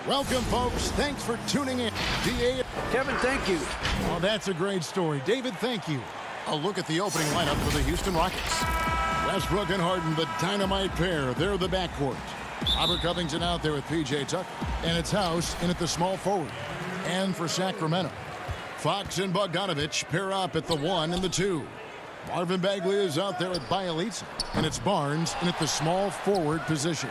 Welcome, folks. Thanks for tuning in. DA. Kevin, thank you. Oh, that's a great story. David, thank you. A look at the opening lineup for the Houston Rockets. Westbrook and Harden, the dynamite pair. They're the backcourt. Robert Covington out there with P.J. Tucker. And it's House in at the small forward. And for Sacramento, Fox and Bogdanovich pair up at the 1 and the 2. Marvin Bagley is out there at Bielitsa. And it's Barnes in at the small forward position.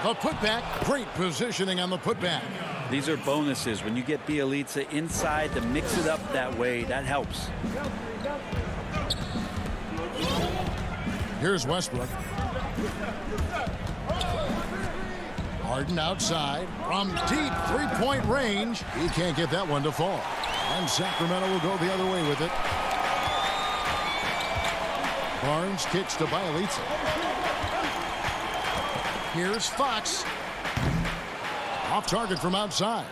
The putback, great positioning on the putback. These are bonuses. When you get Bielitsa inside to mix it up that way, that helps. Here's Westbrook. Harden outside from deep three-point range. He can't get that one to fall. And Sacramento will go the other way with it. Barnes kicks to Bielitsa. Here's Fox. Off target from outside.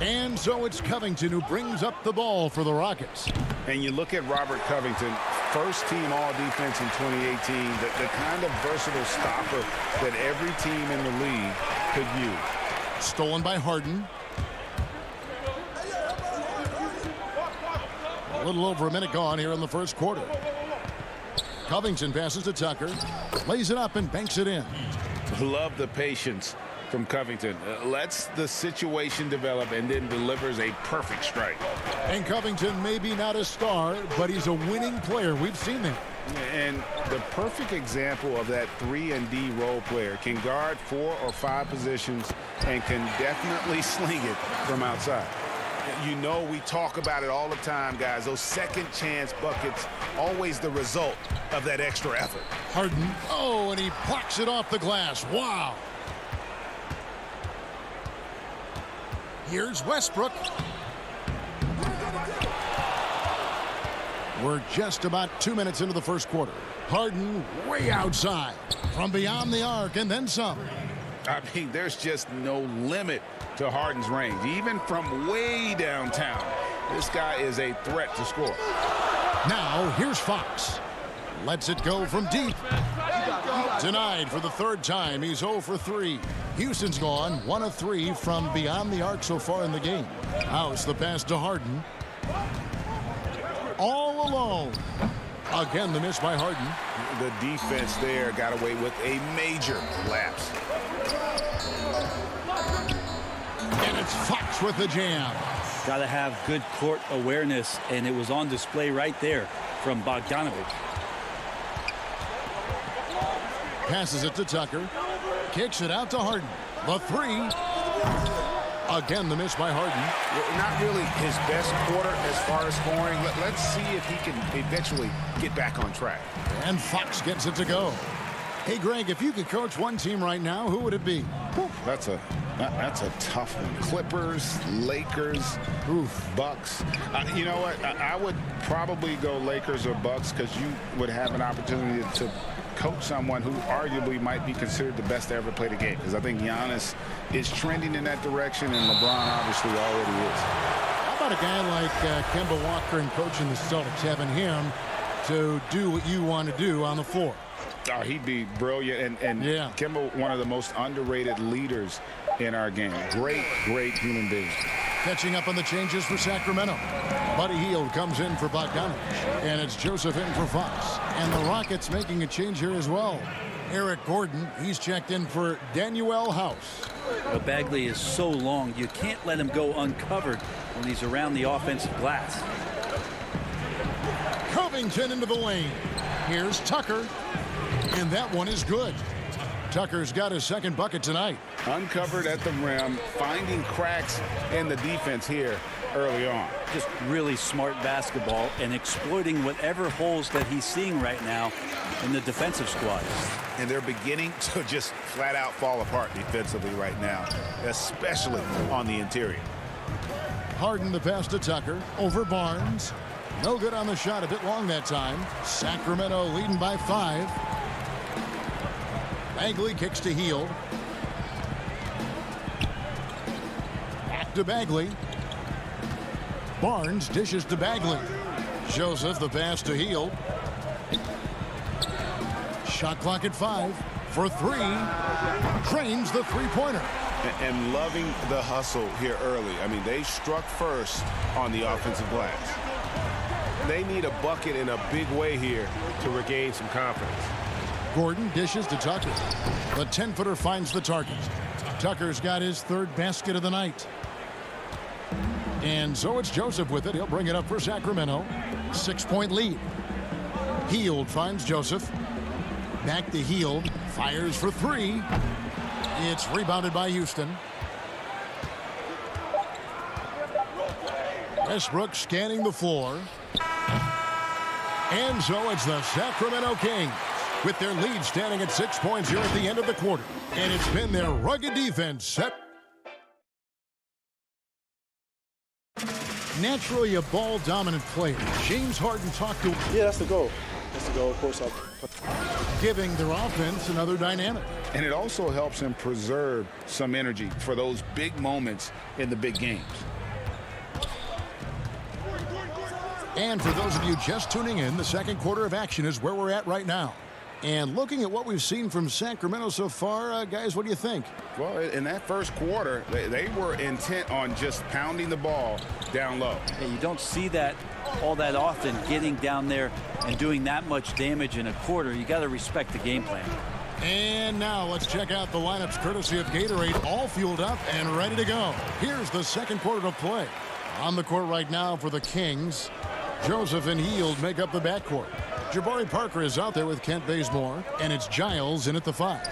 And so it's Covington who brings up the ball for the Rockets. And you look at Robert Covington, first team all-defense in 2018, the kind of versatile stopper that every team in the league could use. Stolen by Harden. A little over a minute gone here in the first quarter. Covington passes to Tucker, lays it up and banks it in. Love the patience from Covington. Lets the situation develop and then delivers a perfect strike. And Covington may be not a star, but he's a winning player. We've seen that. And the perfect example of that 3-and-D role player can guard 4 or 5 positions and can definitely sling it from outside. You know, we talk about it all the time, guys. Those second chance buckets, always the result of that extra effort. Harden. Oh, and he blocks it off the glass. Wow. Here's Westbrook. We're just about 2 minutes into the first quarter. Harden way outside from beyond the arc and then some. I mean, there's just no limit to Harden's range. Even from way downtown, this guy is a threat to score. Now, here's Fox. Lets it go from deep. Denied for the third time. He's 0 for 3. Houston's gone 1 of 3 from beyond the arc so far in the game. House the pass to Harden. All alone. Again, the miss by Harden. The defense there got away with a major lapse. And it's Fox with the jam. Got to have good court awareness, and it was on display right there from Bogdanovich. Passes it to Tucker. Kicks it out to Harden. The 3. Again, the miss by Harden. Not really his best quarter as far as scoring. Let's see if he can eventually get back on track. And Fox gets it to go. Hey, Greg, if you could coach one team right now, who would it be? That's a tough one. Clippers, Lakers, Bucks. You know what? I would probably go Lakers or Bucks because you would have an opportunity to coach someone who arguably might be considered the best to ever play the game. Because I think Giannis is trending in that direction, and LeBron obviously already is. How about a guy like Kemba Walker and coaching the Celtics, having him to do what you want to do on the floor? Oh, he'd be brilliant. And yeah. Kemba, one of the most underrated leaders in our game. Great human being. Catching up on the changes for Sacramento. Buddy Hield comes in for Bogdanovich. And it's Joseph in for Fox. And the Rockets making a change here as well. Eric Gordon, he's checked in for Danuel House. Well, Bagley is so long, you can't let him go uncovered when he's around the offensive glass. Covington into the lane. Here's Tucker. And that one is good. Tucker's got his second bucket tonight. Uncovered at the rim, finding cracks in the defense here early on. Just really smart basketball and exploiting whatever holes that he's seeing right now in the defensive squad. And they're beginning to just flat out fall apart defensively right now, especially on the interior. Harden the pass to Tucker over Barnes. No good on the shot, a bit long that time. Sacramento leading by 5. Bagley kicks to Hield. Back to Bagley. Barnes dishes to Bagley. Joseph the pass to Hield. Shot clock at 5. for three. Drains the three-pointer. And loving the hustle here early. I mean, they struck first on the offensive glass. They need a bucket in a big way here to regain some confidence. Gordon dishes to Tucker. The 10-footer finds the target. Tucker's got his third basket of the night. And so it's Joseph with it. He'll bring it up for Sacramento. 6-point lead. Hield finds Joseph. Back to Hield. Fires for three. It's rebounded by Houston. Westbrook scanning the floor. And so it's the Sacramento Kings with their lead standing at 6 points here at the end of the quarter. And it's been their rugged defense set. Naturally a ball-dominant player, James Harden talked to... Yeah, that's the goal. That's the goal, of course. Giving their offense another dynamic. And it also helps him preserve some energy for those big moments in the big games. And for those of you just tuning in, the second quarter of action is where we're at right now. And looking at what we've seen from Sacramento so far, guys, what do you think? Well, in that first quarter, they were intent on just pounding the ball down low. Yeah, you don't see that all that often, getting down there and doing that much damage in a quarter. You got to respect the game plan. And now let's check out the lineups courtesy of Gatorade, all fueled up and ready to go. Here's the second quarter of play. On the court right now for the Kings, Joseph and Hield make up the backcourt. Jabari Parker is out there with Kent Bazemore, and it's Giles in at the 5.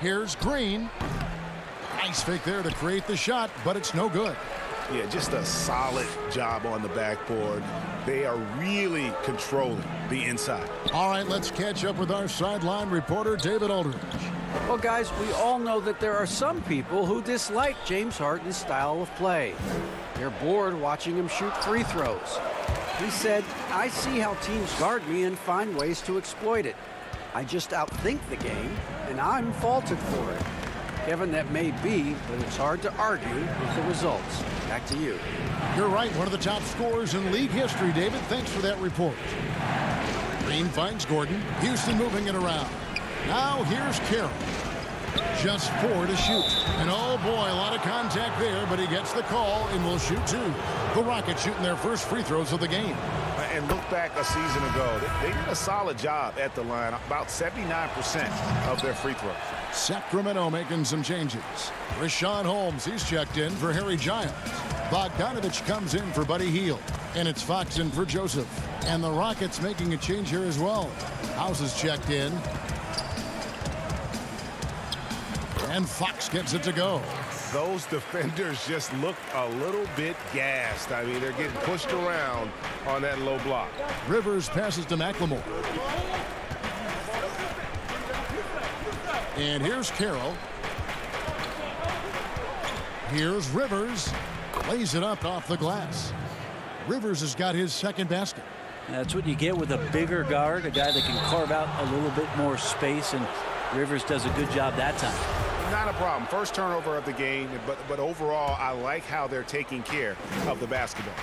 Here's Green. Nice fake there to create the shot, but it's no good. Yeah, just a solid job on the backboard. They are really controlling the inside. All right, let's catch up with our sideline reporter, David Aldridge. Well, guys, we all know that there are some people who dislike James Harden's style of play. They're bored watching him shoot free throws. He said, I see how teams guard me and find ways to exploit it. I just outthink the game, and I'm faulted for it. Kevin, that may be, but it's hard to argue with the results. Back to you. You're right, one of the top scorers in league history, David. Thanks for that report. Green finds Gordon. Houston moving it around. Now here's Carroll. Just 4 to shoot. And oh boy, a lot of contact there, but he gets the call and will shoot 2. The Rockets shooting their first free throws of the game. And look back a season ago. They did a solid job at the line, about 79% of their free throws. Sacramento making some changes. Richaun Holmes, he's checked in for Harry Giles. Bogdanovich comes in for Buddy Hield. And it's Fox in for Joseph. And the Rockets making a change here as well. House is checked in. And Fox gets it to go. Those defenders just looked a little bit gassed. I mean, they're getting pushed around on that low block. Rivers passes to McLemore. And here's Carroll. Here's Rivers. Lays it up off the glass. Rivers has got his second basket. That's what you get with a bigger guard, a guy that can carve out a little bit more space, and Rivers does a good job that time. Not a problem. First turnover of the game, but overall, I like how they're taking care of the basketball.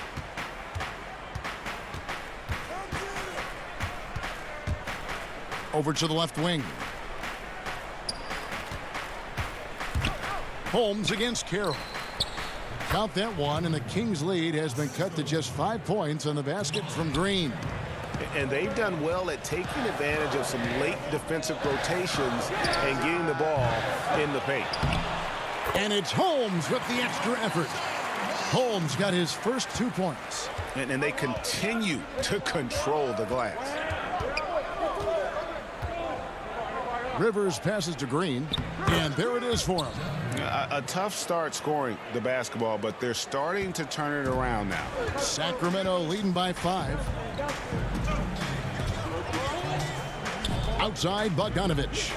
Over to the left wing. Holmes against Carroll. Count that one, and the Kings' lead has been cut to just 5 points on the basket from Green. And they've done well at taking advantage of some late defensive rotations and getting the ball in the paint. And it's Holmes with the extra effort. Holmes got his first 2 points. And they continue to control the glass. Rivers passes to Green, and there it is for him. A tough start scoring the basketball, but they're starting to turn it around now. Sacramento leading by 5. Outside, Bogdanovich.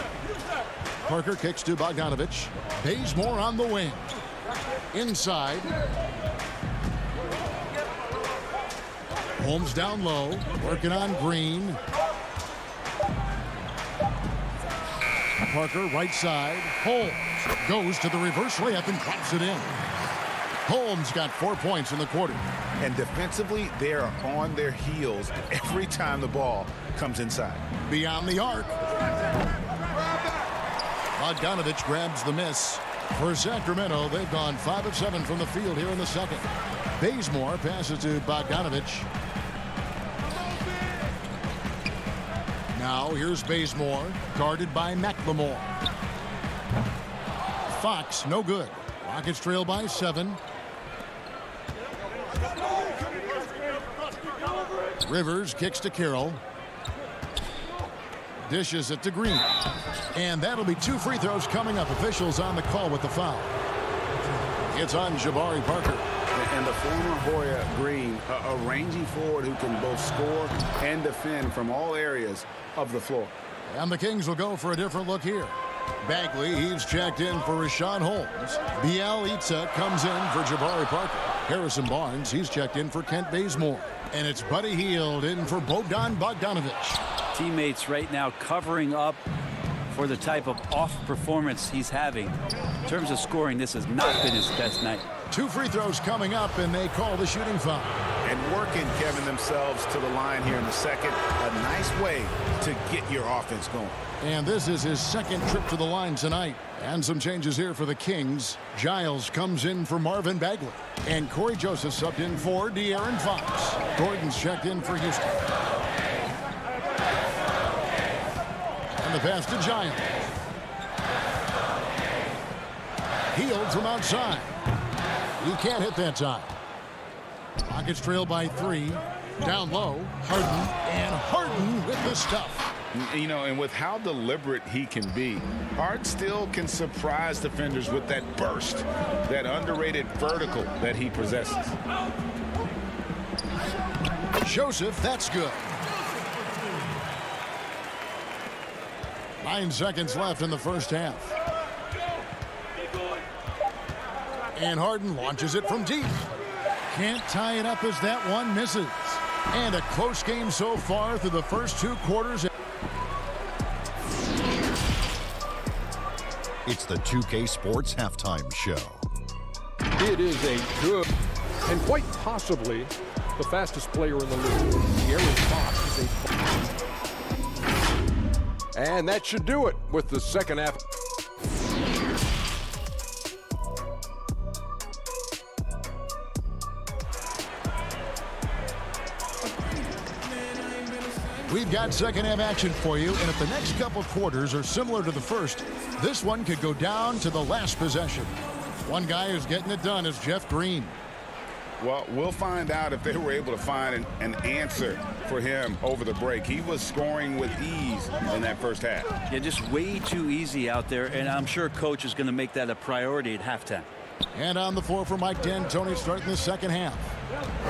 Parker kicks to Bogdanovich. Bazemore on the wing. Inside. Holmes down low, working on Green. Parker right side. Holmes goes to the reverse layup and drops it in. Holmes got 4 points in the quarter. And defensively, they are on their heels every time the ball comes inside. Beyond the arc. Bogdanovich grabs the miss. For Sacramento, they've gone 5 of 7 from the field here in the second. Bazemore passes to Bogdanovich. Now here's Bazemore, guarded by McLemore. Fox, no good. Rockets trail by 7. Rivers kicks to Carroll. Dishes it to Green. And that'll be 2 free throws coming up. Officials on the call with the foul. It's on Jabari Parker. And the former Hoya Green, a rangy forward who can both score and defend from all areas of the floor. And the Kings will go for a different look here. Bagley, he's checked in for Rashawn Holmes. Bielitsa comes in for Jabari Parker. Harrison Barnes, he's checked in for Kent Bazemore. And it's Buddy Hield in for Bogdanovich. Teammates right now covering up for the type of off performance he's having. In terms of scoring, this has not been his best night. 2 free throws coming up, and they call the shooting foul. And working, Kevin, themselves to the line here in the second. A nice way to get your offense going. And this is his second trip to the line tonight. And some changes here for the Kings. Giles comes in for Marvin Bagley. And Corey Joseph subbed in for De'Aaron Fox. Gordon's checked in for Houston. And the pass to Giles. Hield from outside. He can't hit that time. Rockets trail by 3. Down low, Harden. And Harden with the stuff. You know, and with how deliberate he can be, Hart still can surprise defenders with that burst, that underrated vertical that he possesses. Joseph, that's good. 9 seconds left in the first half. And Harden launches it from deep. Can't tie it up as that one misses. And a close game so far through the first 2 quarters. It's the 2K Sports Halftime Show. It is a good and quite possibly the fastest player in the league. De'Aaron Fox is and that should do it with the second half. We've got second half action for you, and if the next couple quarters are similar to the first, this one could go down to the last possession. One guy who's getting it done is Jeff Green. Well, we'll find out if they were able to find an answer for him over the break. He was scoring with ease in that first half. Yeah, just way too easy out there, and I'm sure coach is going to make that a priority at halftime. And on the floor for Mike D'Antoni starting the second half.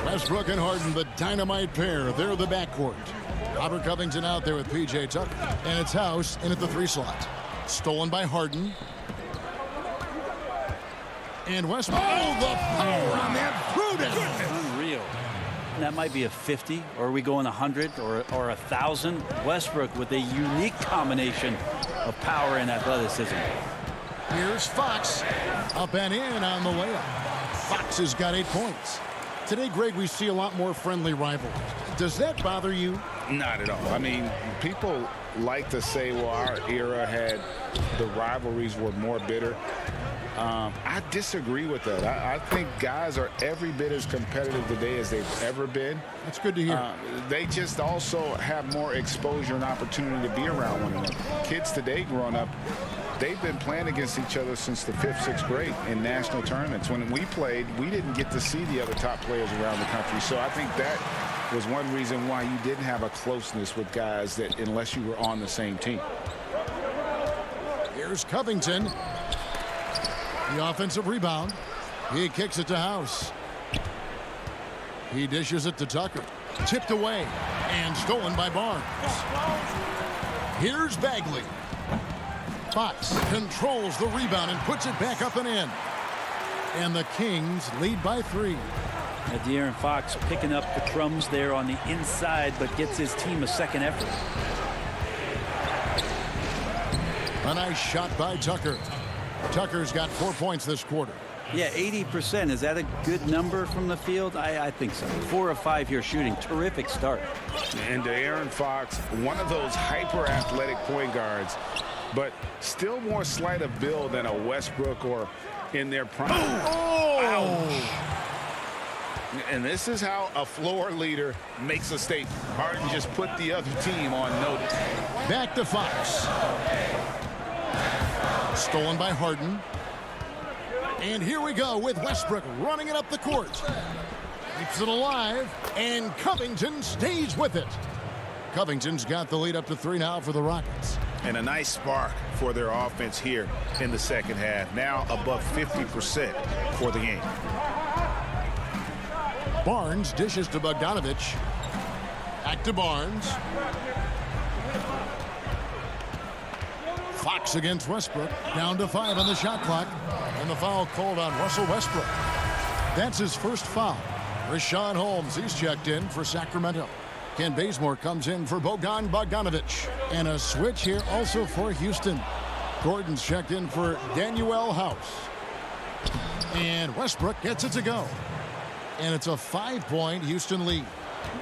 Westbrook and Harden, the dynamite pair. They're the backcourt. Robert Covington out there with P.J. Tucker. And it's House in at the 3 slot. Stolen by Harden. And Westbrook. Oh, the power on that prudence. Unreal. And that might be a 50, or are we going 100 or 1,000? Westbrook with a unique combination of power and athleticism. Here's Fox. Up and in on the layup. Fox has got 8 points. Today, Greg, we see a lot more friendly rivalries. Does that bother you? Not at all. I mean, people like to say, well, our era had the rivalries were more bitter. I disagree with that. I think guys are every bit as competitive today as they've ever been. That's good to hear. They just also have more exposure and opportunity to be around one another. Kids today growing up, they've been playing against each other since the 5th, 6th grade in national tournaments. When we played, we didn't get to see the other top players around the country. So I think that was one reason why you didn't have a closeness with guys that unless you were on the same team. Here's Covington. The offensive rebound. He kicks it to House. He dishes it to Tucker. Tipped away and stolen by Barnes. Here's Bagley. Fox controls the rebound and puts it back up and in. And the Kings lead by 3. De'Aaron Fox picking up the crumbs there on the inside, but gets his team a second effort. A nice shot by Tucker. Tucker's got 4 points this quarter. Yeah, 80%. Is that a good number from the field? I think so. 4 of 5 here shooting. Terrific start. And De'Aaron Fox, one of those hyper-athletic point guards, but still more slight of build than a Westbrook or in their prime. Ouch. And this is how a floor leader makes a statement. Harden just put the other team on notice. Back to Fox. Stolen by Harden. And here we go with Westbrook running it up the court. Keeps it alive, and Covington stays with it. Covington's got the lead up to 3 now for the Rockets. And a nice spark for their offense here in the second half. Now above 50% for the game. Barnes dishes to Bogdanovich. Back to Barnes. Fox against Westbrook. Down to 5 on the shot clock. And the foul called on Russell Westbrook. That's his first foul. Rashawn Holmes, he's checked in for Sacramento. Ken Bazemore comes in for Bogdanovich. And a switch here also for Houston. Gordon's checked in for Danuel House. And Westbrook gets it to go. And it's a 5-point Houston lead.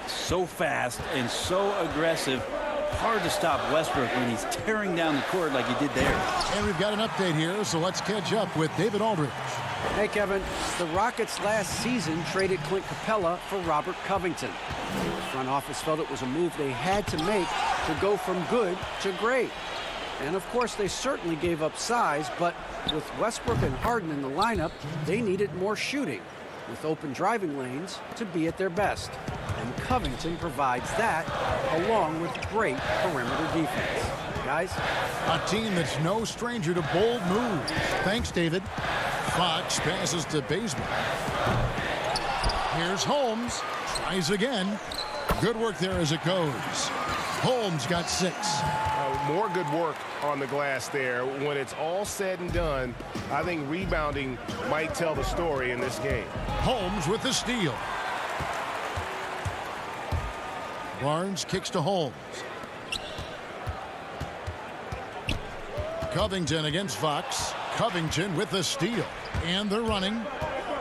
So fast and so aggressive. Hard to stop Westbrook when he's tearing down the court like he did there. And we've got an update here, so let's catch up with David Aldridge. Hey, Kevin. The Rockets last season traded Clint Capella for Robert Covington. The front office felt it was a move they had to make to go from good to great. And, of course, they certainly gave up size, but with Westbrook and Harden in the lineup, they needed more shooting, with open driving lanes to be at their best. And Covington provides that, along with great perimeter defense. Guys? A team that's no stranger to bold moves. Thanks, David. Fox passes to Bazemore. Here's Holmes. Tries again. Good work there as it goes. Holmes got 6. More good work on the glass there. When it's all said and done, I think rebounding might tell the story in this game. Holmes with the steal. Barnes kicks to Holmes. Covington against Fox. Covington with the steal. And they're running.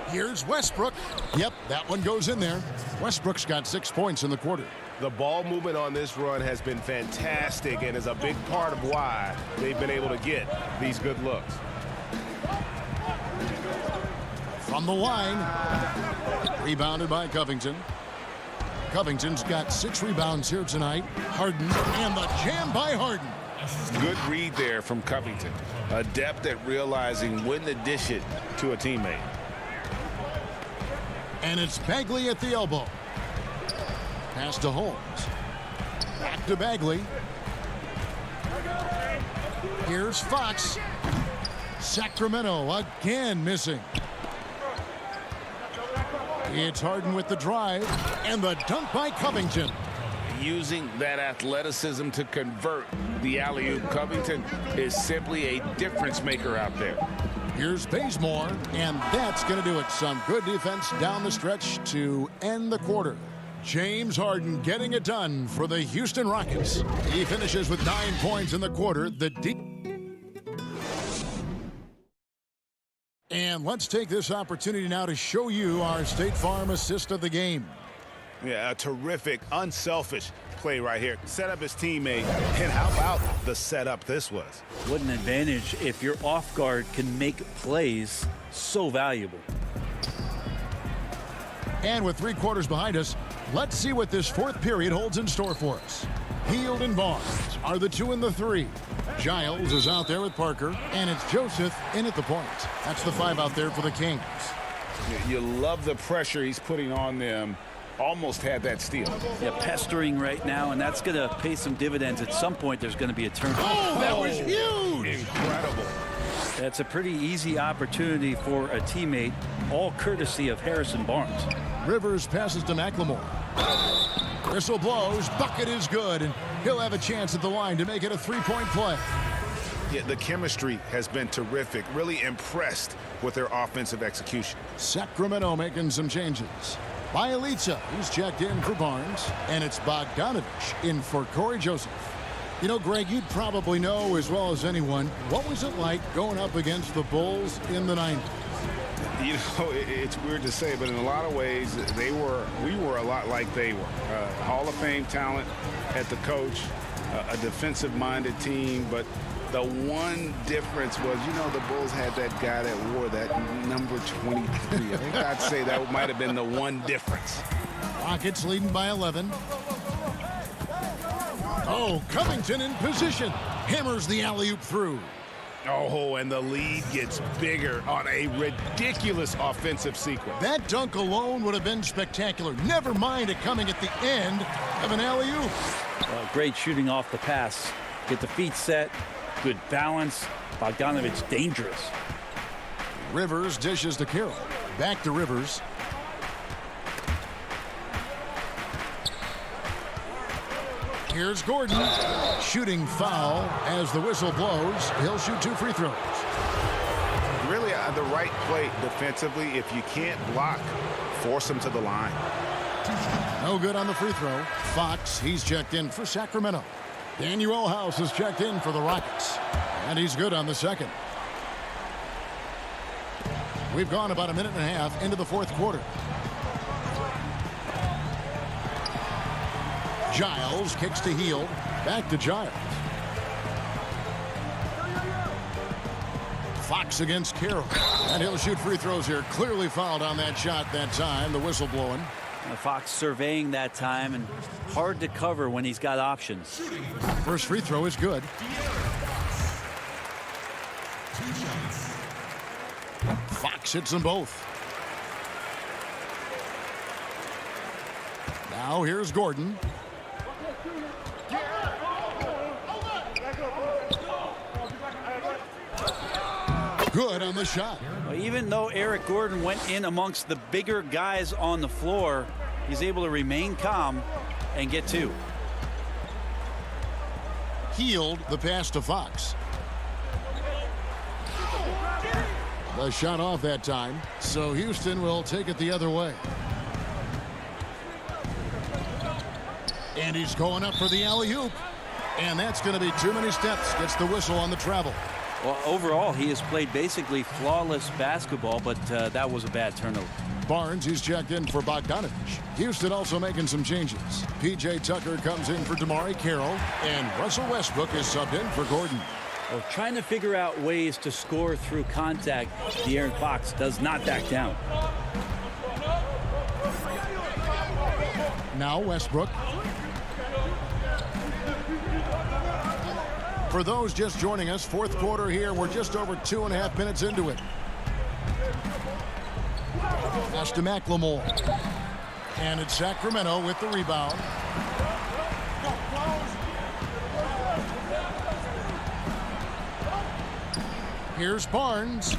Here's Westbrook. Yep, that one goes in there. Westbrook's got 6 points in the quarter. The ball movement on this run has been fantastic and is a big part of why they've been able to get these good looks. From the line. Rebounded by Covington. Covington's got 6 rebounds here tonight. Harden, and the jam by Harden. Good read there from Covington. Adept at realizing when to dish it to a teammate. And it's Bagley at the elbow. Pass to Holmes. Back to Bagley. Here's Fox. Sacramento again missing. It's Harden with the drive, and the dunk by Covington. Using that athleticism to convert the alley-oop. Covington is simply a difference maker out there. Here's Bazemore, and that's going to do it. Some good defense down the stretch to end the quarter. James Harden getting it done for the Houston Rockets. He finishes with 9 points in the quarter. And let's take this opportunity now to show you our State Farm assist of the game. Yeah, a terrific, unselfish play right here. Set up his teammate, and how about the setup this was? What an advantage if your off guard can make plays so valuable. And with 3 quarters behind us, let's see what this 4th period holds in store for us. Hield and Barnes are the 2 and the 3. Giles is out there with Parker, and it's Joseph in at the point. That's the 5 out there for the Kings. You love the pressure he's putting on them. Almost had that steal. Yeah, pestering right now, and that's going to pay some dividends. At some point, there's going to be a turnover. Oh, that was huge! Incredible. That's a pretty easy opportunity for a teammate, all courtesy of Harrison Barnes. Rivers passes to McLemore. Whistle blows. Bucket is good, and he'll have a chance at the line to make it a 3-point play. Yeah, the chemistry has been terrific. Really impressed with their offensive execution. Sacramento making some changes. Bielitsa, he's checked in for Barnes, and it's Bogdanovich in for Corey Joseph. You know, Greg, you'd probably know as well as anyone, what was it like going up against the Bulls in the 90s? You know, it's weird to say, but in a lot of ways, we were a lot like they were. Hall of Fame talent at the coach, a defensive-minded team, but the one difference was, you know, the Bulls had that guy that wore that number 23. I think I'd say that might have been the one difference. Rockets leading by 11. Oh, Covington in position. Hammers the alley-oop through. Oh, and the lead gets bigger on a ridiculous offensive sequence. That dunk alone would have been spectacular. Never mind it coming at the end of an alley-oop. Great shooting off the pass. Get the feet set. Good balance. Bogdanovich dangerous. Rivers dishes to Carroll. Back to Rivers. Here's Gordon. Shooting foul as the whistle blows. He'll shoot 2 free throws. Really, the right play defensively. If you can't block, force them to the line. No good on the free throw. Fox, he's checked in for Sacramento. Daniel House is checked in for the Rockets. And he's good on the second. We've gone about a minute and a half into the fourth quarter. Giles kicks to Hield. Back to Giles. Fox against Carroll. And he'll shoot free throws here. Clearly fouled on that shot that time. The whistle blowing. Fox surveying that time, and hard to cover when he's got options. First free throw is good. Fox hits them both. Now here's Gordon. Good on the shot. Even though Eric Gordon went in amongst the bigger guys on the floor, he's able to remain calm and get 2. Hield the pass to Fox. The shot off that time, so Houston will take it the other way. And he's going up for the alley-oop. And that's going to be too many steps. Gets the whistle on the travel. Well, overall, he has played basically flawless basketball, but that was a bad turnover. Barnes, he's checked in for Bogdanovich. Houston also making some changes. P.J. Tucker comes in for Damari Carroll, and Russell Westbrook is subbed in for Gordon. Well, trying to figure out ways to score through contact, De'Aaron Fox does not back down. Now Westbrook. For those just joining us, fourth quarter here. We're just over 2.5 minutes into it. Pass to McLemore. And it's Sacramento with the rebound. Here's Barnes.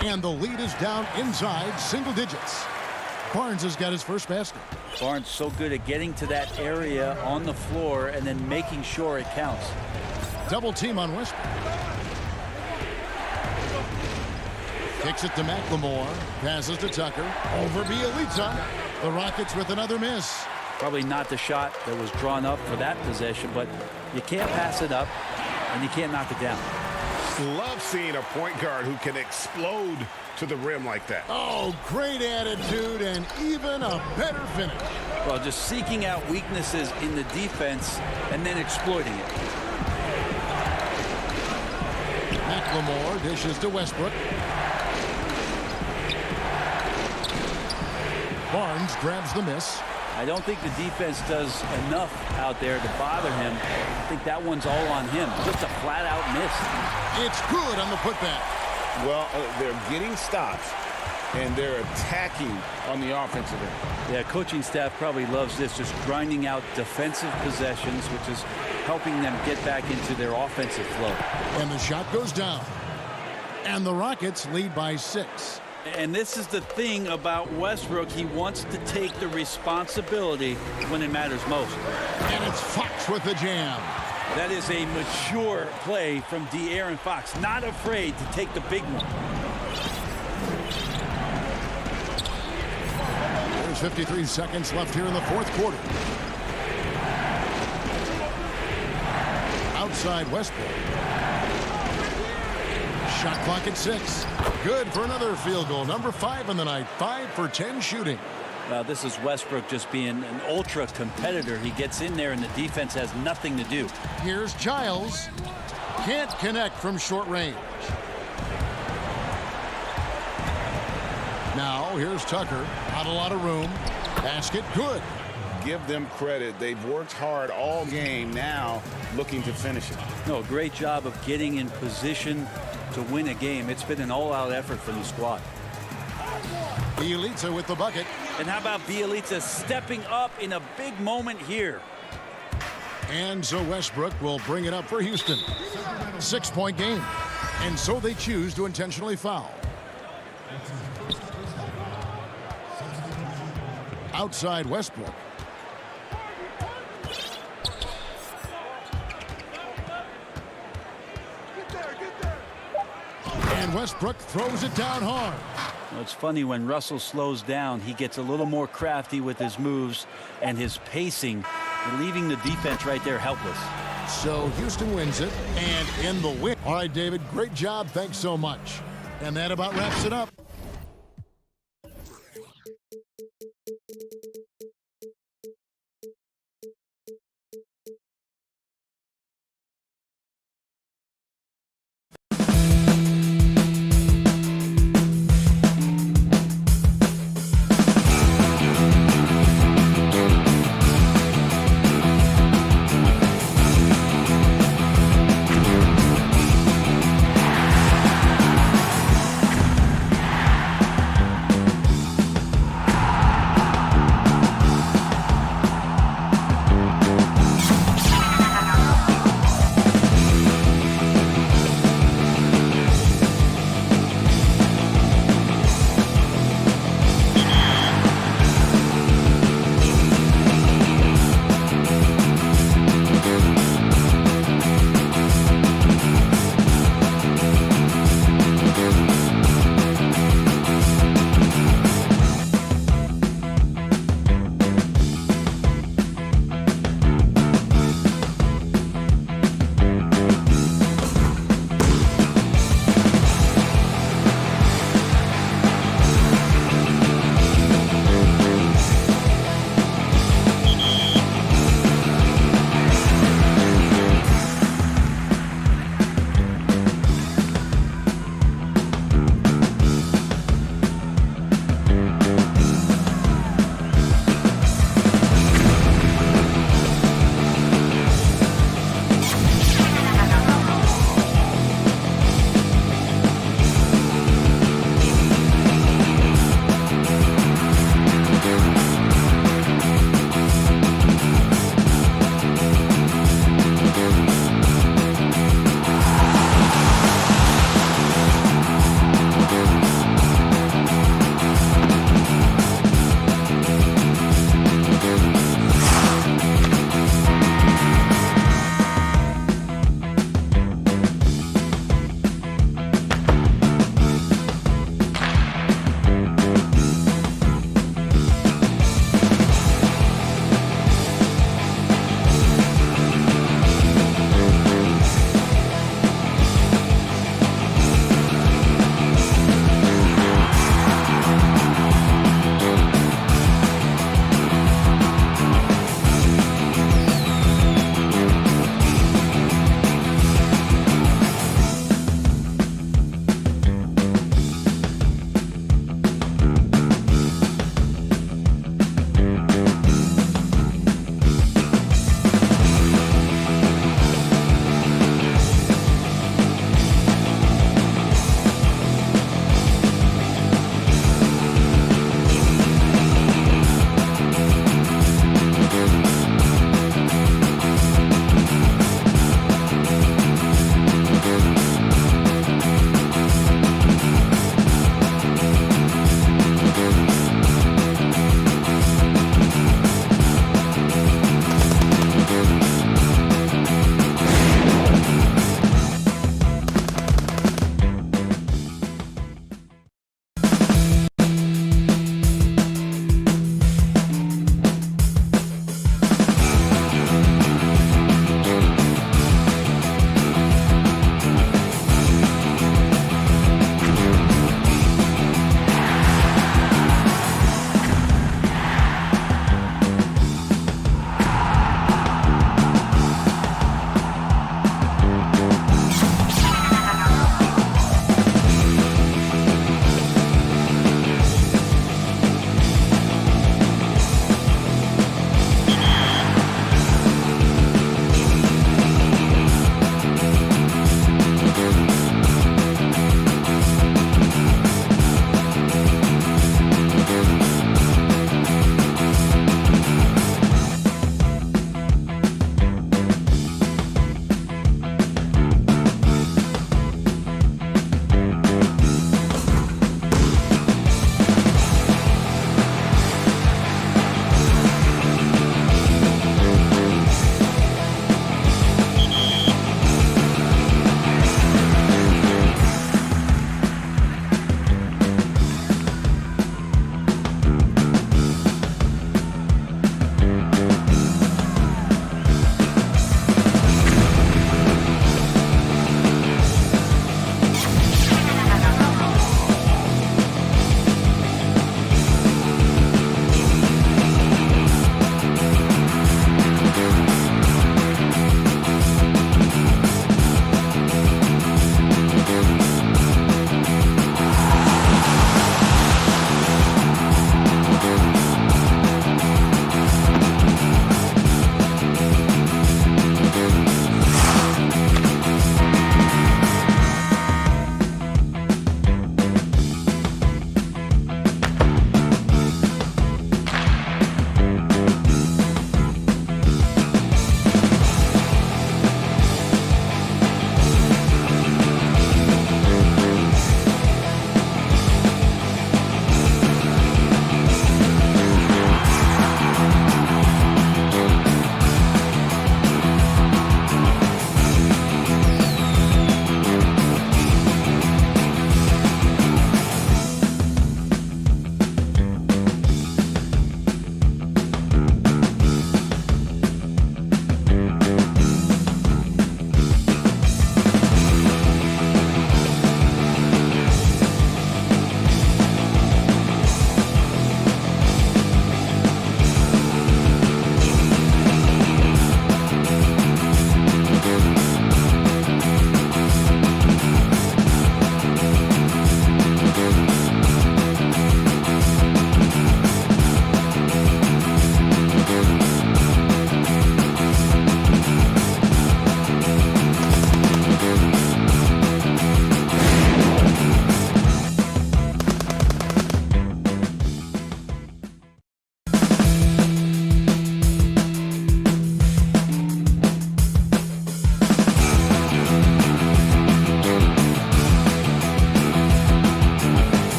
And the lead is down inside single digits. Barnes has got his first basket. Barnes so good at getting to that area on the floor and then making sure it counts. Double team on Westbrook. Kicks it to McLemore. Passes to Tucker. Over Bielitsa. The Rockets with another miss. Probably not the shot that was drawn up for that possession, but you can't pass it up and you can't knock it down. Love seeing a point guard who can explode to the rim like that. Oh, great attitude and even a better finish. Well, just seeking out weaknesses in the defense and then exploiting it. McLemore dishes to Westbrook. Barnes grabs the miss. I don't think the defense does enough out there to bother him. I think that one's all on him. Just a flat-out miss. It's good on the putback. Well, they're getting stops, and they're attacking on the offensive end. Yeah, coaching staff probably loves this, just grinding out defensive possessions, which is helping them get back into their offensive flow. And the shot goes down. And the Rockets lead by 6. And this is the thing about Westbrook. He wants to take the responsibility when it matters most. And it's Fox with the jam. That is a mature play from De'Aaron Fox. Not afraid to take the big one. There's 53 seconds left here in the fourth quarter. Outside Westbrook. Shot clock at 6. Good for another field goal. Number 5 in the night. 5 for 10 shooting. This is Westbrook just being an ultra competitor. He gets in there and the defense has nothing to do. Here's Giles. Can't connect from short range. Now here's Tucker. Not a lot of room. Basket good. Give them credit. They've worked hard all game, now looking to finish it. No, great job of getting in position to win a game. It's been an all-out effort from the squad. Bielitsa with the bucket. And how about Bielitsa stepping up in a big moment here? And so Westbrook will bring it up for Houston. 6-point game. And so they choose to intentionally foul. Outside Westbrook. And Westbrook throws it down hard. Well, it's funny when Russell slows down, he gets a little more crafty with his moves and his pacing, leaving the defense right there helpless. So Houston wins it and in the win. All right, David, great job. Thanks so much. And that about wraps it up.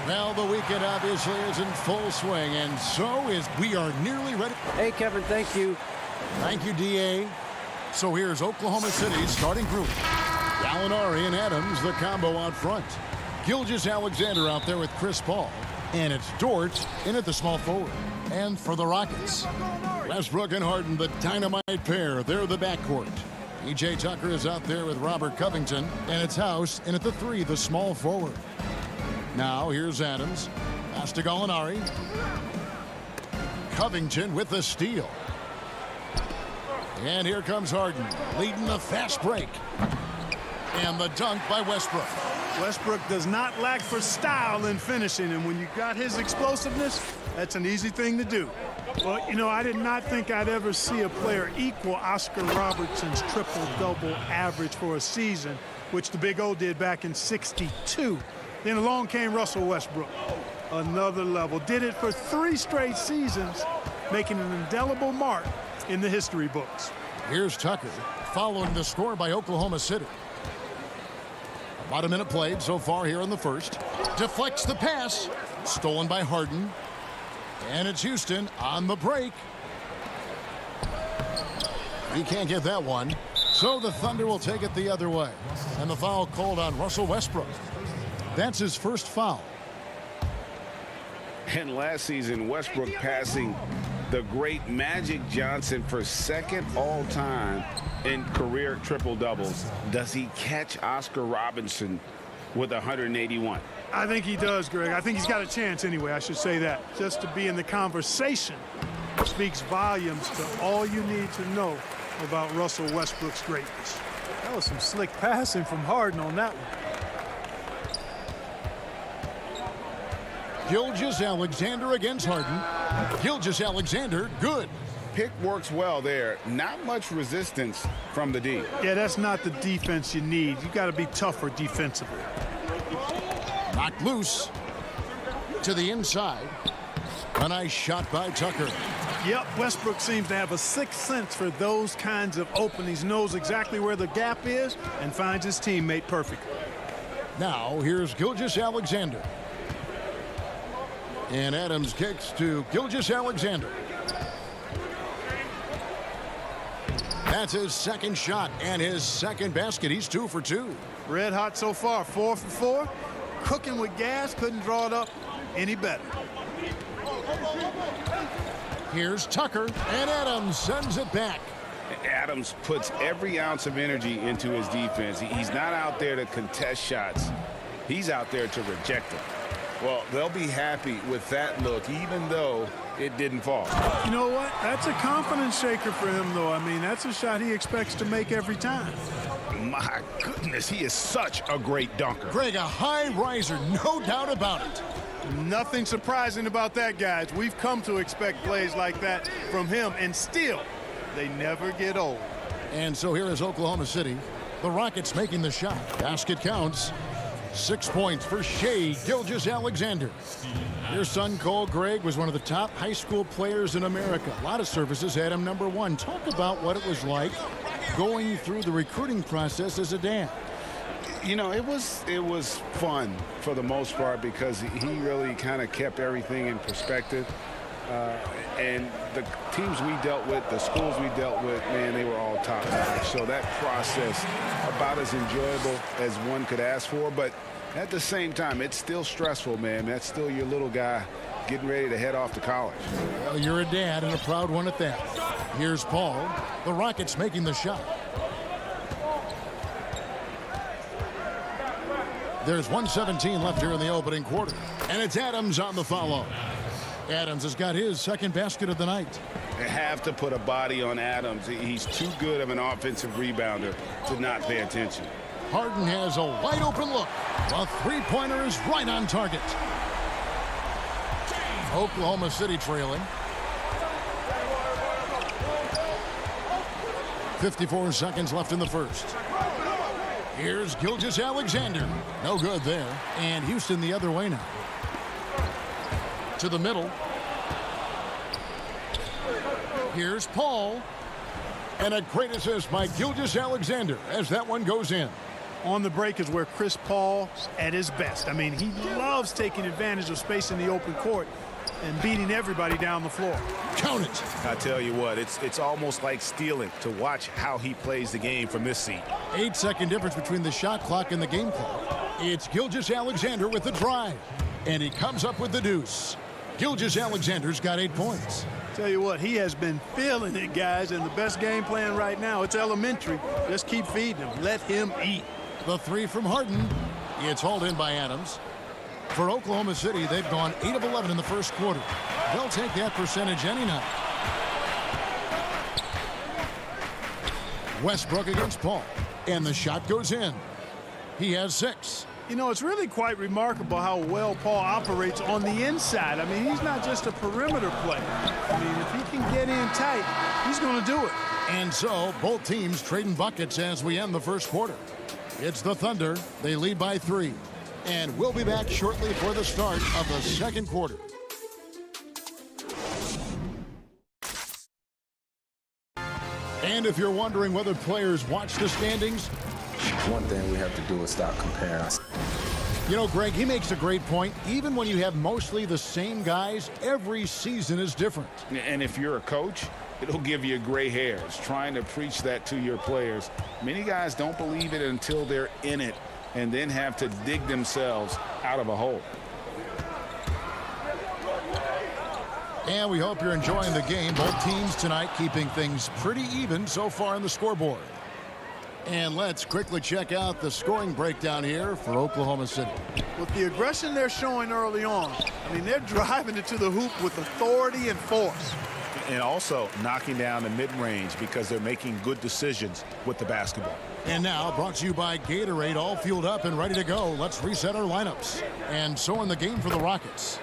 Well, the weekend obviously is in full swing, and so is we are nearly ready. Hey, Kevin, thank you. Thank you, D.A. So here's Oklahoma City's starting group. Gallinari and Adams, the combo out front. Gilgeous-Alexander out there with Chris Paul. And it's Dort in at the small forward. And for the Rockets, Westbrook and Harden, the dynamite pair. They're the backcourt. P.J. Tucker is out there with Robert Covington. And it's House in at the 3, the small forward. Now here's Adams. Pass to Gallinari. Covington with the steal. And here comes Harden, leading the fast break. And the dunk by Westbrook. Westbrook does not lack for style in finishing, and when you got his explosiveness, that's an easy thing to do. Well, you know, I did not think I'd ever see a player equal Oscar Robertson's triple-double average for a season, which the Big O did back in '62. Then along came Russell Westbrook. Another level. Did it for 3 straight seasons, making an indelible mark in the history books. Here's Tucker, following the score by Oklahoma City. About a minute played so far here in the first. Deflects the pass. Stolen by Harden. And it's Houston on the break. He can't get that one. So the Thunder will take it the other way. And the foul called on Russell Westbrook. That's his first foul. And last season, Westbrook passing the great Magic Johnson for second all-time in career triple-doubles. Does he catch Oscar Robertson with 181? I think he does, Greg. I think he's got a chance anyway, I should say that. Just to be in the conversation speaks volumes to all you need to know about Russell Westbrook's greatness. That was some slick passing from Harden on that one. Gilgeous-Alexander against Harden. Gilgeous-Alexander, good. Pick works well there. Not much resistance from the D. Yeah, that's not the defense you need. You got to be tougher defensively. Knocked loose to the inside. A nice shot by Tucker. Yep, Westbrook seems to have a sixth sense for those kinds of openings. Knows exactly where the gap is and finds his teammate perfectly. Now here's Gilgeous-Alexander. And Adams kicks to Gilgeous-Alexander. That's his second shot and his second basket. He's 2 for 2. Red hot so far, 4 for 4. Cooking with gas, couldn't draw it up any better. Here's Tucker, and Adams sends it back. Adams puts every ounce of energy into his defense. He's not out there to contest shots. He's out there to reject them. Well, they'll be happy with that look, even though it didn't fall. You know what? That's a confidence shaker for him, though. I mean, that's a shot he expects to make every time. My goodness, he is such a great dunker. Greg, a high riser, no doubt about it. Nothing surprising about that, guys. We've come to expect plays like that from him, and still, they never get old. And so here is Oklahoma City. The Rockets making the shot. Basket counts. 6 points for Shai Gilgeous-Alexander. Your son, Cole Greg, was one of the top high school players in America. A lot of services had him #1. Talk about what it was like going through the recruiting process as a dad. You know, it was fun for the most part because he really kind of kept everything in perspective. And the teams we dealt with, the schools we dealt with, man, they were all top-notch. So that process, about as enjoyable as one could ask for. But at the same time, it's still stressful, man. That's still your little guy getting ready to head off to college. Well, you're a dad and a proud one at that. Here's Paul. The Rockets making the shot. There's 1:17 left here in the opening quarter. And it's Adams on the follow. Adams has got his second basket of the night. They have to put a body on Adams. He's too good of an offensive rebounder to not pay attention. Harden has a wide open look. The three-pointer is right on target. Oklahoma City trailing. 54 seconds left in the first. Here's Gilgeous-Alexander. No good there. And Houston the other way now. To the middle. Here's Paul. And a great assist by Gilgeous-Alexander as that one goes in. On the break is where Chris Paul's at his best. I mean, he loves taking advantage of space in the open court and beating everybody down the floor. Count it. I tell you what, it's almost like stealing to watch how he plays the game from this seat. 8-second difference between the shot clock and the game clock. It's Gilgeous-Alexander with the drive. And he comes up with the deuce. Gilgeous-Alexander's got 8 points. Tell you what, he has been feeling it, guys, and the best game plan right now, it's elementary. Just keep feeding him. Let him eat. The three from Harden. It's hauled in by Adams. For Oklahoma City, they've gone 8 of 11 in the first quarter. They'll take that percentage any night. Westbrook against Paul. And the shot goes in. He has 6. You know, it's really quite remarkable how well Paul operates on the inside. I mean, he's not just a perimeter player. I mean, if he can get in tight, he's going to do it. And so, both teams trading buckets as we end the first quarter. It's the Thunder. They lead by 3. And we'll be back shortly for the start of the second quarter. And if you're wondering whether players watch the standings, one thing we have to do is stop comparing us. You know, Greg, he makes a great point. Even when you have mostly the same guys, every season is different. And if you're a coach, it'll give you gray hairs trying to preach that to your players. Many guys don't believe it until they're in it and then have to dig themselves out of a hole. And we hope you're enjoying the game. Both teams tonight keeping things pretty even so far on the scoreboard. And let's quickly check out the scoring breakdown here for Oklahoma City. With the aggression they're showing early on, I mean, they're driving it to the hoop with authority and force. And also knocking down the mid-range because they're making good decisions with the basketball. And now, brought to you by Gatorade, all fueled up and ready to go. Let's reset our lineups. And so in the game for the Rockets,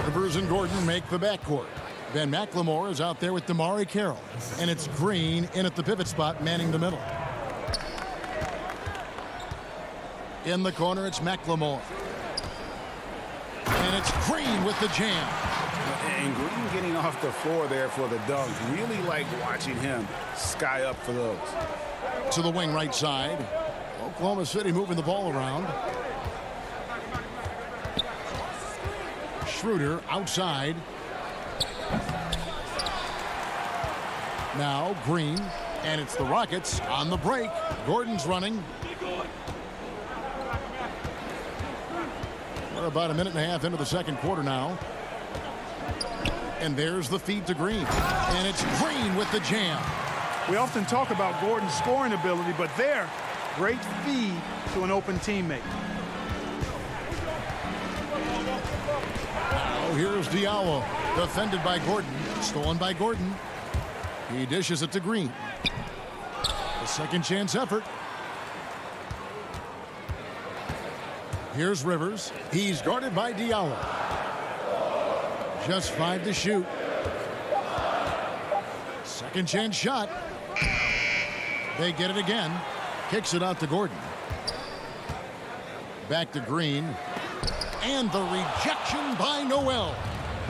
Rivers and Gordon make the backcourt. Ben McLemore is out there with Damari Carroll. And it's Green in at the pivot spot, manning the middle. In the corner, it's McLemore. And it's Green with the jam. And Green getting off the floor there for the dunk. Really like watching him sky up for those. To the wing right side. Oklahoma City moving the ball around. Schroeder outside. Now Green. And it's the Rockets on the break. Gordon's running. We're about a minute and a half into the second quarter now. And there's the feed to Green. And it's Green with the jam. We often talk about Gordon's scoring ability, but there, great feed to an open teammate. Now here's Diallo. Defended by Gordon. Stolen by Gordon. He dishes it to Green. A second chance effort. Here's Rivers. He's guarded by Diallo. Just 5 to shoot. Second chance shot. They get it again. Kicks it out to Gordon. Back to Green. And the rejection by Noel.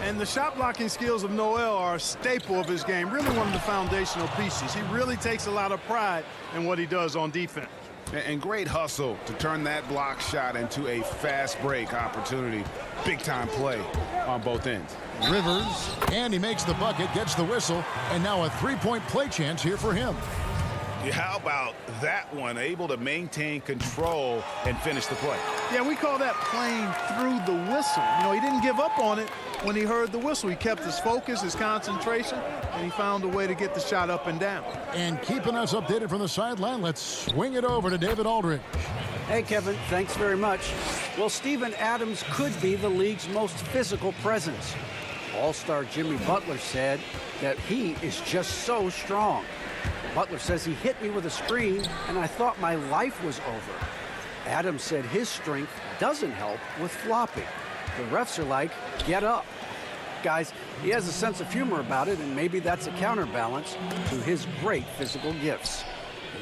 And the shot blocking skills of Noel are a staple of his game. Really one of the foundational pieces. He really takes a lot of pride in what he does on defense. And great hustle to turn that block shot into a fast break opportunity. Big time play on both ends. Rivers, and he makes the bucket, gets the whistle, and now a three-point play chance here for him. Yeah, how about that one? Able to maintain control and finish the play. Yeah, we call that playing through the whistle. You know, he didn't give up on it when he heard the whistle. He kept his focus, his concentration, and he found a way to get the shot up and down. And keeping us updated from the sideline, let's swing it over to David Aldridge. Hey, Kevin, thanks very much. Well, Steven Adams could be the league's most physical presence. All-star Jimmy Butler said that he is just so strong. Butler says he hit me with a screen, and I thought my life was over. Adams said his strength doesn't help with flopping. The refs are like, get up. Guys, he has a sense of humor about it, and maybe that's a counterbalance to his great physical gifts.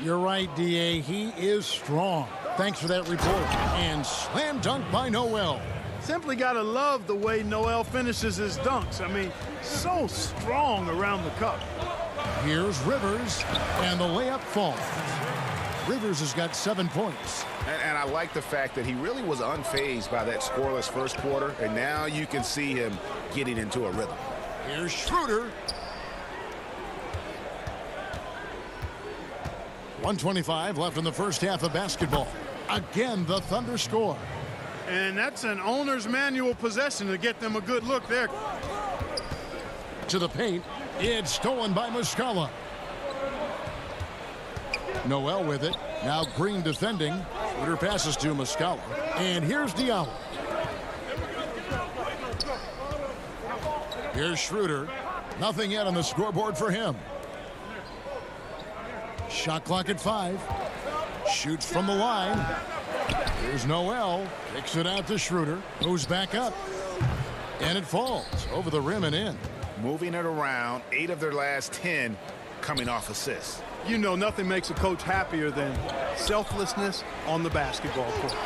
You're right, D.A. He is strong. Thanks for that report. And slam dunk by Noel. Simply got to love the way Noel finishes his dunks. I mean, so strong around the cup. Here's Rivers, and the layup falls. Rivers has got 7 points. And I like the fact that he really was unfazed by that scoreless first quarter, and now you can see him getting into a rhythm. Here's Schroeder. 1:25 left in the first half of basketball. Again, the Thunder score. And that's an owner's manual possession to get them a good look there. To the paint. It's stolen by Muscala. Noel with it. Now Green defending. Schroeder passes to Muscala. And here's Diallo. Here's Schroeder. Nothing yet on the scoreboard for him. Shot clock at 5. Shoots from the line. Here's Noel. Kicks it out to Schroeder. Goes back up. And it falls over the rim and in. Moving it around, 8 of their last 10 coming off assists. You know, nothing makes a coach happier than selflessness on the basketball court.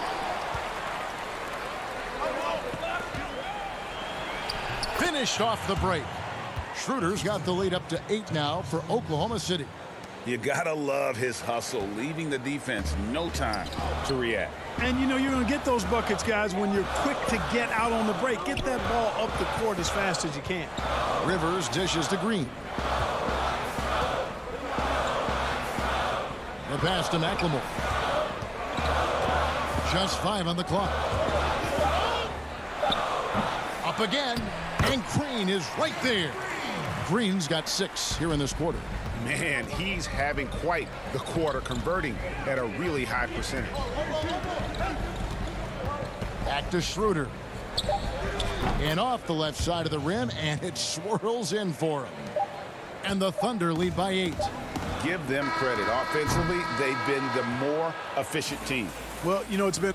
Finished off the break. Schroeder's got the lead up to 8 now for Oklahoma City. You gotta love his hustle, leaving the defense no time to react. And you know you're going to get those buckets, guys, when you're quick to get out on the break. Get that ball up the court as fast as you can. Rivers dishes to Green. The pass to McLemore. Just 5 on the clock. Up again, and Green is right there. Green's got 6 here in this quarter. Man, he's having quite the quarter, converting at a really high percentage. Back to Schroeder. And off the left side of the rim, and it swirls in for him. And the Thunder lead by 8. Give them credit. Offensively, they've been the more efficient team. Well, you know, it's been...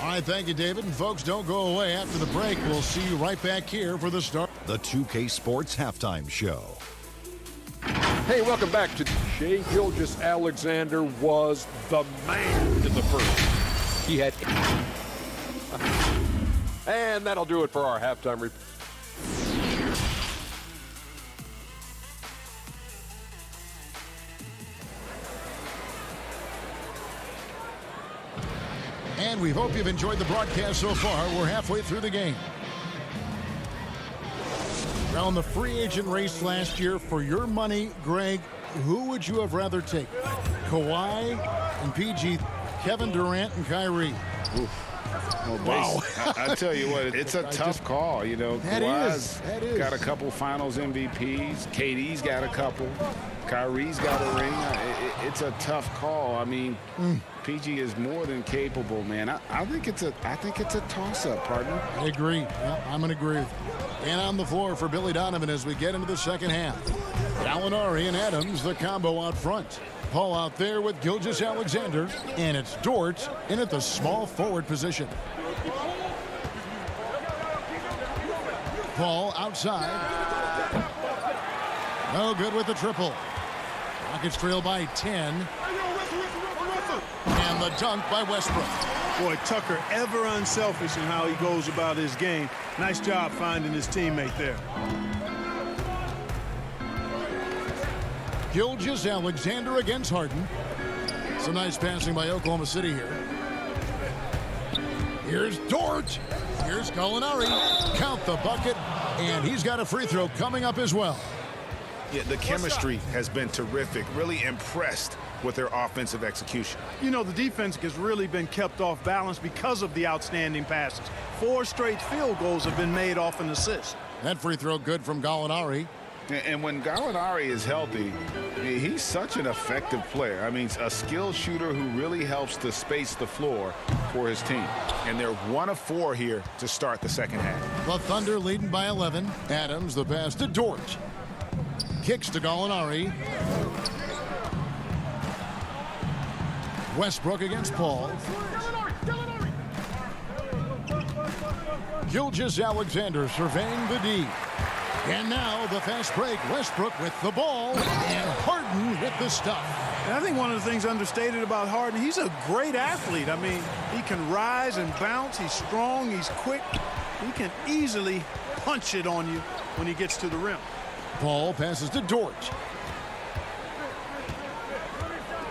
All right, thank you, David. And folks, don't go away. After the break, we'll see you right back here for the start. The 2K Sports Halftime Show. Hey, welcome back to Shai Gilgeous-Alexander was the man in the first. He had... And that'll do it for our halftime report. And we hope you've enjoyed the broadcast so far. We're halfway through the game. Now, in the free agent race last year, for your money, Greg, who would you have rather take? Kawhi and PG, Kevin Durant and Kyrie. Oof. Well, wow. I tell you what, it's a tough call. You know, Kawhi's got a couple finals MVPs. KD's got a couple. Kyrie's got a ring. It's a tough call. I mean, PG is more than capable, man. I think it's a toss-up, partner. I agree. Yeah, I'm going to agree with you. And on the floor for Billy Donovan as we get into the second half. Gallinari and Adams, the combo out front. Paul out there with Gilgeous-Alexander, and it's Dort in at the small forward position. Paul outside. No good with the triple. Rockets trail by 10. And the dunk by Westbrook. Boy, Tucker, ever unselfish in how he goes about his game. Nice job finding his teammate there. Gilgeous-Alexander against Harden. Some nice passing by Oklahoma City here. Here's Dort. Here's Gallinari. Count the bucket. And he's got a free throw coming up as well. Yeah, the chemistry has been terrific. Really impressed with their offensive execution. You know, the defense has really been kept off balance because of the outstanding passes. 4 straight field goals have been made off an assist. That free throw good from Gallinari. And when Gallinari is healthy, he's such an effective player. I mean, a skilled shooter who really helps to space the floor for his team. And they're 1 of 4 here to start the second half. The Thunder leading by 11. Adams, the pass to Dort. Kicks to Gallinari. Westbrook against Paul. Gilgeous-Alexander surveying the D. And now the fast break. Westbrook with the ball and Harden with the stuff. And I think one of the things understated about Harden, he's a great athlete. I mean, he can rise and bounce. He's strong. He's quick. He can easily punch it on you when he gets to the rim. Paul passes to Dort.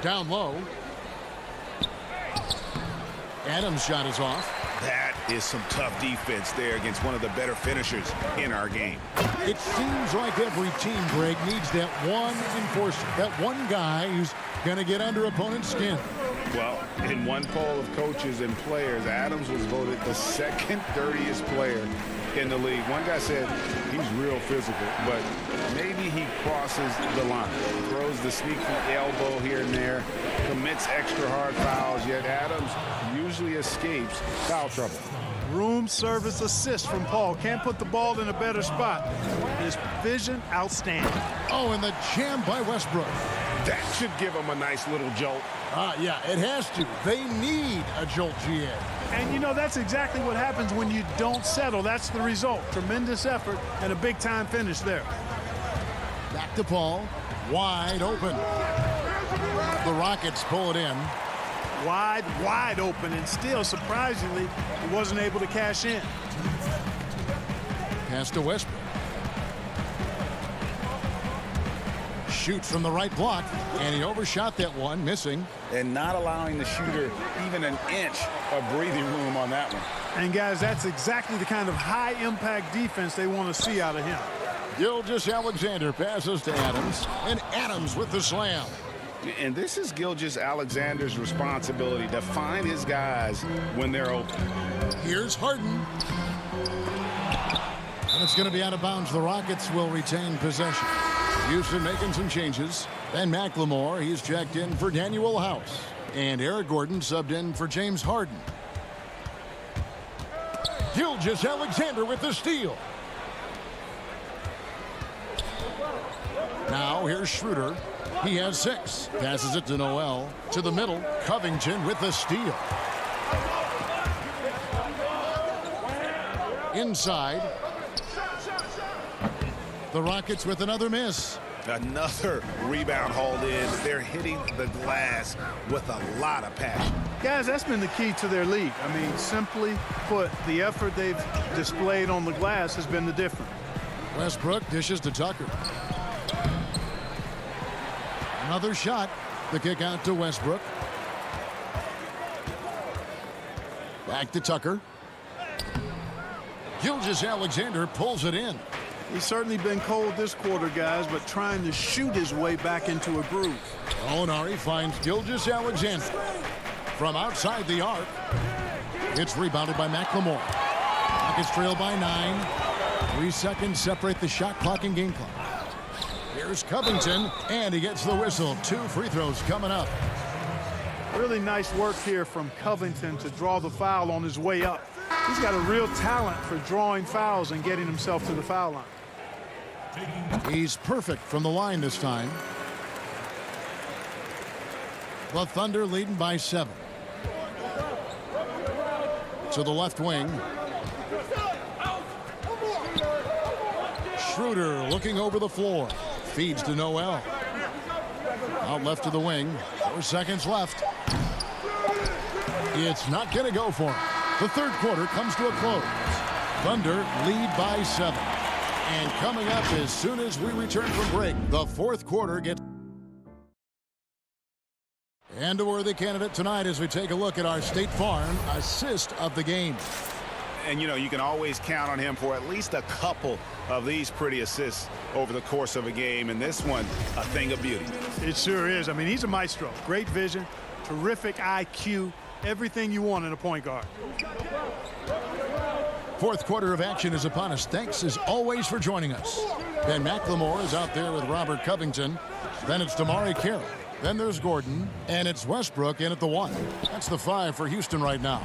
Down low. Adams' shot is off. That is some tough defense there against one of the better finishers in our game. It seems like every team, Greg, needs that one enforcer, that one guy who's going to get under opponent's skin. Well, in one poll of coaches and players, Adams was voted the second dirtiest player in the league. One guy said he's real physical, but maybe he crosses the line. Throws the sneaky elbow here and there, commits extra hard fouls, yet Adams usually escapes foul trouble. Room service assist from Paul. Can't put the ball in a better spot. His vision, outstanding. Oh, and the jam by Westbrook. That should give him a nice little jolt. Yeah, it has to. They need a jolt, GA. And, you know, that's exactly what happens when you don't settle. That's the result. Tremendous effort and a big-time finish there. Back to Paul. Wide open. The Rockets pull it in. Wide open, and still, surprisingly, he wasn't able to cash in. Pass to Westbrook. Shoots from the right block, and he overshot that one, missing. And not allowing the shooter even an inch of breathing room on that one. And, guys, that's exactly the kind of high-impact defense they want to see out of him. Gilgeous-Alexander passes to Adams, and Adams with the slam. And this is Gilgeous-Alexander's responsibility to find his guys when they're open. Here's Harden. And it's going to be out of bounds. The Rockets will retain possession. Houston making some changes. Then McLemore, he's checked in for Daniel House. And Eric Gordon subbed in for James Harden. Gilgeous-Alexander with the steal. Now here's Schroeder. He has 6. Passes it to Noel. To the middle. Covington with the steal. Inside. The Rockets with another miss. Another rebound hauled in. They're hitting the glass with a lot of passion. Guys, that's been the key to their league. I mean, simply put, the effort they've displayed on the glass has been the difference. Westbrook dishes to Tucker. Another shot. The kick out to Westbrook. Back to Tucker. Gilgeous-Alexander pulls it in. He's certainly been cold this quarter, guys, but trying to shoot his way back into a groove. Molinari finds Gilgeous-Alexander. From outside the arc. It's rebounded by McLemore. Rockets trail by 9. 3 seconds separate the shot clock and game clock. Here's Covington, and he gets the whistle. 2 free throws coming up. Really nice work here from Covington to draw the foul on his way up. He's got a real talent for drawing fouls and getting himself to the foul line. He's perfect from the line this time. The Thunder leading by 7. To the left wing. Schroeder looking over the floor. Feeds to Noel. Out left to the wing. 4 seconds left. It's not going to go for him. The third quarter comes to a close. Thunder lead by 7. And coming up as soon as we return from break, the fourth quarter gets... And a worthy candidate tonight as we take a look at our State Farm assist of the game. And, you know, you can always count on him for at least a couple of these pretty assists over the course of a game. And this one, a thing of beauty. It sure is. I mean, he's a maestro. Great vision, terrific IQ, everything you want in a point guard. Fourth quarter of action is upon us. Thanks as always for joining us. Ben McLemore is out there with Robert Covington. Then it's Damari Carroll. Then there's Gordon. And it's Westbrook in at the 1. That's the 5 for Houston right now.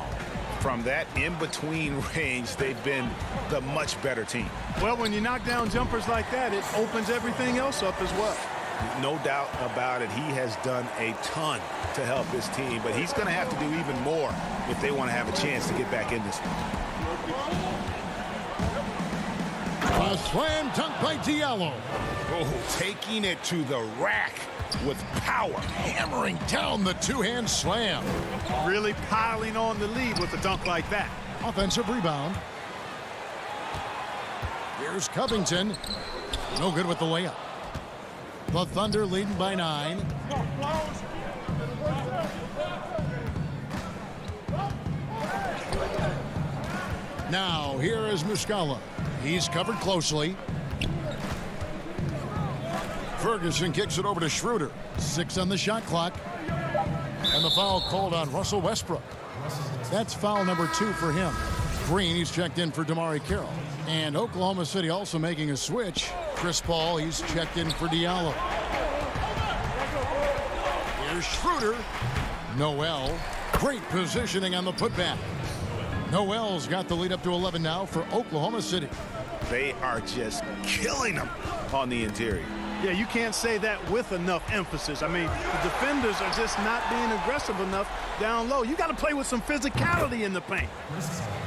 From that in-between range, they've been the much better team. Well, when you knock down jumpers like that, it opens everything else up as well. No doubt about it. He has done a ton to help his team, but he's going to have to do even more if they want to have a chance to get back in this one. A slam dunk by Diallo. Oh, taking it to the rack with power. Hammering down the two-hand slam. Really piling on the lead with a dunk like that. Offensive rebound. Here's Covington. No good with the layup. The Thunder leading by 9. Now, here is Muscala. He's covered closely. Ferguson kicks it over to Schroeder. 6 on the shot clock. And the foul called on Russell Westbrook. That's foul number 2 for him. Green, he's checked in for DeMarre Carroll. And Oklahoma City also making a switch. Chris Paul, he's checked in for Diallo. Here's Schroeder. Noel. Great positioning on the putback. Noel's got the lead up to 11 now for Oklahoma City. They are just killing them on the interior. Yeah, you can't say that with enough emphasis. I mean, the defenders are just not being aggressive enough down low. You got to play with some physicality in the paint.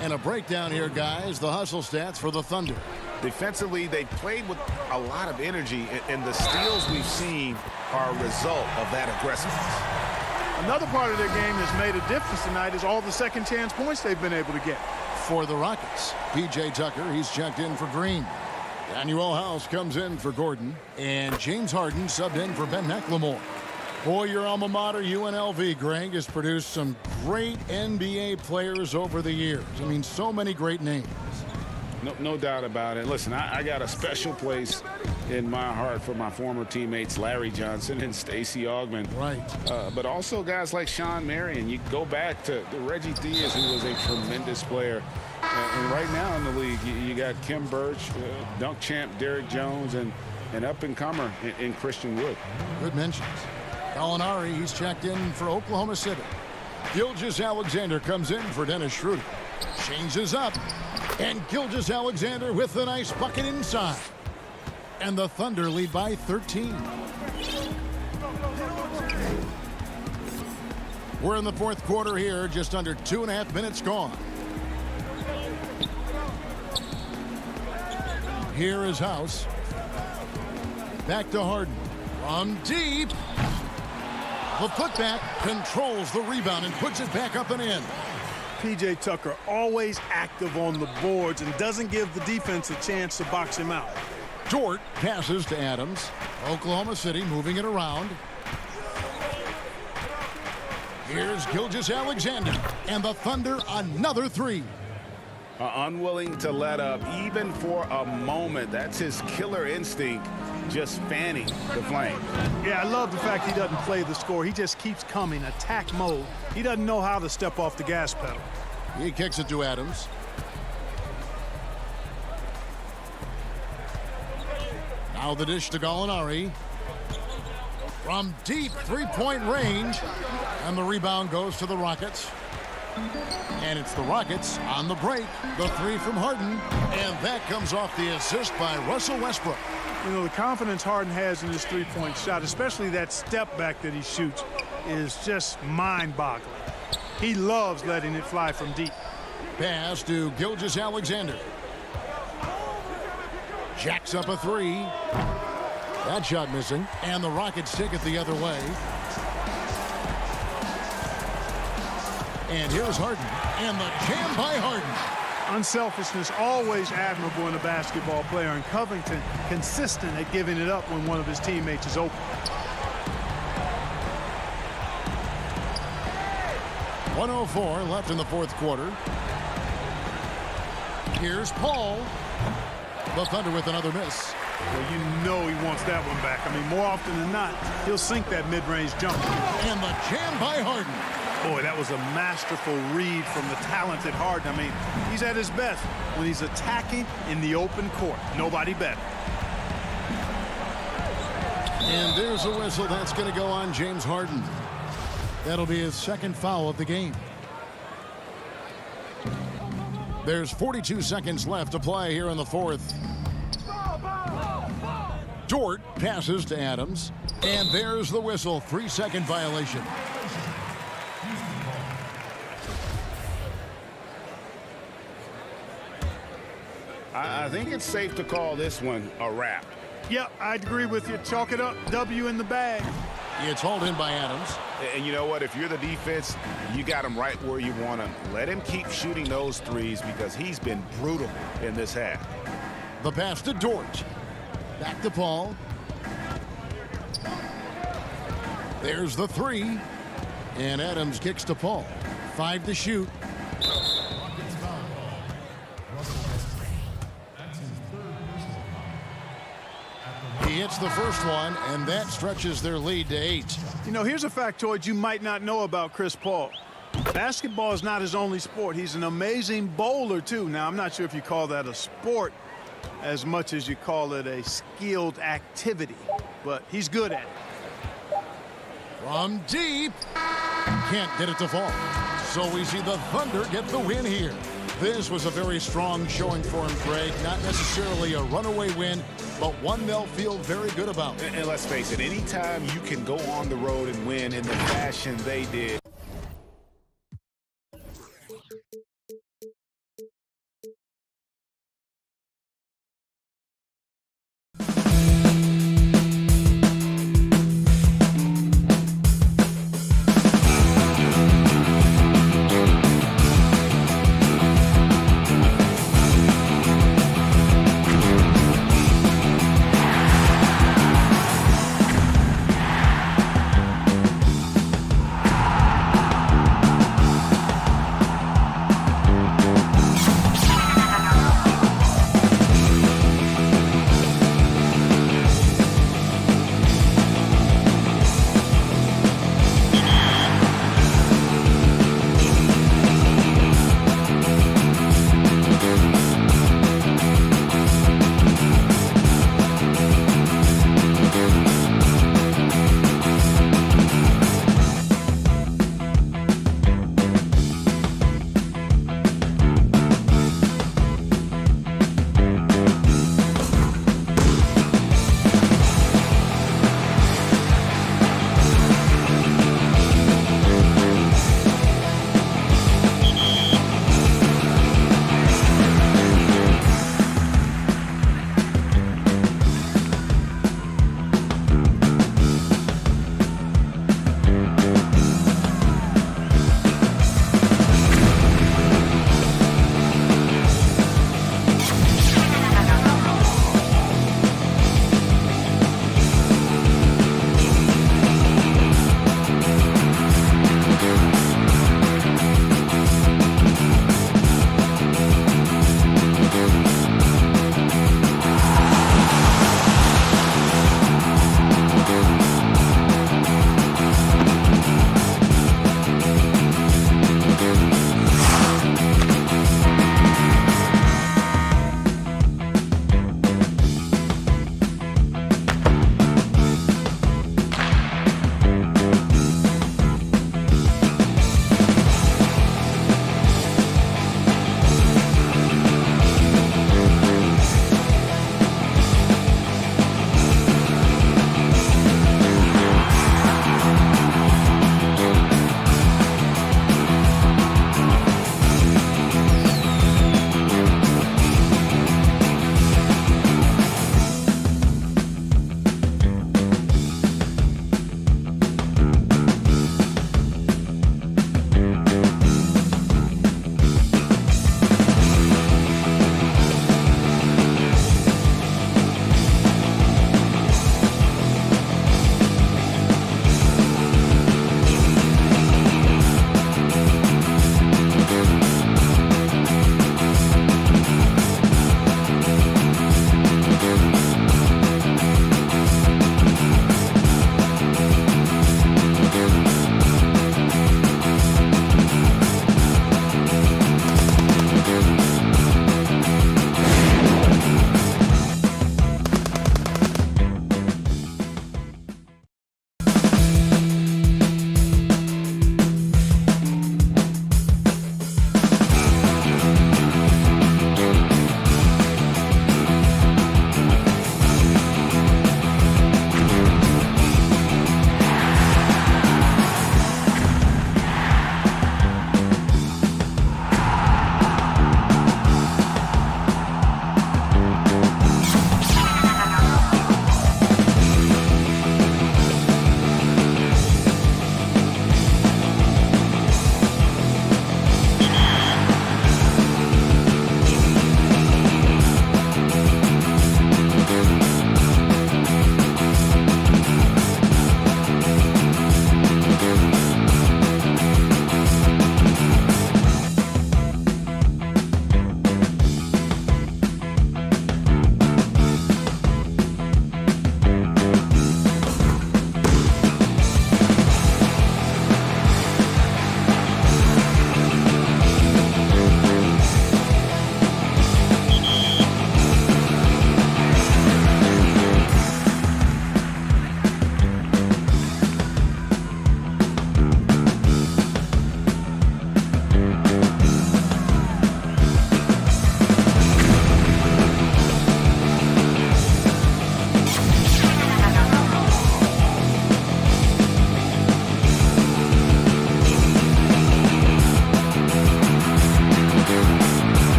And a breakdown here, guys. The hustle stats for the Thunder. Defensively, they played with a lot of energy, and the steals we've seen are a result of that aggressiveness. Another part of their game that's made a difference tonight is all the second chance points they've been able to get. For the Rockets, P.J. Tucker, he's checked in for Green. Daniel House comes in for Gordon. And James Harden subbed in for Ben McLemore. Boy, your alma mater, UNLV, Greg, has produced some great NBA players over the years. I mean, so many great names. No doubt about it. Listen, I got a special place in my heart for my former teammates Larry Johnson and Stacey Augmon. Right. But also guys like Sean Marion. You go back to Reggie Diaz, who was a tremendous player. And right now in the league, you got Kim Birch, dunk champ Derrick Jones, and an up-and-comer in Christian Wood. Good mentions. Gallinari, he's checked in for Oklahoma City. Gilgeous-Alexander comes in for Dennis Schroeder. Changes up. And Gilgeous-Alexander with a nice bucket inside. And the Thunder lead by 13. We're in the fourth quarter here, just under 2.5 minutes gone. Here is House. Back to Harden. From deep. The putback controls the rebound and puts it back up and in. P.J. Tucker always active on the boards and doesn't give the defense a chance to box him out. Dort passes to Adams. Oklahoma City moving it around. Here's Gilgeous-Alexander. And the Thunder another 3. Unwilling to let up even for a moment. That's his killer instinct, just fanning the flame. Yeah, I love the fact he doesn't play the score. He just keeps coming, attack mode. He doesn't know how to step off the gas pedal. He kicks it to Adams. Now the dish to Gallinari. From deep three-point range. And the rebound goes to the Rockets. And it's the Rockets on the break. The 3 from Harden. And that comes off the assist by Russell Westbrook. You know, the confidence Harden has in his three-point shot, especially that step back that he shoots, is just mind-boggling. He loves letting it fly from deep. Pass to Gilgeous-Alexander. Jacks up a 3. That shot missing. And the Rockets take it the other way. And here's Harden. And the jam by Harden. Unselfishness always admirable in a basketball player, and Covington consistent at giving it up when one of his teammates is open. 1:04 left in the fourth quarter. Here's Paul. The Thunder with another miss. Well, you know he wants that one back. I mean, more often than not, he'll sink that mid-range jumper. And the jam by Harden. Boy, that was a masterful read from the talented Harden. I mean, he's at his best when he's attacking in the open court. Nobody better. And there's a whistle that's going to go on James Harden. That'll be his second foul of the game. There's 42 seconds left to play here in the fourth. Dort passes to Adams. And there's the whistle. 3-second violation. I think it's safe to call this one a wrap. Yep, I'd agree with you. Chalk it up. W in the bag. It's hauled in by Adams. And you know what? If you're the defense, you got him right where you want him. Let him keep shooting those threes because he's been brutal in this half. The pass to Dort. Back to Paul. There's the 3. And Adams kicks to Paul. 5 to shoot. hits the first one, and that stretches their lead to 8. You know, here's a factoid you might not know about Chris Paul. Basketball is not his only sport. He's an amazing bowler, too. Now, I'm not sure if you call that a sport as much as you call it a skilled activity, but he's good at it. From deep, can't get it to fall. So we see the Thunder get the win here. This was a very strong showing for him, Greg. Not necessarily a runaway win, but one they'll feel very good about. And let's face it, anytime you can go on the road and win in the fashion they did.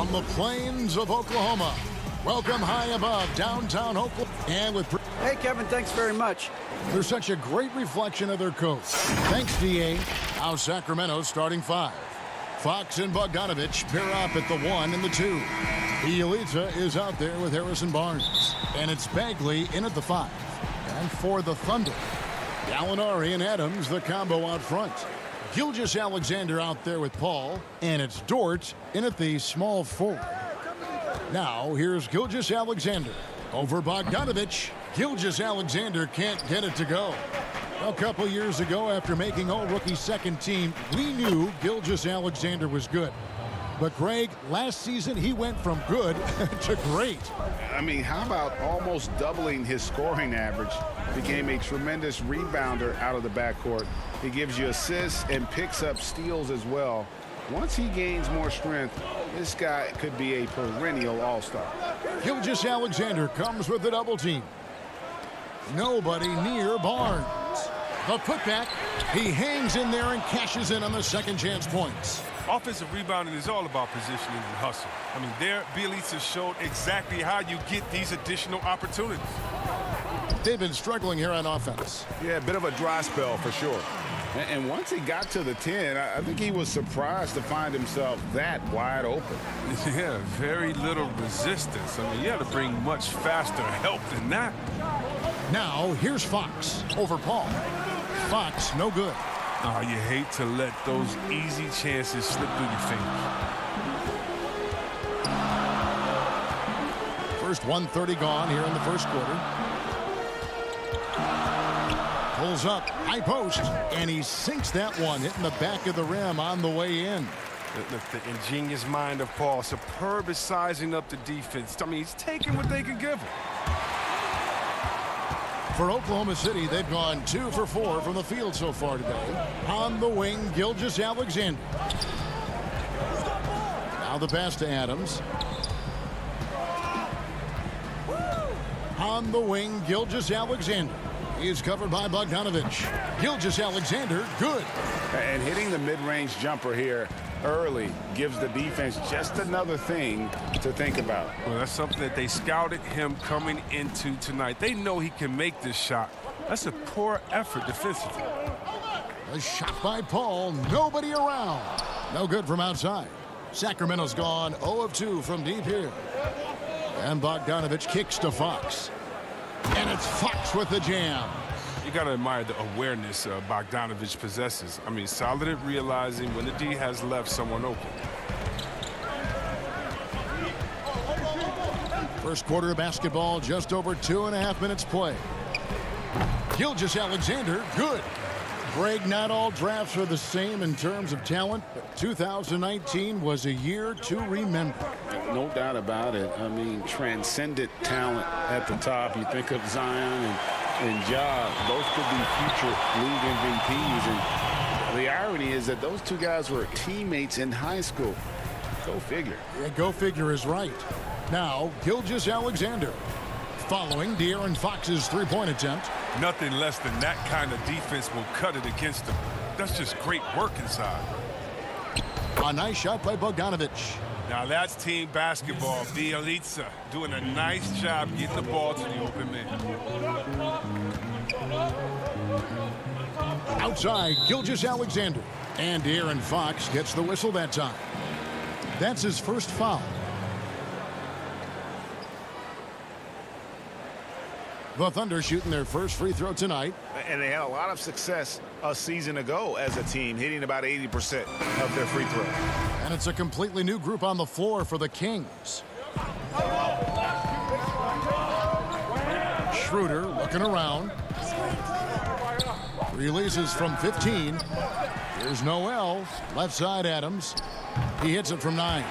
From the plains of Oklahoma, welcome high above downtown Oklahoma. And with Hey, Kevin, thanks very much. they're such a great reflection of their coach. Thanks, D.A. Now Sacramento's starting 5. Fox and Bogdanovich pair up at the 1 and the 2. Bielitsa is out there with Harrison Barnes. And it's Bagley in at the 5. And for the Thunder, Gallinari and Adams, the combo out front. Gilgeous-Alexander out there with Paul. And it's Dort in at the small forward. Now, here's Gilgeous-Alexander over Bogdanovich. Gilgeous-Alexander can't get it to go. A couple years ago, after making all-rookie second team, we knew Gilgeous-Alexander was good. But, Greg, last season he went from good to great. I mean, how about almost doubling his scoring average? Became a tremendous rebounder out of the backcourt. He gives you assists and picks up steals as well. Once he gains more strength, this guy could be a perennial all-star. Gilgeous-Alexander comes with the double team. Nobody near Barnes. The putback. He hangs in there and cashes in on the second chance points. Offensive rebounding is all about positioning and hustle. I mean, there, Bielitsa showed exactly how you get these additional opportunities. They've been struggling here on offense. Yeah, a bit of a dry spell for sure. And once he got to the 10, I think he was surprised to find himself that wide open. Yeah, very little resistance. I mean, you have to bring much faster help than that. Now, here's Fox over Paul. Fox, no good. Oh, you hate to let those easy chances slip through your fingers. First 1:30 gone here in the first quarter. Pulls up, high post, and he sinks that one, hitting the back of the rim on the way in. Look, the ingenious mind of Paul, superb at sizing up the defense. I mean, he's taking what they can give him. For Oklahoma City, they've gone 2 for 4 from the field so far today. On the wing, Gilgeous-Alexander. Now the pass to Adams. On the wing, Gilgeous-Alexander. He is covered by Bogdanovich. Gilgeous-Alexander, good. And hitting the mid-range jumper here early gives the defense just another thing to think about. Well, that's something that they scouted him coming into tonight. They know he can make this shot. That's a poor effort defensively. A shot by Paul. Nobody around. No good from outside. Sacramento's gone 0 of 2 from deep here. And Bogdanovich kicks to Fox. And it's Fox with the jam. You got to admire the awareness Bogdanovich possesses. I mean, solid at realizing when the D has left someone open. First quarter of basketball, just over 2.5 minutes play. Gilgeous-Alexander, good. Greg, not all drafts are the same in terms of talent, but 2019 was a year to remember. No doubt about it. I mean, transcendent talent at the top. You think of Zion and Ja, those could be future league MVPs. And the irony is that those two guys were teammates in high school. Go figure. Yeah, go figure is right. Now, Gilgeous-Alexander following De'Aaron Fox's three-point attempt. Nothing less than that kind of defense will cut it against them. That's just great work inside. A nice shot by Bogdanovich. Now that's team basketball. Bielitsa doing a nice job getting the ball to the open man. Outside, Gilgeous-Alexander. And De'Aaron Fox gets the whistle that time. That's his first foul. The Thunder shooting their first free throw tonight. And they had a lot of success a season ago as a team, hitting about 80% of their free throws. And it's a completely new group on the floor for the Kings. Schroeder looking around. Releases from 15. Here's Noel. Left side Adams. He hits it from 9.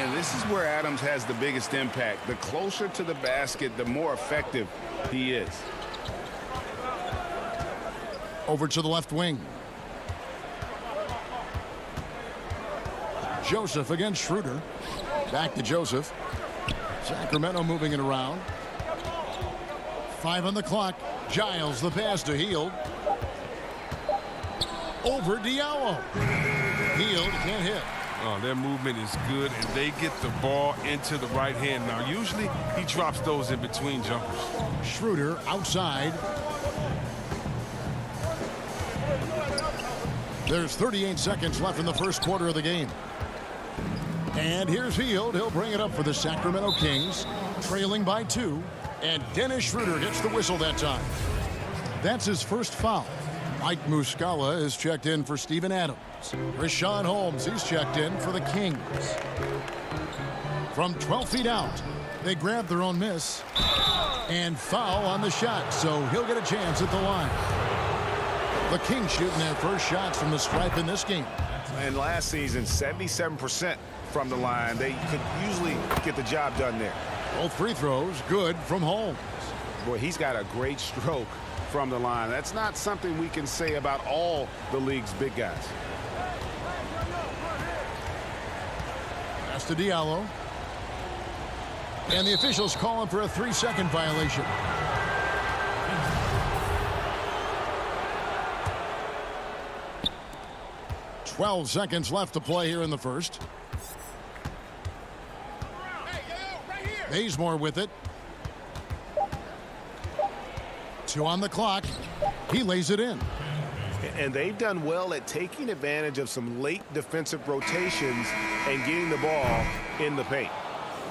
And this is where Adams has the biggest impact. The closer to the basket, the more effective he is. Over to the left wing. Joseph against Schroeder. Back to Joseph. Sacramento moving it around. 5 on the clock. Giles the pass to Hield. Over Diallo. Hield can't hit. Their movement is good, and they get the ball into the right hand. Now, usually he drops those in between jumpers. Schroeder outside. There's 38 seconds left in the first quarter of the game. And here's Hield. He'll bring it up for the Sacramento Kings, trailing by 2. And Dennis Schroeder gets the whistle that time. That's his first foul. Mike Muscala is checked in for Steven Adams. Richaun Holmes, he's checked in for the Kings. From 12 feet out, they grab their own miss and foul on the shot, so he'll get a chance at the line. The Kings shooting their first shots from the stripe in this game. And last season, 77% from the line. They could usually get the job done there. Both free throws good from Holmes. Boy, he's got a great stroke from the line. That's not something we can say about all the league's big guys. Pass to Diallo. And the officials call him for a 3-second violation. Twelve seconds left to play here in the first. Bazemore with it. 2 on the clock. He lays it in. And they've done well at taking advantage of some late defensive rotations and getting the ball in the paint.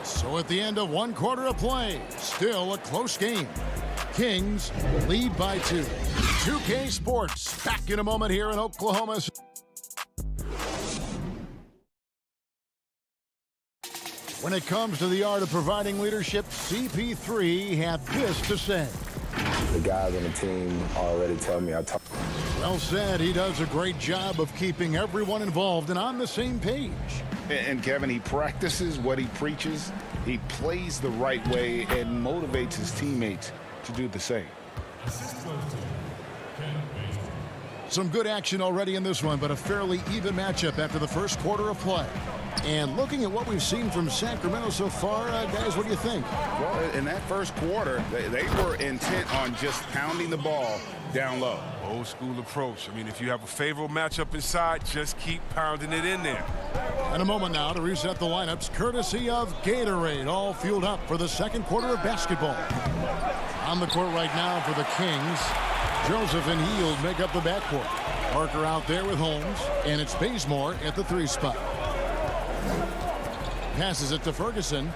So at the end of 1 quarter of play, still a close game. Kings lead by 2. 2K Sports back in a moment here in Oklahoma. When it comes to the art of providing leadership, CP3 had this to say. The guys on the team already tell me Well said. He does a great job of keeping everyone involved and on the same page. And Kevin, he practices what he preaches. He plays the right way and motivates his teammates to do the same. Some good action already in this one, but a fairly even matchup after the first quarter of play. And looking at what we've seen from Sacramento so far, guys, what do you think? Well, in that first quarter, they were intent on just pounding the ball down low. Old school approach. I mean, if you have a favorable matchup inside, just keep pounding it in there. In a moment now to reset the lineups, courtesy of Gatorade, all fueled up for the second quarter of basketball. On the court right now for the Kings, Joseph and Hield make up the backcourt. Parker out there with Holmes, and it's Bazemore at the 3 spot. Passes it to Ferguson.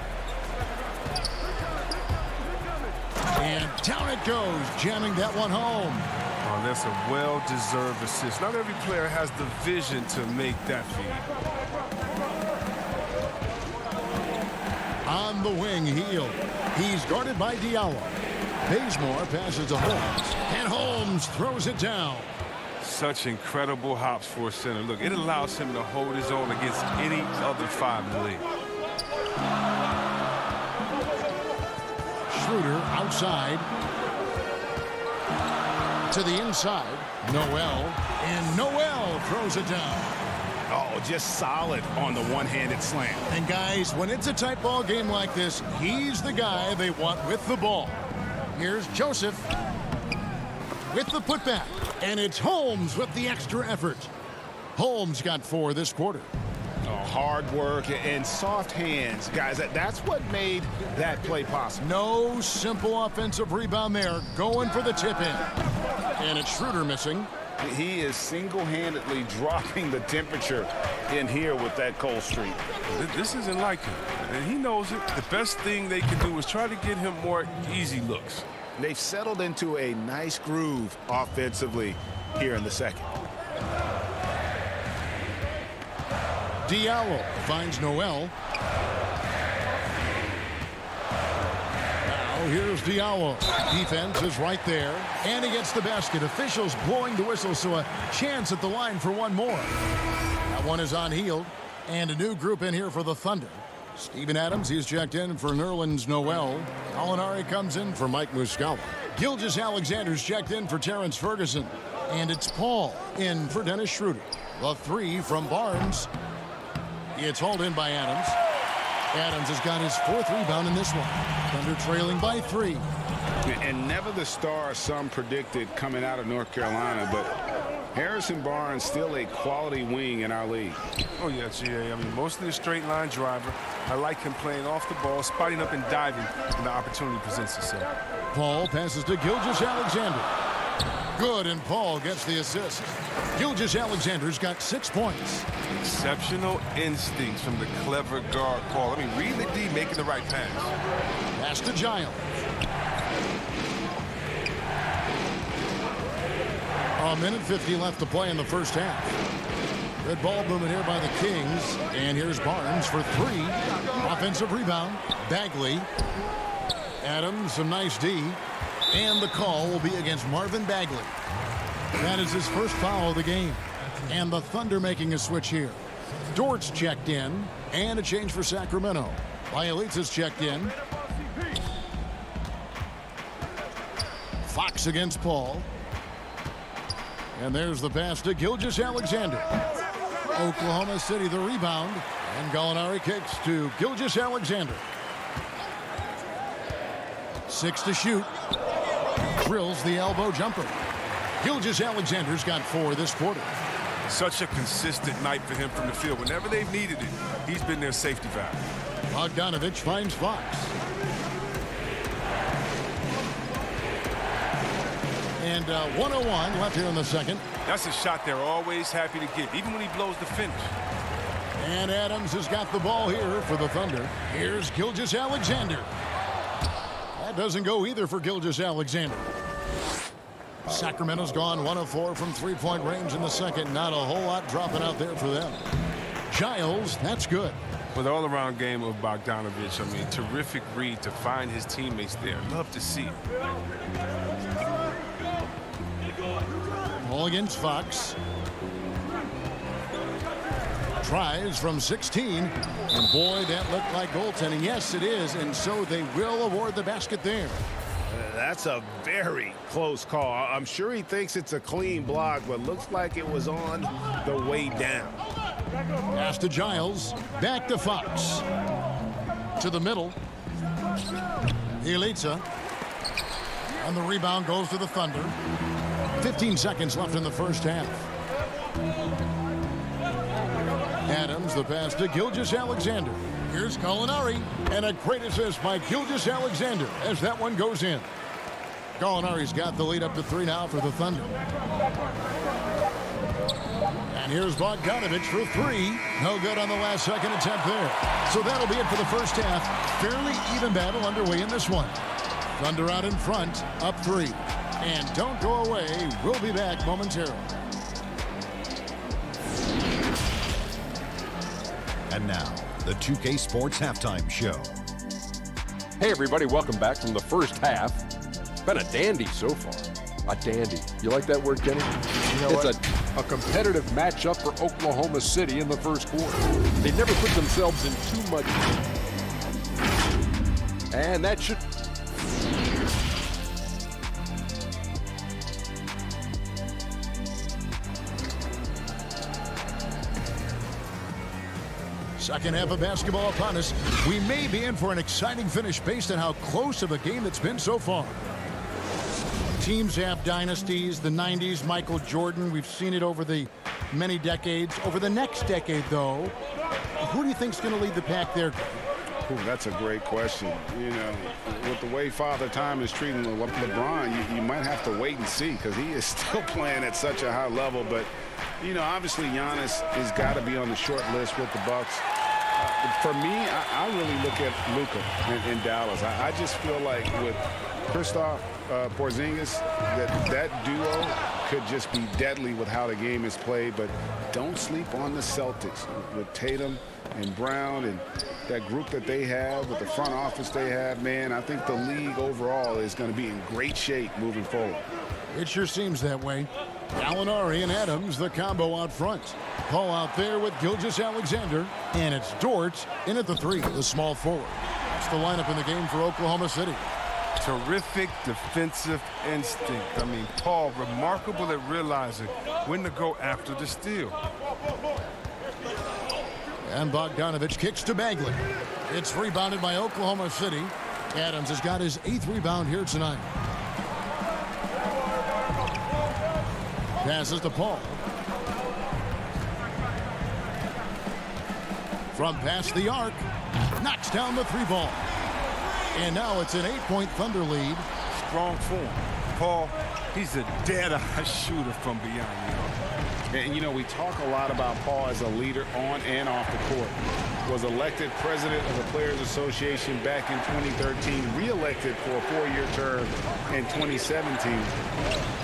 And down it goes, jamming that one home. Oh, that's a well-deserved assist. Not every player has the vision to make that feed. On the wing, Hield. He's guarded by Diallo. Bazemore passes to Holmes. And Holmes throws it down. Such incredible hops for a center. Look, it allows him to hold his own against any other 5 in the league. Schroeder outside. To the inside. Noel. And Noel throws it down. Oh, just solid on the one-handed slam. And guys, when it's a tight ball game like this, he's the guy they want with the ball. Here's Joseph with the putback. And it's Holmes with the extra effort. Holmes got 4 this quarter. Oh, hard work and soft hands. Guys, that's what made that play possible. No simple offensive rebound there. Going for the tip in. And it's Schroeder missing. He is single-handedly dropping the temperature in here with that cold streak. This isn't like him, and he knows it. The best thing they can do is try to get him more easy looks. They've settled into a nice groove offensively here in the second. Diallo finds Noel. Now here's Diallo. Defense is right there. And he gets the basket. Officials blowing the whistle, so a chance at the line for one more. That one is on Hield. And a new group in here for the Thunder. Steven Adams, he's checked in for Nerlens Noel. Alinari comes in for Mike Muscala. Gilgeous-Alexander's checked in for Terrence Ferguson. And it's Paul in for Dennis Schroeder. The 3 from Barnes. It's hauled in by Adams. Adams has got his 4th rebound in this one. Thunder trailing by 3. And never the star some predicted coming out of North Carolina, but Harrison Barnes still a quality wing in our league. Oh, yeah, GA. I mean, mostly a straight line driver. I like him playing off the ball, spotting up and diving when the opportunity presents itself. Paul passes to Gilgeous-Alexander. Good, and Paul gets the assist. Gilgeous-Alexander's got 6 points. Exceptional instincts from the clever guard, Paul. I mean, reading the D, making the right pass. Pass to Giles. A minute 50 left to play in the first half. Good ball movement here by the Kings. And here's Barnes for 3. Offensive rebound. Bagley. Adams, some nice D. And the call will be against Marvin Bagley. That is his first foul of the game. And the Thunder making a switch here. Dort's checked in. And a change for Sacramento. Bielitsa's checked in. Fox against Paul. And there's the pass to Gilgeous-Alexander. Oklahoma City the rebound. And Gallinari kicks to Gilgeous-Alexander. 6 to shoot. Drills the elbow jumper. Gilgeous-Alexander's got 4 this quarter. Such a consistent night for him from the field. Whenever they've needed it, he's been their safety valve. Bogdanovich finds Fox. And 1:01 left here in the second. That's a shot they're always happy to get, even when he blows the finish. And Adams has got the ball here for the Thunder. Here's Gilgeous-Alexander. That doesn't go either for Gilgeous-Alexander. Sacramento's gone 1 of 4 from three-point range in the second. Not a whole lot dropping out there for them. Giles, that's good. With the all-around game of Bogdanovich, I mean, terrific read to find his teammates there. Love to see it. Ball against Fox. Tries from 16. And boy, that looked like goaltending. Yes, it is. And so they will award the basket there. That's a very close call. I'm sure he thinks it's a clean block, but looks like it was on the way down. Pass to Giles. Back to Fox. To the middle. Bielitsa. And the rebound goes to the Thunder. 15 seconds left in the first half. Adams, the pass to Gilgeous-Alexander. Here's Gallinari. And a great assist by Gilgeous-Alexander as that one goes in. Gallinari's got the lead up to 3 now for the Thunder. And here's Bogdanovich for 3. No good on the last second attempt there. So that'll be it for the first half. Fairly even battle underway in this one. Thunder out in front, up 3. And don't go away. We'll be back momentarily. And now, the 2K Sports Halftime Show. Hey, everybody, welcome back from the first half. It's been a dandy so far. A dandy. You like that word, Kenny? You know it's a competitive matchup for Oklahoma City in the first quarter. They never put themselves in too much. And that should... Second half of basketball upon us. We may be in for an exciting finish based on how close of a game it's been so far. Teams have dynasties. The 90s, Michael Jordan. We've seen it over the many decades. Over the next decade, though, who do you think is going to lead the pack there? Ooh, that's a great question. You know, with the way Father Time is treating LeBron, you might have to wait and see because he is still playing at such a high level. But, you know, obviously Giannis has got to be on the short list with the Bucks. For me, I really look at Luka in Dallas. I just feel like with Kristaps Porzingis, that duo could just be deadly with how the game is played. But don't sleep on the Celtics with Tatum and Brown and that group that they have with the front office they have. Man, I think the league overall is going to be in great shape moving forward. It sure seems that way. Gallinari and Adams, the combo out front. Paul out there with Gilgeous-Alexander. And it's Dort in at the 3, the small forward. That's the lineup in the game for Oklahoma City. Terrific defensive instinct. I mean, Paul, remarkable at realizing when to go after the steal. And Bogdanovich kicks to Bagley. It's rebounded by Oklahoma City. Adams has got his 8th rebound here tonight. passes to Paul. From past the arc, knocks down the 3-ball. And now it's an 8-point Thunder lead. Strong form. Paul, he's a dead-eye shooter from beyond the arc. And, you know, we talk a lot about Paul as a leader on and off the court. Was elected president of the Players Association back in 2013, re-elected for a 4-year term in 2017.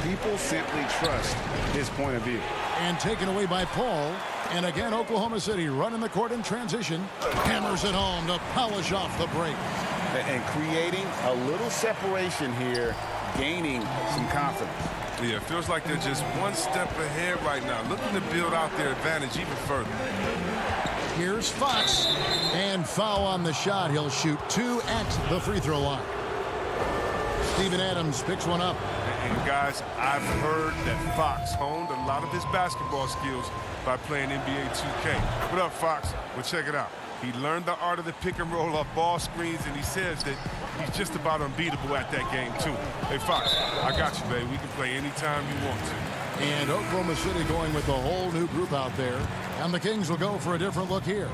People simply trust his point of view. And taken away by Paul. And again, Oklahoma City running the court in transition. Hammers it home to polish off the break. And creating a little separation here, gaining some confidence. Yeah, it feels like they're just one step ahead right now, looking to build out their advantage even further. Here's Fox. And foul on the shot. He'll shoot 2 at the free throw line. Steven Adams picks one up. And guys, I've heard that Fox honed a lot of his basketball skills by playing NBA 2K. What up, Fox? Well, check it out. He learned the art of the pick and roll off ball screens, and he says that he's just about unbeatable at that game, too. Hey, Fox, I got you, baby. We can play anytime you want to. And Oklahoma City going with a whole new group out there. And the Kings will go for a different look here.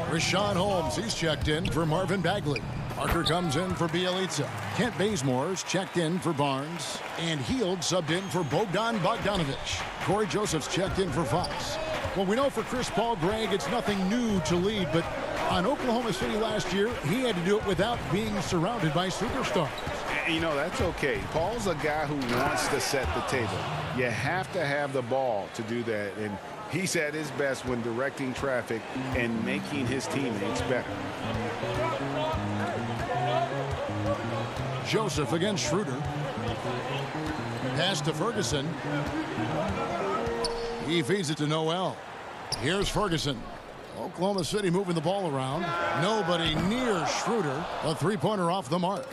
Rashawn Holmes, he's checked in for Marvin Bagley. Parker comes in for Bielitsa. Kent Bazemore's checked in for Barnes. And Hield subbed in for Bogdan Bogdanovic. Corey Joseph's checked in for Fox. Well, we know for Chris Paul, Greg, it's nothing new to lead, but on Oklahoma City last year, he had to do it without being surrounded by superstars. You know, that's okay. Paul's a guy who wants to set the table. You have to have the ball to do that, and he's at his best when directing traffic and making his teammates better. Joseph against Schroeder. Pass to Ferguson. He feeds it to Noel. Here's Ferguson. Oklahoma City moving the ball around. Nobody near Schroeder. A 3-pointer off the mark.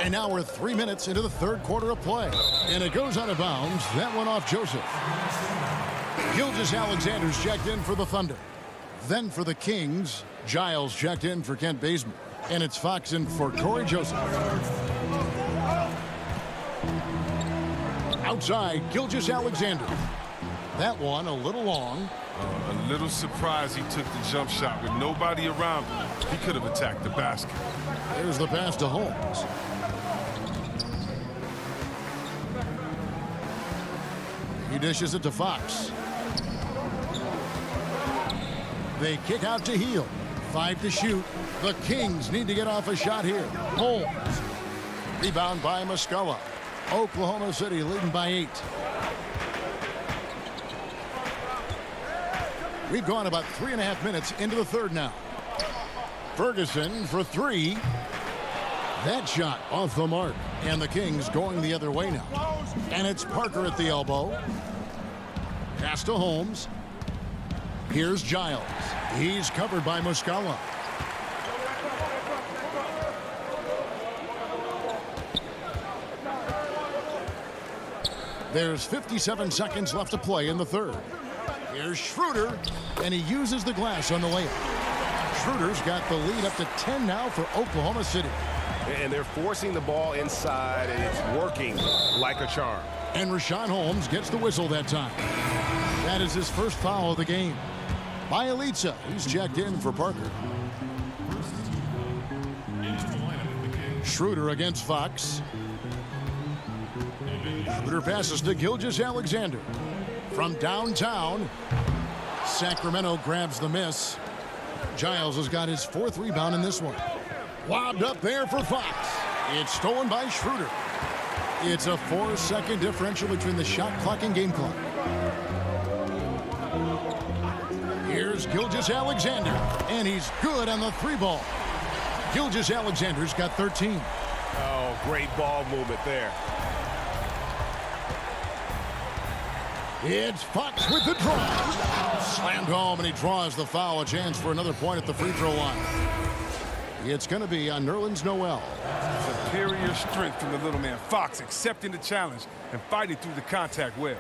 And now we're 3 minutes into the third quarter of play. And it goes out of bounds. That one off Joseph. Gilgeous-Alexander's checked in for the Thunder. Then for the Kings, Giles checked in for Kent Bazemore. And it's Fox in for Corey Joseph. Outside, Gilgeous-Alexander. That one a little long. A little surprised he took the jump shot with nobody around him. He could have attacked the basket. There's the pass to Holmes. He dishes it to Fox. They kick out to Hield. 5 to shoot. The Kings need to get off a shot here. Holmes. Rebound by Muscala. Oklahoma City leading by 8. We've gone about 3.5 minutes into the third now. Ferguson for 3. That shot off the mark. And the Kings going the other way now. And it's Parker at the elbow. Pass to Holmes. Here's Giles. He's covered by Muscala. There's 57 seconds left to play in the third. Here's Schroeder, and he uses the glass on the layup. Schroeder's got the lead up to 10 now for Oklahoma City. And they're forcing the ball inside, and it's working like a charm. And Rashawn Holmes gets the whistle that time. That is his first foul of the game. Bielitsa, he's checked in for Parker. Schroeder against Fox. Schroeder passes to Gilgeous-Alexander. From downtown, Sacramento grabs the miss. Giles has got his 4th rebound in this one. Lobbed up there for Fox. It's stolen by Schroeder. It's a 4-second differential between the shot clock and game clock. Here's Gilgeous-Alexander, and he's good on the 3-ball. Gilgeous-Alexander's got 13. Oh, great ball movement there. It's Fox with the draw. Slammed home, and he draws the foul. A chance for another point at the free throw line. It's going to be on Nerlens Noel. Superior strength from the little man. Fox accepting the challenge and fighting through the contact well.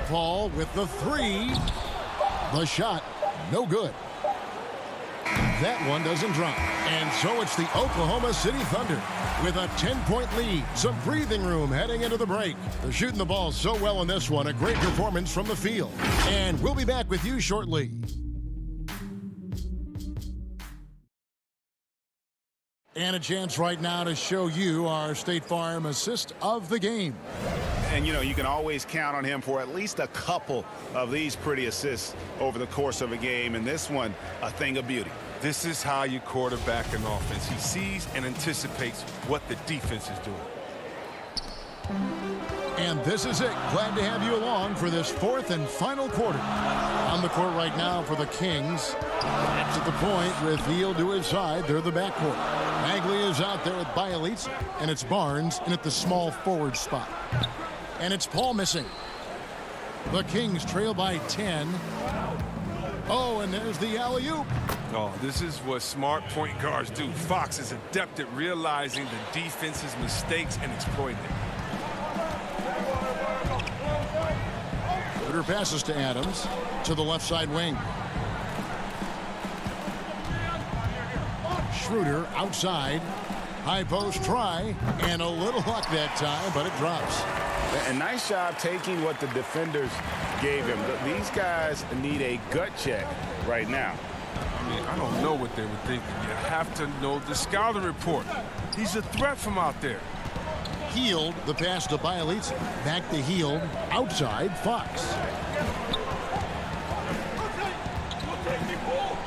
Paul with the 3. The shot, no good. that one doesn't drop. And so it's the Oklahoma City Thunder with a 10-point lead. Some breathing room heading into the break. They're shooting the ball so well in this one. A great performance from the field. And we'll be back with you shortly. And a chance right now to show you our State Farm assist of the game. And, you know, you can always count on him for at least a couple of these pretty assists over the course of a game. And this one, a thing of beauty. This is how you quarterback an offense. He sees and anticipates what the defense is doing. And this is it. Glad to have you along for this fourth and final quarter. On the court right now for the Kings. That's at the point with Hield to his side. They're the backcourt. Bagley is out there with Bielitsa. And it's Barnes in at the small forward spot. And it's Paul missing. The Kings trail by 10. Oh, and there's the alley-oop. Oh, this is what smart point guards do. Fox is adept at realizing the defense's mistakes and exploiting it. Schroeder passes to Adams to the left side wing. Schroeder outside. High post try, and a little luck that time, but it drops. A nice job taking what the defenders gave him. These guys need a gut check right now. I mean, I don't know what they were thinking. You have to know the scouting report. He's a threat from out there. Hield, the pass to Bielitsa. Back to Hield, outside Fox.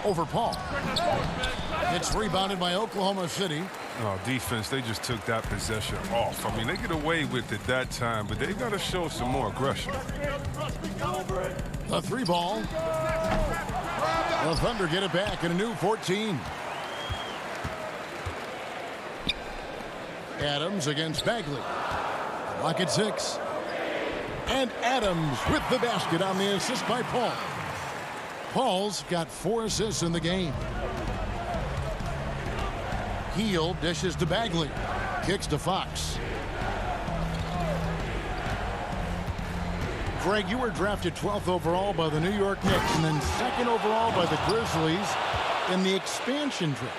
Over Paul. It's rebounded by Oklahoma City. Oh, defense, they just took that possession off. I mean, they get away with it that time, but they got to show some more aggression. The three ball. The Thunder get it back in a new 14. Adams against Bagley. Lock at 6. And Adams with the basket on the assist by Paul. Paul's got 4 assists in the game. Hield dishes to Bagley. Kicks to Fox. Greg, you were drafted 12th overall by the New York Knicks and then 2nd overall by the Grizzlies in the expansion draft.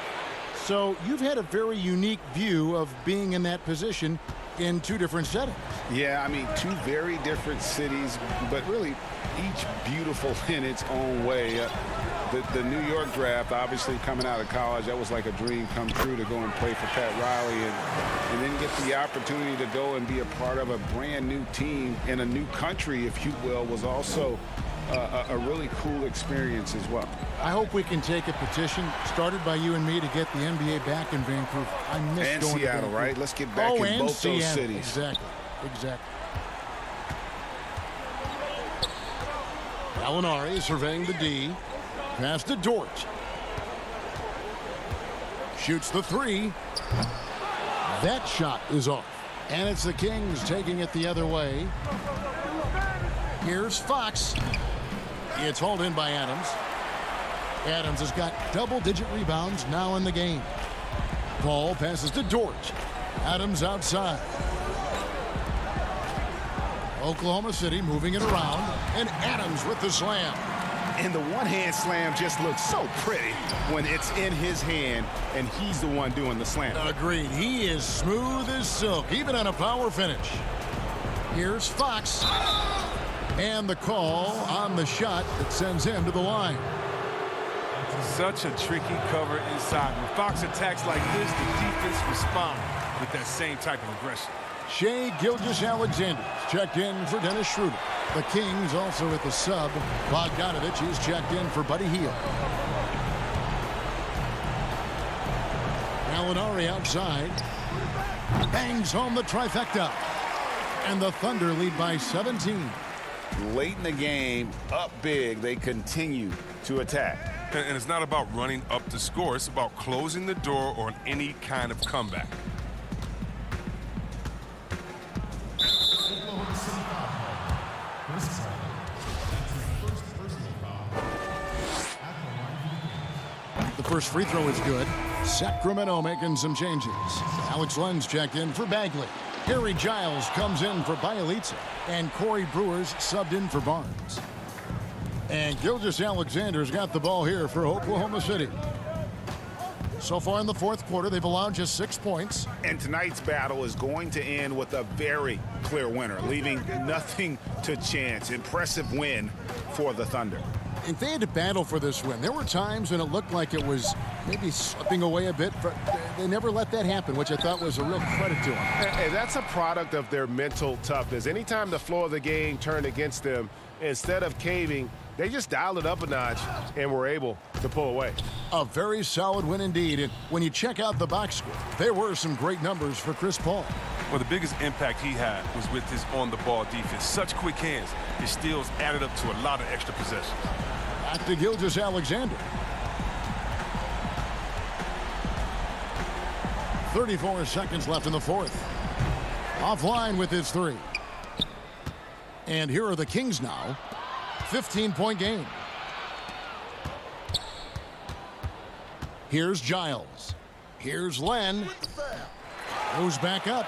So you've had a very unique view of being in that position in 2 different settings. Yeah, I mean, 2 very different cities, but really each beautiful in its own way. The New York draft, obviously coming out of college, that was like a dream come true to go and play for Pat Riley and then get the opportunity to go and be a part of a brand new team in a new country, if you will, was also a really cool experience as well. I hope we can take a petition started by you and me to get the NBA back in Vancouver. I miss and going Seattle, to Vancouver. right? Let's get back in both Seattle. those cities. Exactly. Gallinari surveying the D. Pass to Dort. Shoots the 3. That shot is off. And it's the Kings taking it the other way. Here's Fox. It's hauled in by Adams. Adams has got double-digit rebounds now in the game. Paul passes to Dort. Adams outside. Oklahoma City moving it around. And Adams with the slam. And the one-hand slam just looks so pretty when it's in his hand and he's the one doing the slam. Agreed. He is smooth as silk, even on a power finish. Here's Fox. And the call on the shot that sends him to the line. Such a tricky cover inside. When Fox attacks like this, the defense responds with that same type of aggression. Shai Gilgeous-Alexander checked in for Dennis Schroeder. The Kings also at the sub. Bogdanovich is checked in for Buddy Hield. Gallinari outside. Bangs home the trifecta. And the Thunder lead by 17. Late in the game, up big, they continue to attack. And it's not about running up the score. It's about closing the door on any kind of comeback. The first free throw is good. Sacramento making some changes. Alex Lenz checked in for Bagley. Harry Giles comes in for Bielitsa. And Corey Brewers subbed in for Barnes. And Gilgeous-Alexander's got the ball here for Oklahoma City. So far in the fourth quarter, they've allowed just 6 points. And tonight's battle is going to end with a very clear winner, leaving nothing to chance. Impressive win for the Thunder. And they had to battle for this win. There were times when it looked like it was maybe slipping away a bit, but they never let that happen, which I thought was a real credit to them. And that's a product of their mental toughness. Anytime the flow of the game turned against them, instead of caving, they just dialed it up a notch and were able to pull away. A very solid win indeed. And when you check out the box score, there were some great numbers for Chris Paul. Well, the biggest impact he had was with his on-the-ball defense. Such quick hands. His steals added up to a lot of extra possessions. Back to Gilgeous-Alexander. 34 seconds left in the fourth. Offline with his three. And here are the Kings now. 15-point game. Here's Giles. Here's Len. Goes back up.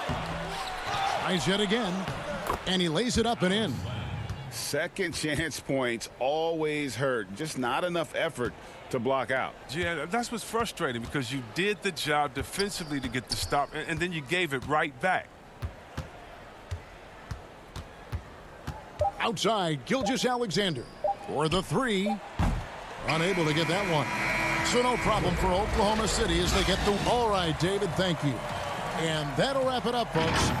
Tries yet again. And he lays it up and in. Second chance points always hurt. Just not enough effort to block out. Yeah, that's what's frustrating because you did the job defensively to get the stop, and then you gave it right back. Outside, Gilgeous-Alexander for the three. Unable to get that one. So no problem for Oklahoma City as they get the... All right, David, thank you. And that'll wrap it up, folks.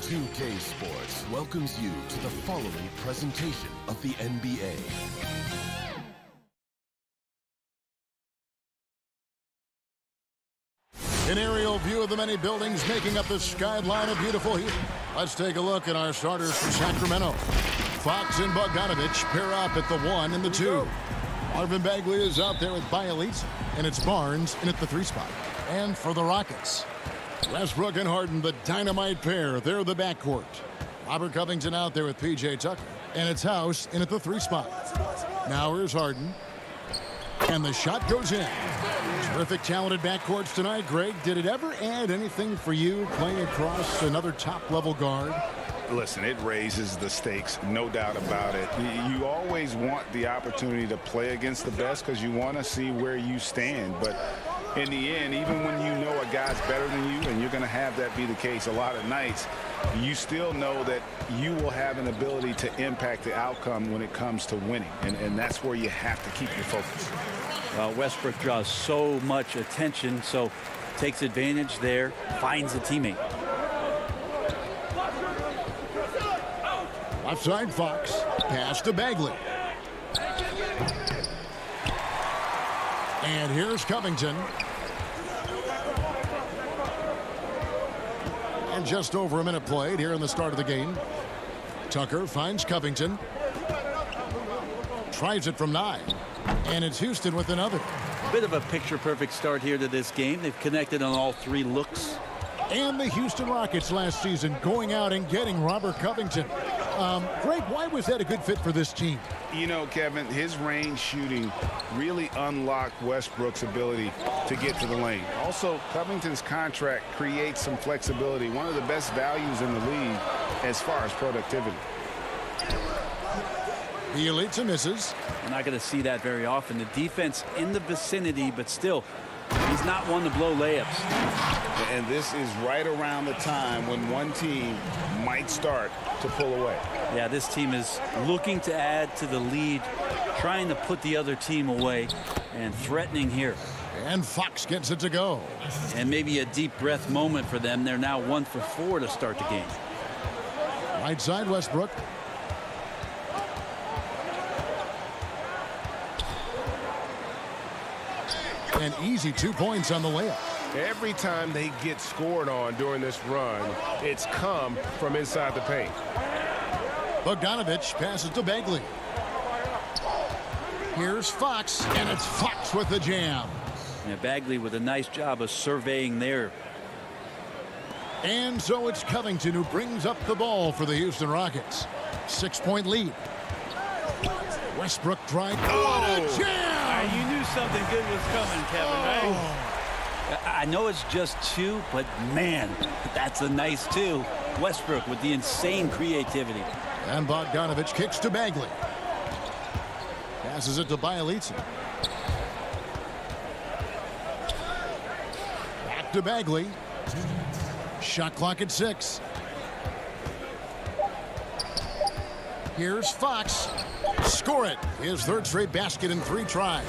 2K Sports welcomes you to the following presentation of the NBA. An aerial view of the many buildings making up the skyline of beautiful Houston. Let's take a look at our starters for Sacramento. Fox and Bogdanovich pair up at the 1 and the 2. Marvin Bagley is out there with Bielitsa, and it's Barnes in at the 3 spot. And for the Rockets, Westbrook and Harden, the dynamite pair. They're the backcourt. Robert Covington out there with P.J. Tucker, and it's House in at the 3 spot. Now here's Harden, and the shot goes in. Terrific, talented backcourts tonight. Greg, did it ever add anything for you playing across another top-level guard? Listen, it raises the stakes, no doubt about it. You always want the opportunity to play against the best because you want to see where you stand. But in the end, even when you know a guy's better than you, and you're going to have that be the case a lot of nights, you still know that you will have an ability to impact the outcome when it comes to winning. And that's where you have to keep your focus. Westbrook draws so much attention, so takes advantage there, finds a teammate. Left side, Fox. Pass to Bagley. And here's Covington. And just over a minute played here in the start of the game. Tucker finds Covington. Tries it from 9. And it's Houston with another. Bit of a picture-perfect start here to this game. They've connected on all 3 looks. And the Houston Rockets last season going out and getting Robert Covington. Greg, why was that a good fit for this team? You know, Kevin, his range shooting really unlocked Westbrook's ability to get to the lane. Also, Covington's contract creates some flexibility, one of the best values in the league as far as productivity. Bielitsa misses. We're not going to see that very often. The defense in the vicinity, but still, he's not one to blow layups. And this is right around the time when one team might start to pull away. Yeah, this team is looking to add to the lead, trying to put the other team away, and threatening here. And Fox gets it to go. And maybe a deep breath moment for them. They're now 1 for 4 to start the game. Right side, Westbrook. An easy 2 points on the layup. Every time they get scored on during this run, it's come from inside the paint. Bogdanovich passes to Bagley. Here's Fox, and it's Fox with the jam. Yeah, Bagley with a nice job of surveying there. And so it's Covington who brings up the ball for the Houston Rockets. 6-point lead. Westbrook tried. What a jam! You knew something good was coming, Kevin, right? I know it's just 2, but man, that's a nice 2. Westbrook with the insane creativity. And Bogdanovich kicks to Bagley. Passes it to Bielitsa. Back to Bagley. Shot clock at 6. Here's Fox. Score it. His 3rd straight basket in 3 tries.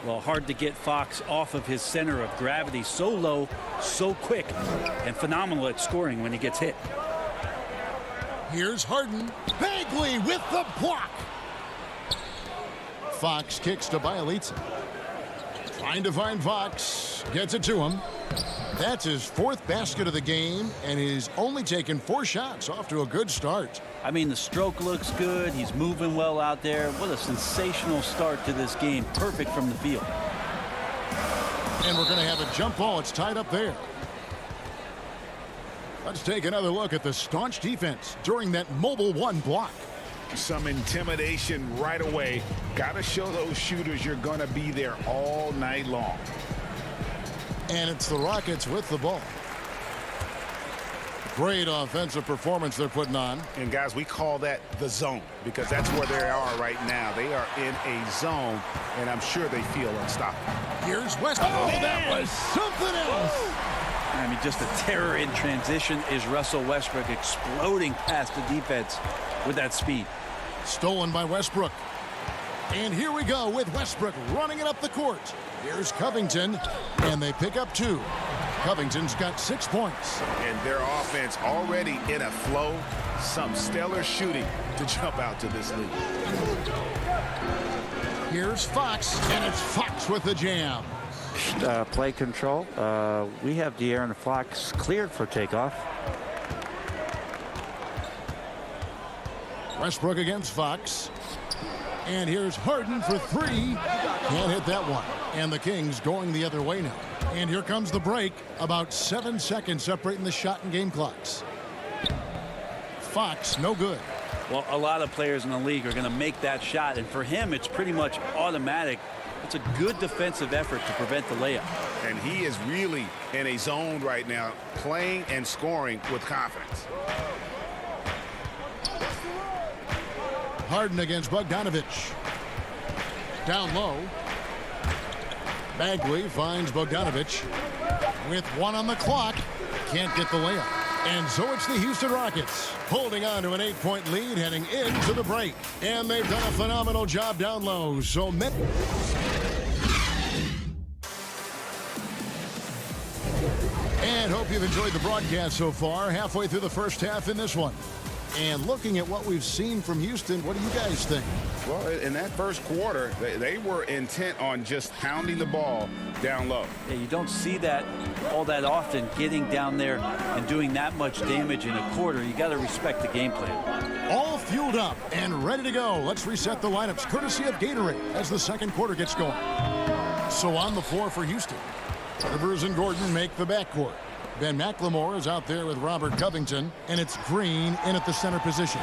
Well, hard to get Fox off of his center of gravity. So low, so quick, and phenomenal at scoring when he gets hit. Here's Harden. Bagley with the block. Fox kicks to Bielitsa. Trying to find Fox. Gets it to him. That's his 4th basket of the game, and he's only taken 4 shots. Off to a good start. I mean, the stroke looks good. He's moving well out there. What a sensational start to this game. Perfect from the field. And we're going to have a jump ball. It's tied up there. Let's take another look at the staunch defense during that mobile 1 block. Some intimidation right away. Got to show those shooters you're going to be there all night long. And it's the Rockets with the ball. Great offensive performance they're putting on. And guys, we call that the zone because that's where they are right now. They are in a zone, and I'm sure they feel unstoppable. Here's Westbrook. Oh, that was something else. I mean, just a terror in transition is Russell Westbrook exploding past the defense with that speed. Stolen by Westbrook. And here we go with Westbrook running it up the court. Here's Covington, and they pick up 2. Covington's got 6 points. And their offense already in a flow. Some stellar shooting to jump out to this lead. Here's Fox, and it's Fox with the jam. Play control. We have De'Aaron Fox cleared for takeoff. Westbrook against Fox. And here's Harden for 3. Can't hit that one. And the Kings going the other way now. And here comes the break. About 7 seconds separating the shot and game clocks. Fox, no good. Well, a lot of players in the league are going to make that shot, and for him, it's pretty much automatic. It's a good defensive effort to prevent the layup. And he is really in a zone right now, playing and scoring with confidence. Harden against Bogdanovich. Down low. Bagley finds Bogdanovich with 1 on the clock. Can't get the layup. And so it's the Houston Rockets holding on to an 8-point lead heading into the break. And they've done a phenomenal job down low. So and hope you've enjoyed the broadcast so far. Halfway through the first half in this one. And looking at what we've seen from Houston, what do you guys think? Well, in that first quarter, they were intent on just pounding the ball down low. Yeah, you don't see that all that often, getting down there and doing that much damage in a quarter. You got to respect the game plan. All fueled up and ready to go. Let's reset the lineups courtesy of Gatorade as the second quarter gets going. So on the floor for Houston, Rivers and Gordon make the backcourt. Ben McLemore is out there with Robert Covington, and it's Green in at the center position.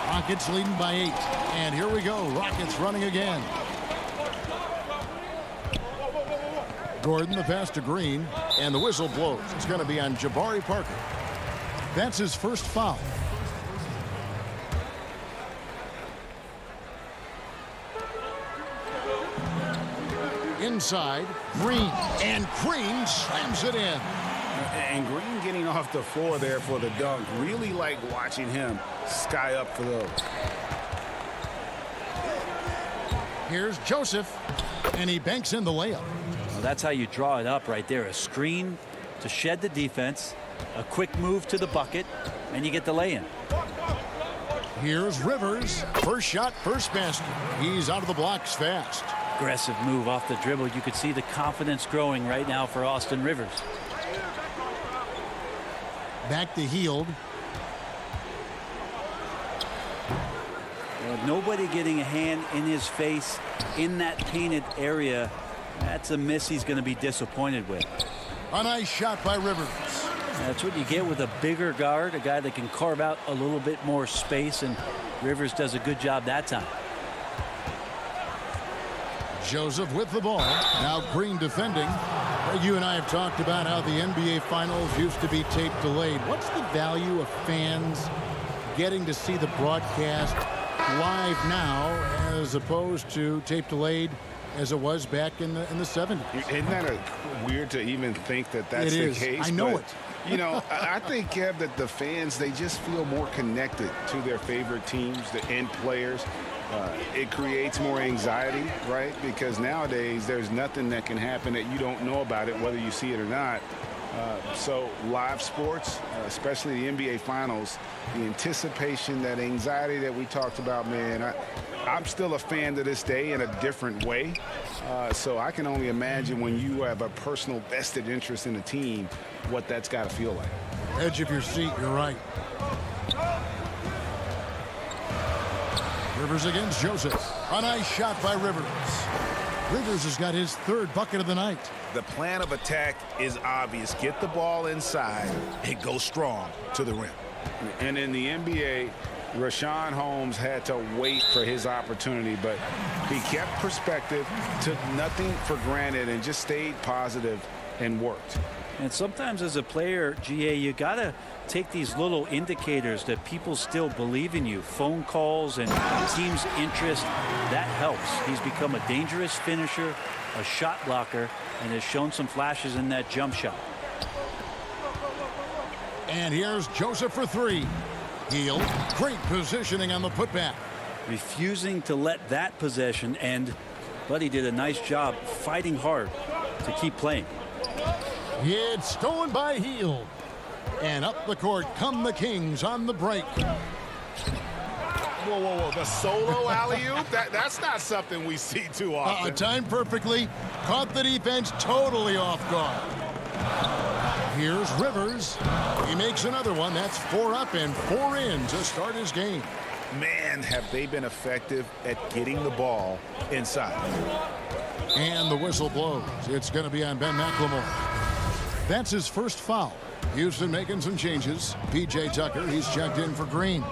Rockets leading by 8. And here we go. Rockets running again. Gordon the pass to Green, and the whistle blows. It's going to be on Jabari Parker. That's his first foul. Inside, Green, and Green slams it in. And Green getting off the floor there for the dunk. Really like watching him sky up for those. Here's Joseph, and he banks in the layup. Well, that's how you draw it up right there. A screen to shed the defense, a quick move to the bucket, and you get the lay-in. Here's Rivers. First shot, first basket. He's out of the blocks fast. Aggressive move off the dribble. You could see the confidence growing right now for Austin Rivers. Back to Hield. Well, nobody getting a hand in his face in that painted area. That's a miss he's going to be disappointed with. A nice shot by Rivers. That's what you get with a bigger guard, a guy that can carve out a little bit more space, and Rivers does a good job that time. Joseph with the ball. Now Green defending. You and I have talked about how the NBA Finals used to be tape delayed. What's the value of fans getting to see the broadcast live now as opposed to tape delayed as it was back in the 70s? Isn't that weird to even think that that's the case? I know but, it. You know, I think, Kev, that the fans, they just feel more connected to their favorite teams, the end players. It creates more anxiety, right? Because nowadays there's nothing that can happen that you don't know about it, whether you see it or not. So live sports, especially the NBA Finals, the anticipation, that anxiety that we talked about, man, I'm still a fan to this day in a different way. So I can only imagine when you have a personal vested interest in a team, what that's got to feel like. Edge of your seat, you're right. Rivers against Joseph. A nice shot by Rivers. Rivers has got his third bucket of the night. The plan of attack is obvious. Get the ball inside and go strong to the rim. And in the NBA, Rashawn Holmes had to wait for his opportunity, but he kept perspective, took nothing for granted, and just stayed positive and worked. And sometimes as a player, GA, you got to take these little indicators that people still believe in you. Phone calls and team's interest, that helps. He's become a dangerous finisher, a shot blocker, and has shown some flashes in that jump shot. And here's Joseph for 3. Hield, great positioning on the putback. Refusing to let that possession end, but he did a nice job fighting hard to keep playing. It's stolen by Hield. And up the court come the Kings on the break. Whoa, whoa, whoa. The solo alley-oop? That's not something we see too often. Timed perfectly. Caught the defense totally off guard. Here's Rivers. He makes another one. That's 4 up and 4 in to start his game. Man, have they been effective at getting the ball inside. And the whistle blows. It's going to be on Ben McLemore. That's his first foul. Houston making some changes. P.J. Tucker, he's checked in for Green.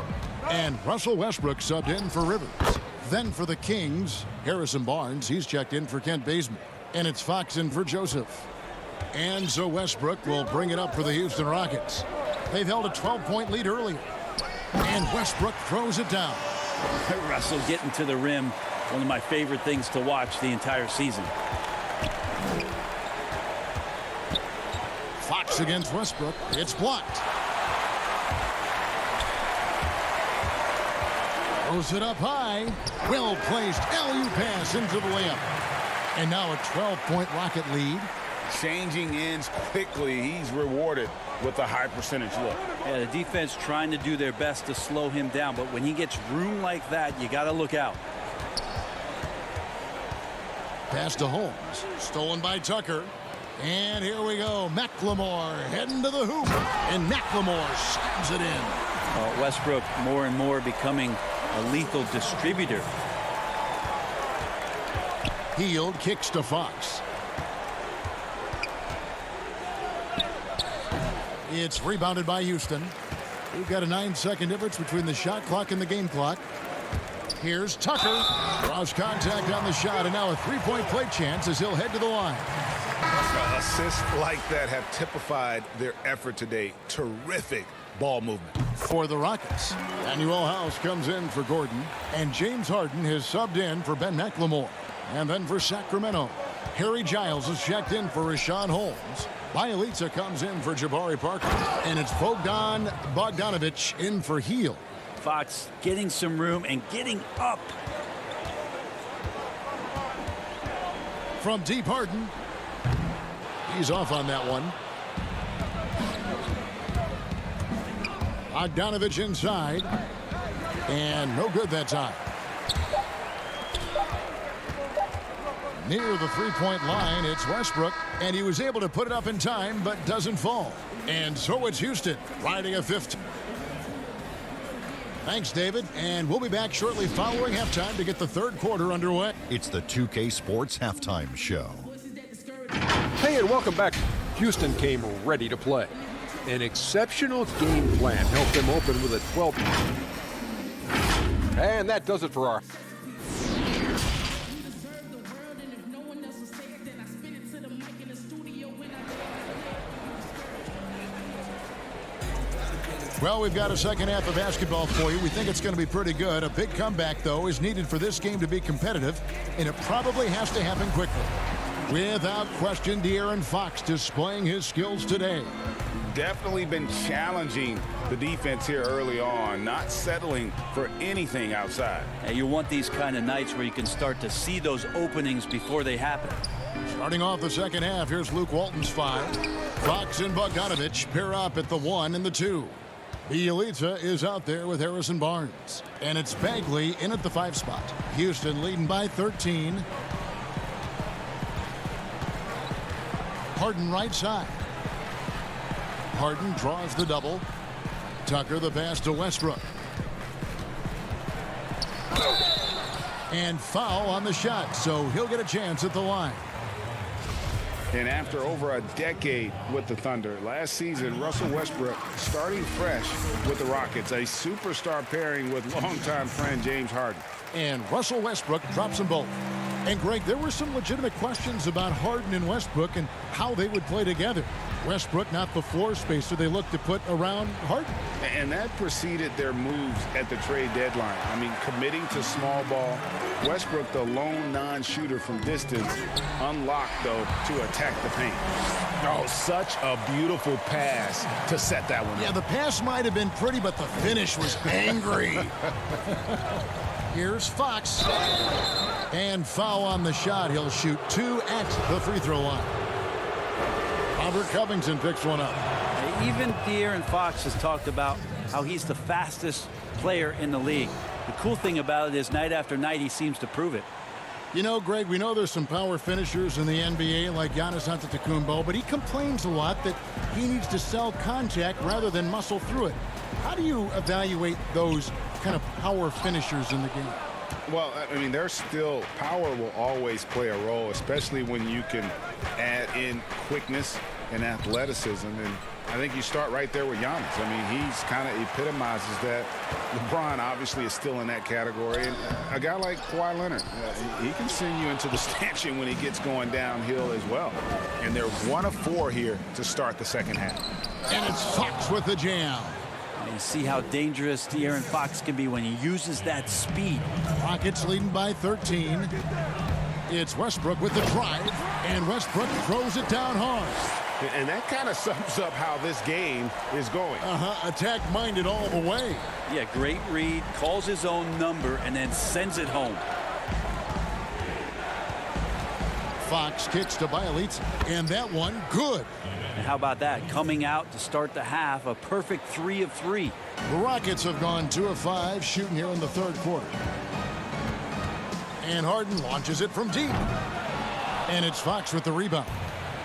And Russell Westbrook subbed in for Rivers. Then for the Kings, Harrison Barnes, he's checked in for Kent Bazemore. And it's Fox in for Joseph. And so Westbrook will bring it up for the Houston Rockets. They've held a 12-point lead earlier. And Westbrook throws it down. Russell getting to the rim, one of my favorite things to watch the entire season. Fox against Westbrook. It's blocked. Throws it up high. Well-placed alley-oop pass into the layup. And now a 12-point Rocket lead. Changing ends quickly. He's rewarded with a high percentage look. Yeah, the defense trying to do their best to slow him down, but when he gets room like that, you got to look out. Pass to Holmes. Stolen by Tucker. And here we go. McLemore heading to the hoop. And McLemore slams it in. Westbrook more and more becoming a lethal distributor. Hield kicks to Fox. It's rebounded by Houston. We've got a 9-second difference between the shot clock and the game clock. Here's Tucker. Draws contact on the shot, and now a 3-point play chance as he'll head to the line. Assists like that have typified their effort today. Terrific ball movement. For the Rockets, Daniel House comes in for Gordon, and James Harden has subbed in for Ben McLemore. And then for Sacramento, Harry Giles is checked in for Rashawn Holmes. Bielitsa comes in for Jabari Parker. And it's Bogdan Bogdanovic in for Hield. Fox getting some room and getting up. From deep, Harden. He's off on that one. Bogdanovic inside. And no good that time. Near the three-point line, it's Westbrook, and he was able to put it up in time, but doesn't fall. And so it's Houston, riding a 5th. Thanks, David, and we'll be back shortly following halftime to get the third quarter underway. It's the 2K Sports Halftime Show. Hey, and welcome back. Houston came ready to play. An exceptional game plan helped them open with a 12. And that does it for our... Well, we've got a second half of basketball for you. We think it's going to be pretty good. A big comeback, though, is needed for this game to be competitive, and it probably has to happen quickly. Without question, De'Aaron Fox displaying his skills today. Definitely been challenging the defense here early on, not settling for anything outside. And you want these kind of nights where you can start to see those openings before they happen. Starting off the second half, here's Luke Walton's 5. Fox and Bogdanovic pair up at the 1 and the 2. Bielitsa is out there with Harrison Barnes. And it's Bagley in at the 5 spot. Houston leading by 13. Harden right side. Harden draws the double. Tucker the pass to Westbrook. And foul on the shot, so he'll get a chance at the line. And after over a decade with the Thunder, last season, Russell Westbrook starting fresh with the Rockets, a superstar pairing with longtime friend James Harden. And Russell Westbrook drops them both. And, Greg, there were some legitimate questions about Harden and Westbrook and how they would play together. Westbrook, not the floor spacer they looked to put around Harden. And that preceded their moves at the trade deadline. I mean, committing to small ball. Westbrook, the lone non-shooter from distance, unlocked, though, to attack the paint. Oh, such a beautiful pass to set that one up. Yeah, the pass might have been pretty, but the finish was angry. Here's Fox. And foul on the shot. He'll shoot 2 at the free throw line. Robert Covington picks one up. Even De'Aaron Fox has talked about how he's the fastest player in the league. The cool thing about it is night after night he seems to prove it. You know, Greg, we know there's some power finishers in the NBA like Giannis Antetokounmpo, but he complains a lot that he needs to sell contact rather than muscle through it. How do you evaluate those kind of power finishers in the game? Well, I mean, there's still power will always play a role, especially when you can add in quickness and athleticism. And I think you start right there with Giannis. I mean, he's kind of epitomizes that. LeBron obviously is still in that category. And a guy like Kawhi Leonard, he can send you into the stanchion when he gets going downhill as well. And they're 1 of 4 here to start the second half. And it's Fox with the jam. You see how dangerous De'Aaron Fox can be when he uses that speed. Rockets leading by 13. It's Westbrook with the drive, and Westbrook throws it down hard. And that kind of sums up how this game is going. Attack-minded all the way. Yeah, great read, calls his own number, and then sends it home. Fox kicks to Bielitsa, and that one good. And how about that? Coming out to start the half, a perfect 3 of 3. The Rockets have gone 2 of 5 shooting here in the third quarter. And Harden launches it from deep. And it's Fox with the rebound.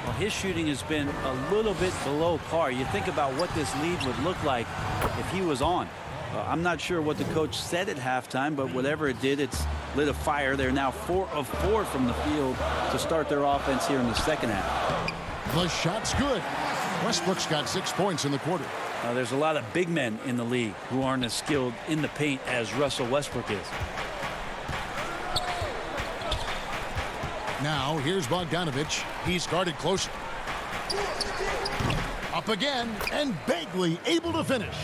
Well, his shooting has been a little bit below par. You think about what this lead would look like if he was on. I'm not sure what the coach said at halftime, but whatever it did, it's lit a fire. They're now 4 of 4 from the field to start their offense here in the second half. The shot's good. Westbrook's got 6 points in the quarter. There's a lot of big men in the league who aren't as skilled in the paint as Russell Westbrook is. Now, here's Bogdanovich. He's guarded closer. Up again, and Bagley able to finish.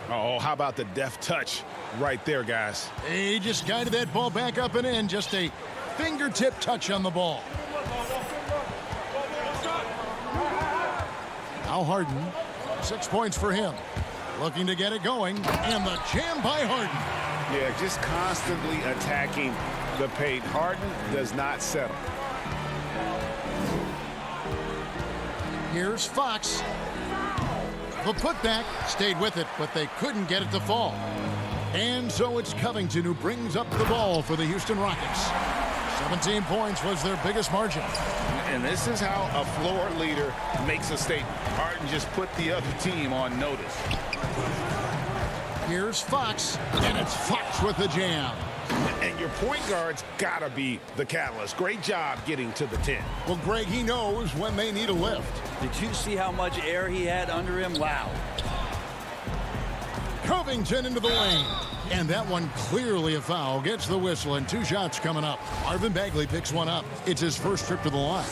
Oh, how about the deft touch right there, guys? He just guided that ball back up and in. Just a fingertip touch on the ball. Now Harden, 6 points for him. Looking to get it going, and the jam by Harden. Yeah, just constantly attacking the paint. Harden does not settle. Here's Fox. The putback stayed with it, but they couldn't get it to fall. And so it's Covington who brings up the ball for the Houston Rockets. 17 points was their biggest margin. And this is how a floor leader makes a statement. Harden just put the other team on notice. Here's Fox, and it's Fox with the jam. And your point guard's got to be the catalyst. Great job getting to the 10. Well, Greg, he knows when they need a lift. Did you see how much air he had under him? Wow. Covington into the lane. And that one clearly a foul. Gets the whistle, and 2 shots coming up. Marvin Bagley picks one up. It's his first trip to the line.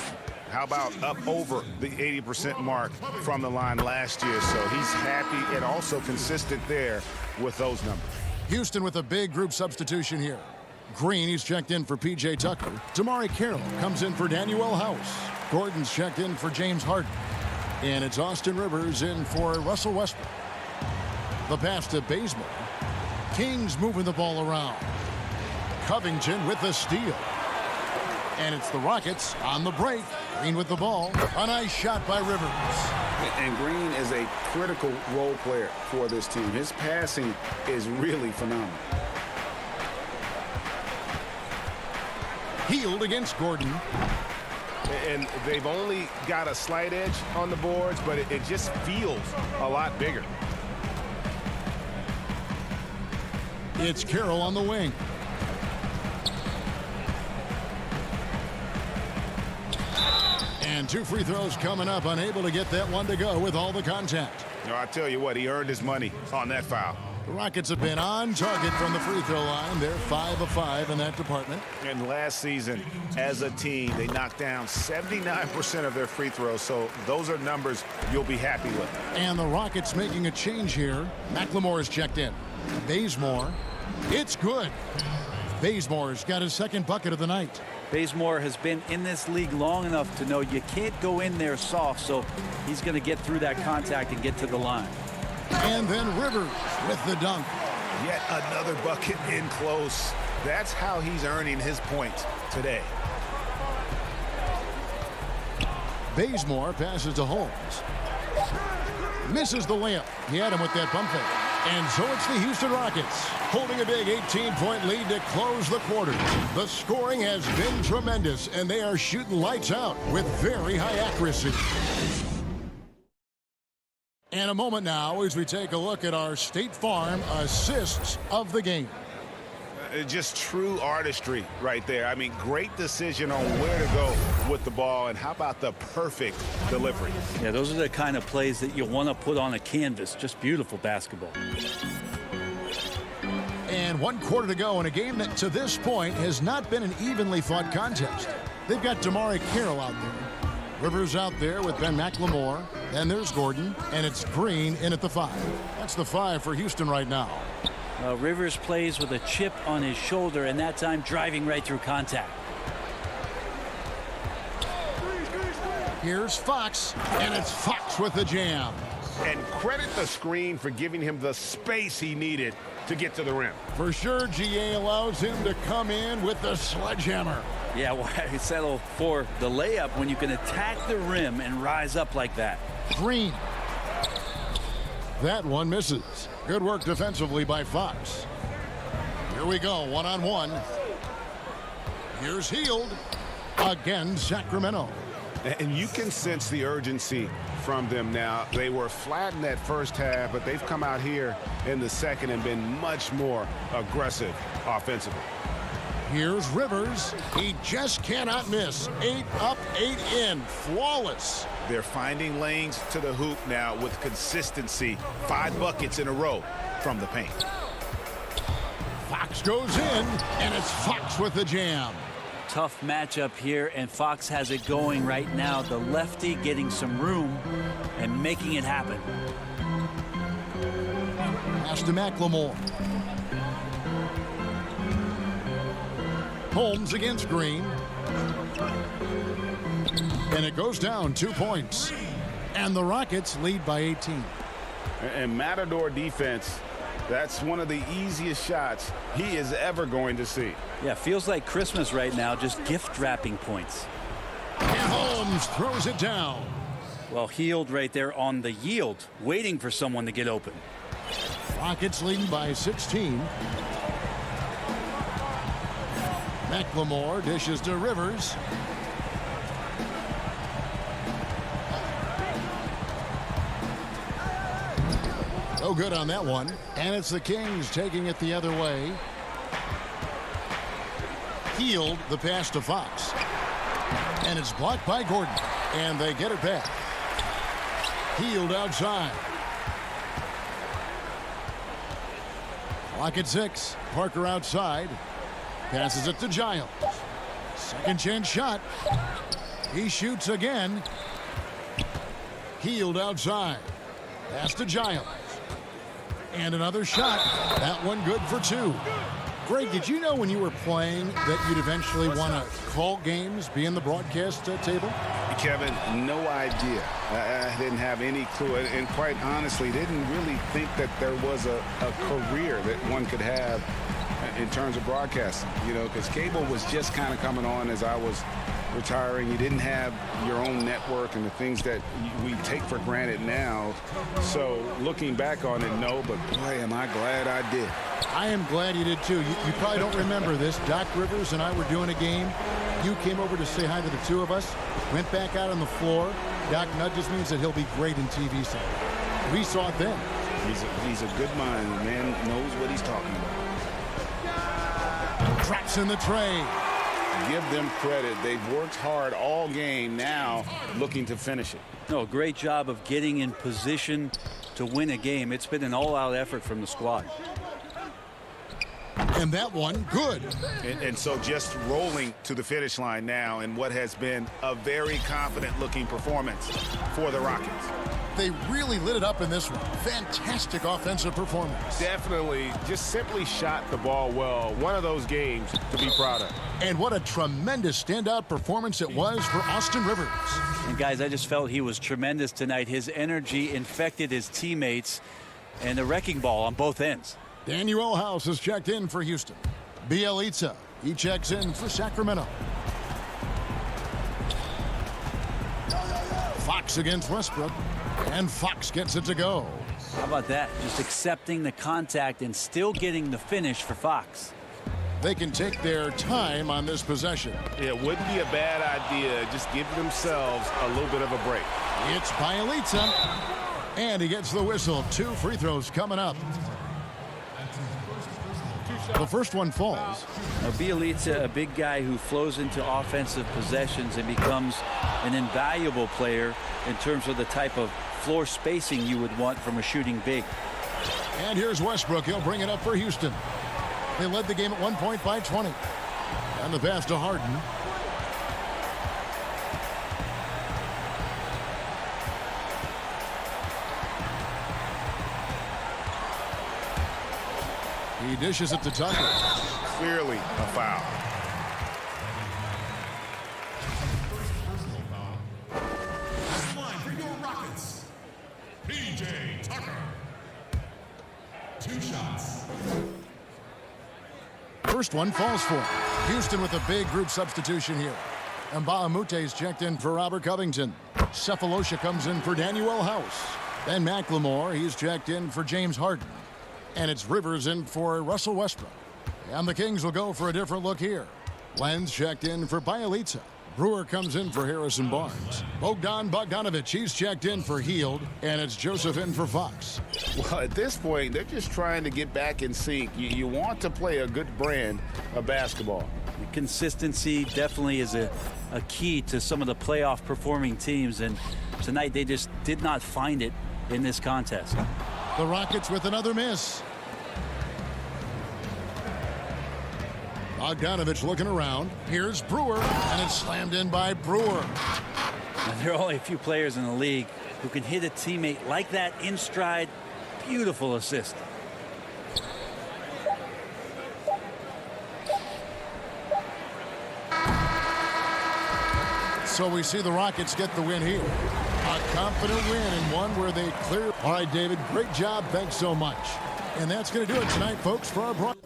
How about up over the 80% mark from the line last year? So he's happy and also consistent there with those numbers. Houston with a big group substitution here. Green, he's checked in for P.J. Tucker. Damari Carroll comes in for Danuel House. Gordon's checked in for James Harden. And it's Austin Rivers in for Russell Westbrook. The pass to Bazemore. Kings moving the ball around. Covington with the steal. And it's the Rockets on the break. Green with the ball. A nice shot by Rivers. And Green is a critical role player for this team. His passing is really phenomenal. Healed against Gordon. And they've only got a slight edge on the boards, but it just feels a lot bigger. It's Carroll on the wing. And 2 free throws coming up, unable to get that one to go with all the contact. No, I tell you what, he earned his money on that foul. The Rockets have been on target from the free throw line. They're 5 of 5 in that department. And last season, as a team, they knocked down 79% of their free throws, so those are numbers you'll be happy with. And the Rockets making a change here. McLemore is checked in. Bazemore, it's good. Bazemore's got his second bucket of the night. Bazemore has been in this league long enough to know you can't go in there soft, so he's going to get through that contact and get to the line. And then Rivers with the dunk. Yet another bucket in close. That's how he's earning his points today. Bazemore passes to Holmes. Misses the layup. He had him with that pump fake. And so it's the Houston Rockets holding a big 18-point lead to close the quarter. The scoring has been tremendous, and they are shooting lights out with very high accuracy. And a moment now as we take a look at our State Farm assists of the game. Just true artistry right there. I mean, great decision on where to go with the ball, and how about the perfect delivery? Yeah, those are the kind of plays that you want to put on a canvas. Just beautiful basketball. And 1 quarter to go in a game that to this point has not been an evenly fought contest. They've got Damari Carroll out there. Rivers out there with Ben McLemore. And there's Gordon. And it's Green in at the 5. That's the 5 for Houston right now. Rivers plays with a chip on his shoulder, and that time driving right through contact. Here's Fox, and it's Fox with the jam. And credit the screen for giving him the space he needed to get to the rim. For sure, GA allows him to come in with the sledgehammer. Yeah, why settle for the layup when you can attack the rim and rise up like that? Green. That one misses. Good work defensively by Fox. Here we go, one-on-one. Here's Hield. Again, Sacramento. And you can sense the urgency from them now. They were flat in that first half, but they've come out here in the second and been much more aggressive offensively. Here's Rivers. He just cannot miss. 8 up, 8 in. Flawless. They're finding lanes to the hoop now with consistency. 5 buckets in a row from the paint. Fox goes in, and it's Fox with the jam. Tough matchup here, and Fox has it going right now. The lefty getting some room and making it happen. Pass to McLemore. Holmes against Green. And it goes down 2 points. And the Rockets lead by 18. And Matador defense, that's one of the easiest shots he is ever going to see. Yeah, feels like Christmas right now, just gift wrapping points. And Holmes throws it down. Well, Hield right there on the yield, waiting for someone to get open. Rockets leading by 16. McLemore dishes to Rivers. No good on that one. And it's the Kings taking it the other way. Hield the pass to Fox. And it's blocked by Gordon. And they get it back. Hield outside. Clock at 6. Parker outside. Passes it to Giles. Second chance shot. He shoots again. Hield outside. Pass to Giles. And another shot. That one good for 2. Greg, did you know when you were playing that you'd eventually want to call games, be in the broadcast table? Kevin, no idea. I didn't have any clue. And quite honestly, didn't really think that there was a career that one could have in terms of broadcasting, you know, because cable was just kind of coming on as I was retiring. You didn't have your own network and the things that we take for granted now. So looking back on it, no, but boy, am I glad I did. I am glad you did too. You probably don't remember this. Doc Rivers and I were doing a game. You came over to say hi to the two of us, went back out on the floor. Doc nudges me and said he'll be great in TV someday. We saw it then. He's a good mind. The man knows what he's talking about. Traps in the tray. Give them credit. They've worked hard all game, now looking to finish it. No, great job of getting in position to win a game. It's been an all-out effort from the squad. And that one, good. And so just rolling to the finish line now in what has been a very confident-looking performance for the Rockets. They really lit it up in this one. Fantastic offensive performance. Definitely just simply shot the ball well. One of those games to be proud of. And what a tremendous standout performance it was for Austin Rivers. And guys, I just felt he was tremendous tonight. His energy infected his teammates, and the wrecking ball on both ends. Daniel House has checked in for Houston. Bielitsa, he checks in for Sacramento. Fox against Westbrook. And Fox gets it to go. How about that? Just accepting the contact and still getting the finish for Fox. They can take their time on this possession. It wouldn't be a bad idea. Just give themselves a little bit of a break. It's Bielitsa. And he gets the whistle. 2 free throws coming up. The first one falls. Now, Bielitsa, a big guy who flows into offensive possessions and becomes an invaluable player in terms of the type of floor spacing you would want from a shooting big. And here's Westbrook. He'll bring it up for Houston. They led the game at 1 point by 20. And the pass to Harden. He dishes it to Tucker. Clearly a foul. Line for your Rockets, PJ Tucker. 2 shots. First one falls for him. Houston with a big group substitution here. And Mbaamute's checked in for Robert Covington. Cephalosha comes in for Daniel House. Then McLemore, he's checked in for James Harden. And it's Rivers in for Russell Westbrook. And the Kings will go for a different look here. Lenz checked in for Bielitsa. Brewer comes in for Harrison Barnes. Bogdanovich, he's checked in for Hield. And it's Joseph in for Fox. Well, at this point, they're just trying to get back in sync. You want to play a good brand of basketball. Consistency definitely is a key to some of the playoff performing teams. And tonight they just did not find it in this contest. The Rockets with another miss. Bogdanovich looking around. Here's Brewer, and it's slammed in by Brewer. Now, there are only a few players in the league who can hit a teammate like that in stride. Beautiful assist. So we see the Rockets get the win here. A confident win and one where they clear. All right, David, great job. Thanks so much. And that's going to do it tonight, folks, for our broadcast.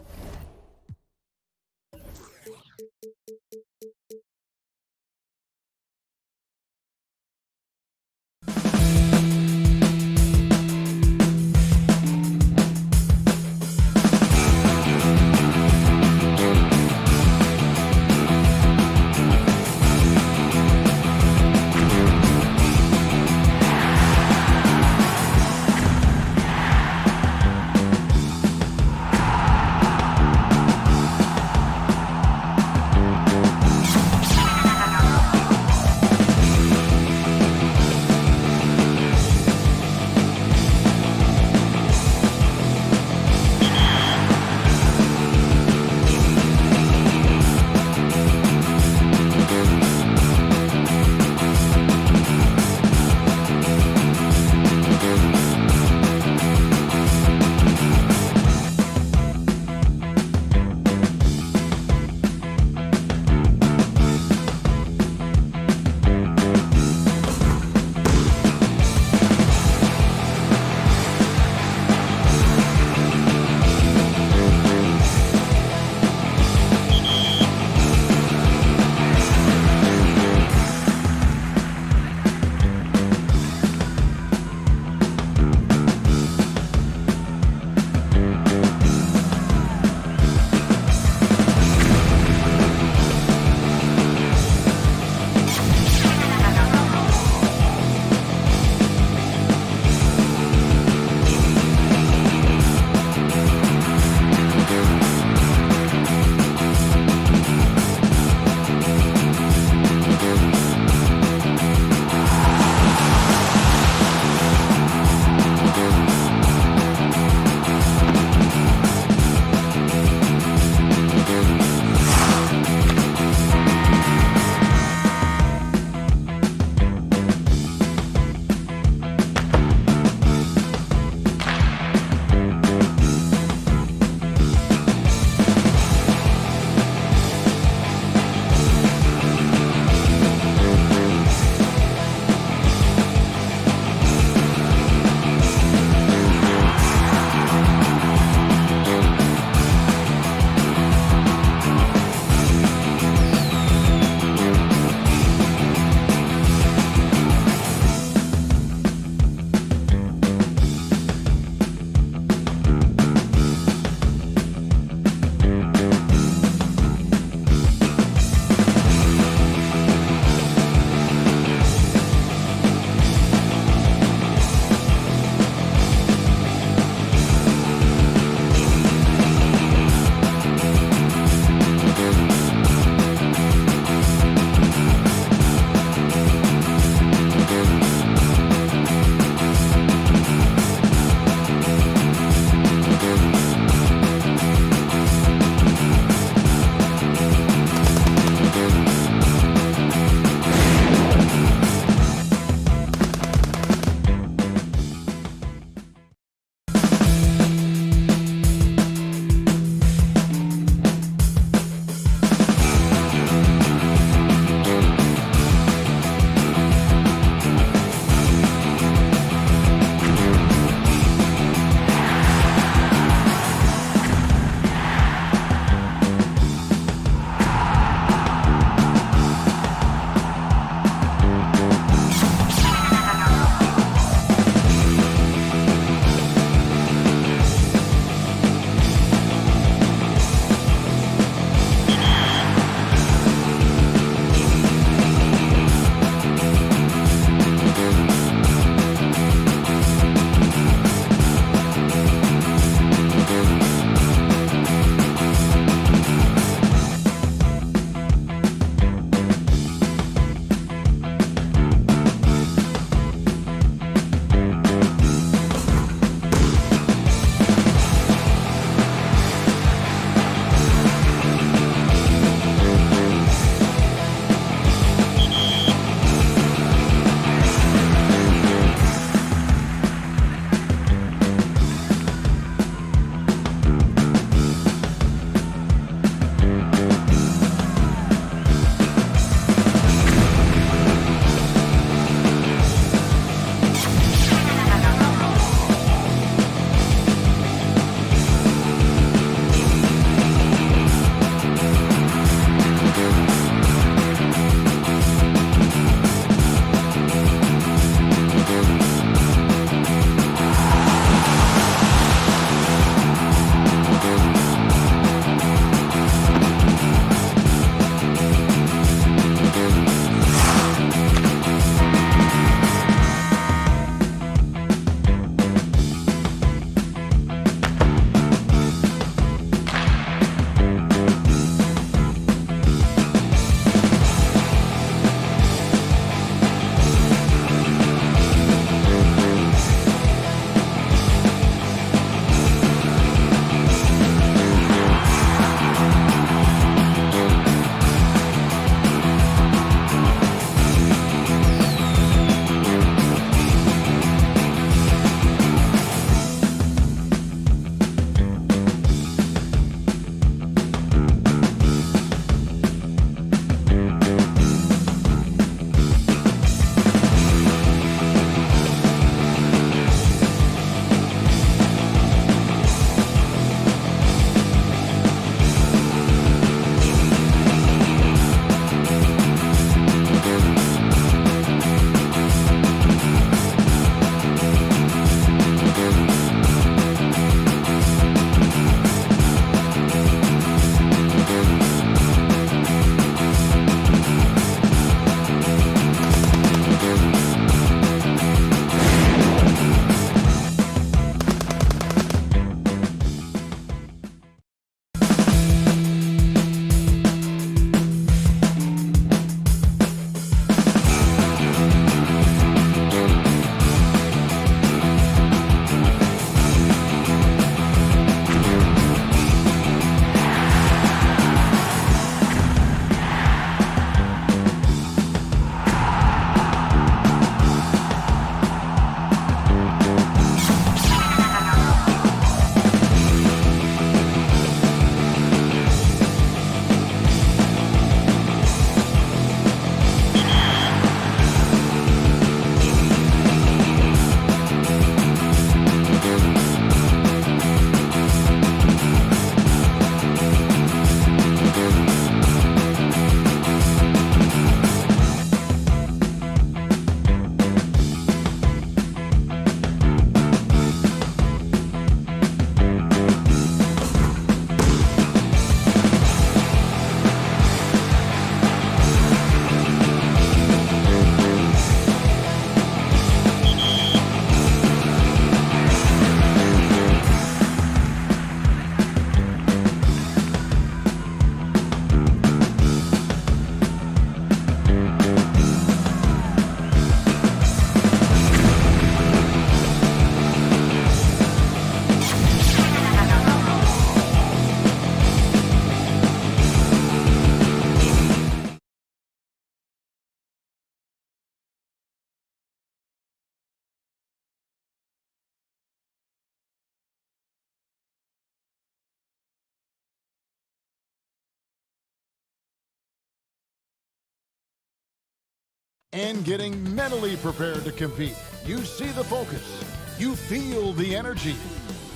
and getting mentally prepared to compete. You see the focus. You feel the energy.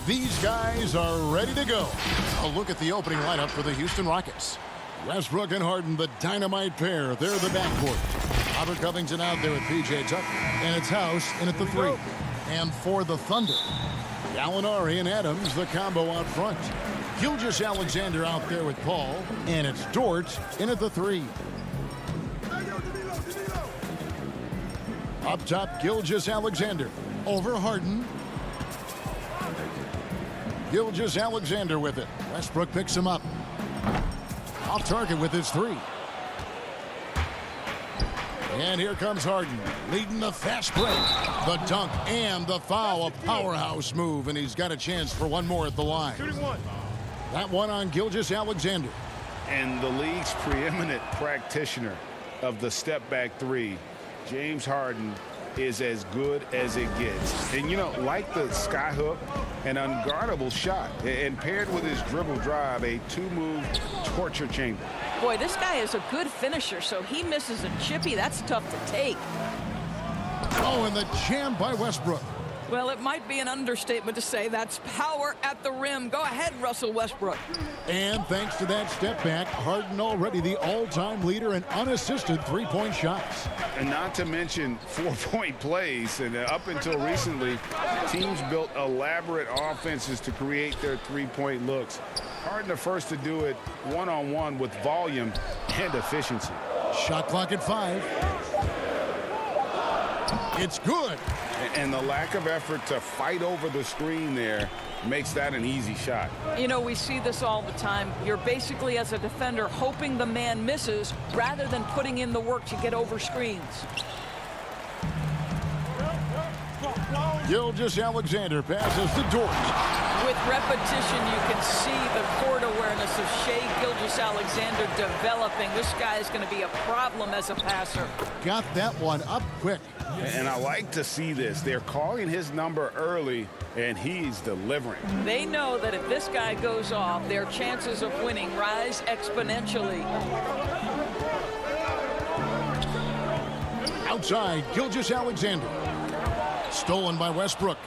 These guys are ready to go. A look at the opening lineup for the Houston Rockets. Westbrook and Harden, the dynamite pair. They're the backcourt. Robert Covington out there with P.J. Tucker. And it's House in at the 3. And for the Thunder, Gallinari and Adams, the combo out front. Gilgeous-Alexander out there with Paul. And it's Dort in at the 3. Up top, Gilgeous-Alexander. Over Harden. Gilgeous-Alexander with it. Westbrook picks him up. Off target with his 3. And here comes Harden, leading the fast break. The dunk and the foul, a powerhouse move, and he's got a chance for one more at the line. That one on Gilgeous-Alexander. And the league's preeminent practitioner of the step-back 3, James Harden, is as good as it gets. And, you know, like the skyhook, an unguardable shot, and paired with his dribble drive, a 2-move torture chamber. Boy, this guy is a good finisher, so he misses a chippy. That's tough to take. Oh, and the jam by Westbrook. Well, it might be an understatement to say that's power at the rim. Go ahead, Russell Westbrook. And thanks to that step back, Harden already the all-time leader in unassisted three-point shots. And not to mention 4-point plays. And up until recently, teams built elaborate offenses to create their three-point looks. Harden the first to do it one-on-one with volume and efficiency. Shot clock at 5. It's good. And the lack of effort to fight over the screen there makes that an easy shot. You know, we see this all the time. You're basically, as a defender, hoping the man misses rather than putting in the work to get over screens. Gilgeous-Alexander passes to Dort. With repetition, you can see the court awareness of Shai Gilgeous-Alexander developing. This guy is going to be a problem as a passer. Got that one up quick. And I like to see this. They're calling his number early, and he's delivering. They know that if this guy goes off, their chances of winning rise exponentially. Outside, Gilgeous-Alexander. Stolen by Westbrook.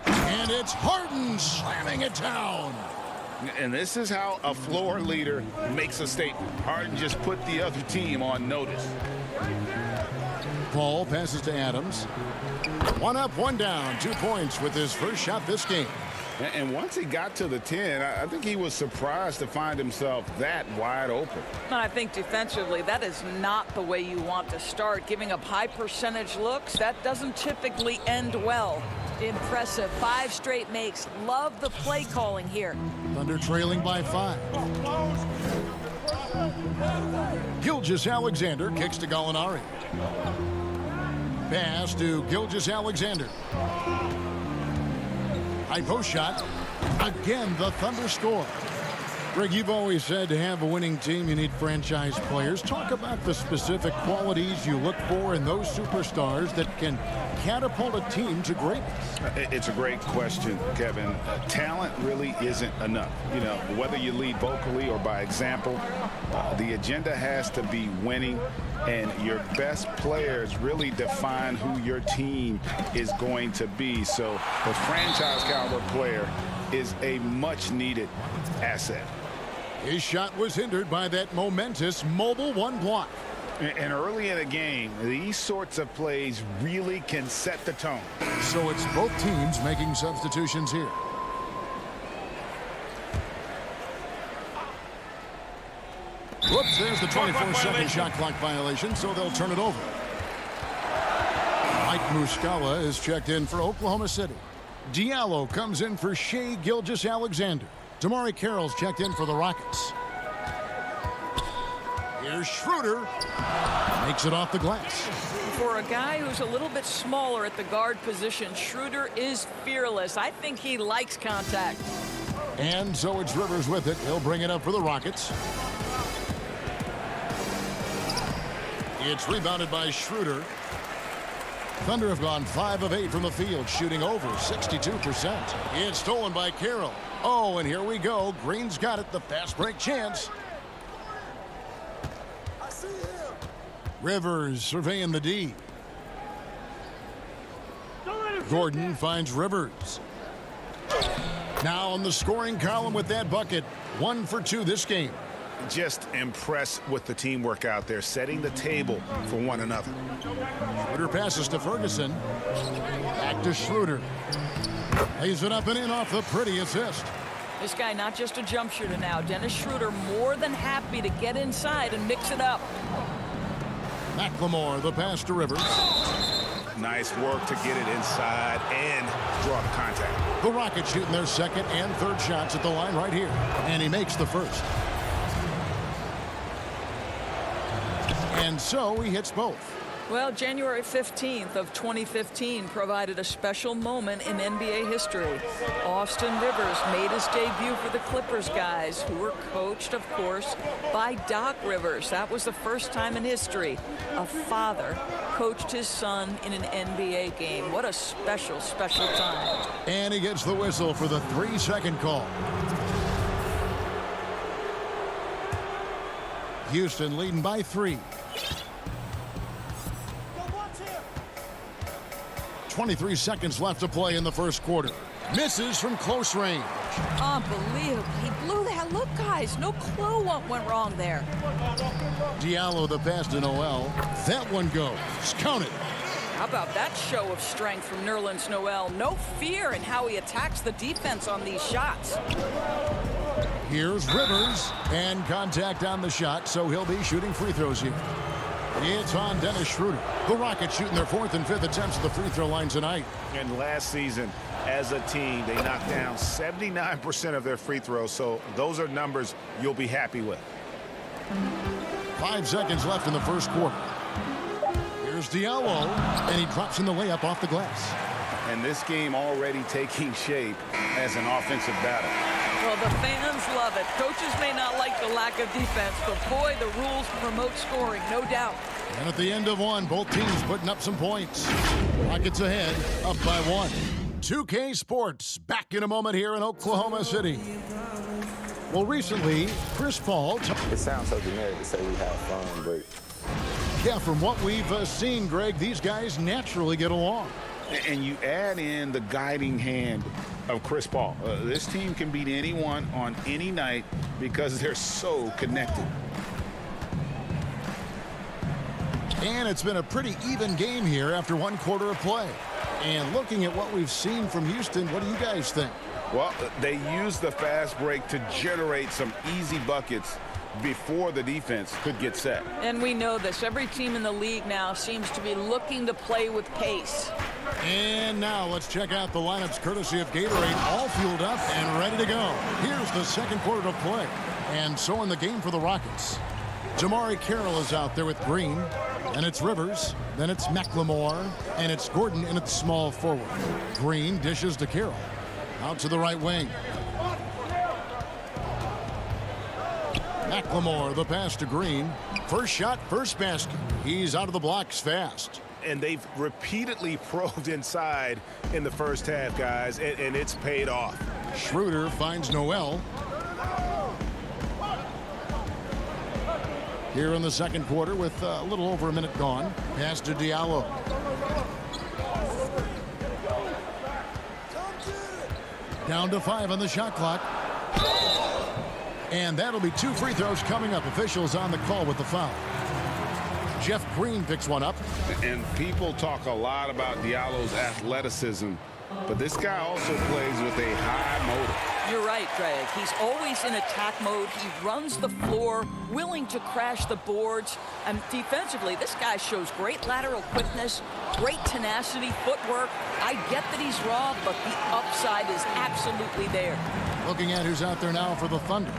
And it's Harden slamming it down. And this is how a floor leader makes a statement. Harden just put the other team on notice. Paul passes to Adams. 1 up, 1 down. 2 points with his first shot this game. And once he got to the 10, I think he was surprised to find himself that wide open. I think defensively, that is not the way you want to start. Giving up high percentage looks, that doesn't typically end well. Impressive. 5 straight makes. Love the play calling here. Thunder trailing by 5. Gilgeous-Alexander kicks to Gallinari. Pass to Gilgeous-Alexander. High post shot. Again, the Thunder score. Greg, you've always said to have a winning team, you need franchise players. Talk about the specific qualities you look for in those superstars that can catapult a team to greatness. It's a great question, Kevin. Talent really isn't enough. You know, whether you lead vocally or by example, the agenda has to be winning, and your best players really define who your team is going to be. So the franchise caliber player is a much needed asset. His shot was hindered by that momentous mobile 1 block. And early in a game, these sorts of plays really can set the tone. So it's both teams making substitutions here. Whoops, there's the 24-second shot clock violation, so they'll turn it over. Mike Muscala is checked in for Oklahoma City. Diallo comes in for Shai Gilgeous-Alexander. Damari Carroll's checked in for the Rockets. Here's Schroeder. Makes it off the glass. For a guy who's a little bit smaller at the guard position, Schroeder is fearless. I think he likes contact. And so it's Rivers with it. He'll bring it up for the Rockets. It's rebounded by Schroeder. Thunder have gone 5 of 8 from the field, shooting over 62%. It's stolen by Carroll. Oh, and here we go. Green's got it, the fast break chance. Rivers surveying the D. Gordon finds Rivers. Now on the scoring column with that bucket. 1 for 2 this game. Just impressed with the teamwork out there, setting the table for one another. Schroeder passes to Ferguson. Back to Schroeder. Lays it up and in off the pretty assist. This guy not just a jump shooter now. Dennis Schroeder more than happy to get inside and mix it up. McLemore, the pass to Rivers. Nice work to get it inside and draw the contact. The Rockets shooting their second and third shots at the line right here. And he makes the first. And so he hits both. Well, January 15th of 2015 provided a special moment in NBA history. Austin Rivers made his debut for the Clippers guys, who were coached, of course, by Doc Rivers. That was the first time in history a father coached his son in an NBA game. What a special, special time. And he gets the whistle for the 3-second call. Houston leading by 3. 23 seconds left to play in the first quarter. Misses from close range. Unbelievable. He blew that. Look, guys, no clue what went wrong there. Diallo the pass to Noel. That one goes. Count it. How about that show of strength from Nerlens Noel? No fear in how he attacks the defense on these shots. Here's Rivers. And contact on the shot, so he'll be shooting free throws here. It's on Dennis Schroeder. The Rockets shooting their 4th and 5th attempts at the free throw line tonight. And last season, as a team, they knocked down 79% of their free throws, so those are numbers you'll be happy with. 5 seconds left in the first quarter. Here's Diallo, and he drops in the layup off the glass. And this game already taking shape as an offensive battle. Well, the fans love it. Coaches may not like the lack of defense, but boy, the rules promote scoring, no doubt. And at the end of one, both teams putting up some points. Rockets ahead, up by 1. 2K Sports, back in a moment here in Oklahoma City. Well, recently, Chris Paul... It sounds so generic to say we have fun, but... Yeah, from what we've seen, Greg, these guys naturally get along. And you add in the guiding hand of Chris Paul. This team can beat anyone on any night because they're so connected. And it's been a pretty even game here after 1 quarter of play. And looking at what we've seen from Houston, what do you guys think? Well, they used the fast break to generate some easy buckets before the defense could get set. And we know this. Every team in the league now seems to be looking to play with pace. And now let's check out the lineups courtesy of Gatorade, all fueled up and ready to go. Here's the second quarter of play. And so in the game for the Rockets. Jamari Carroll is out there with Green. And it's Rivers. Then it's McLemore. And it's Gordon in its small forward. Green dishes to Carroll. Out to the right wing. McLemore, the pass to Green. First shot, first basket. He's out of the blocks fast. And they've repeatedly probed inside in the first half, guys, and it's paid off. Schroeder finds Noel. Here in the second quarter with a little over a minute gone. Pass to Diallo. Down to 5 on the shot clock. And that'll be 2 free throws coming up. Officials on the call with the foul. Jeff Green picks one up. And people talk a lot about Diallo's athleticism, but this guy also plays with a high motor. You're right, Greg. He's always in attack mode. He runs the floor, willing to crash the boards. And defensively, this guy shows great lateral quickness, great tenacity, footwork. I get that he's raw, but the upside is absolutely there. Looking at who's out there now for the Thunder.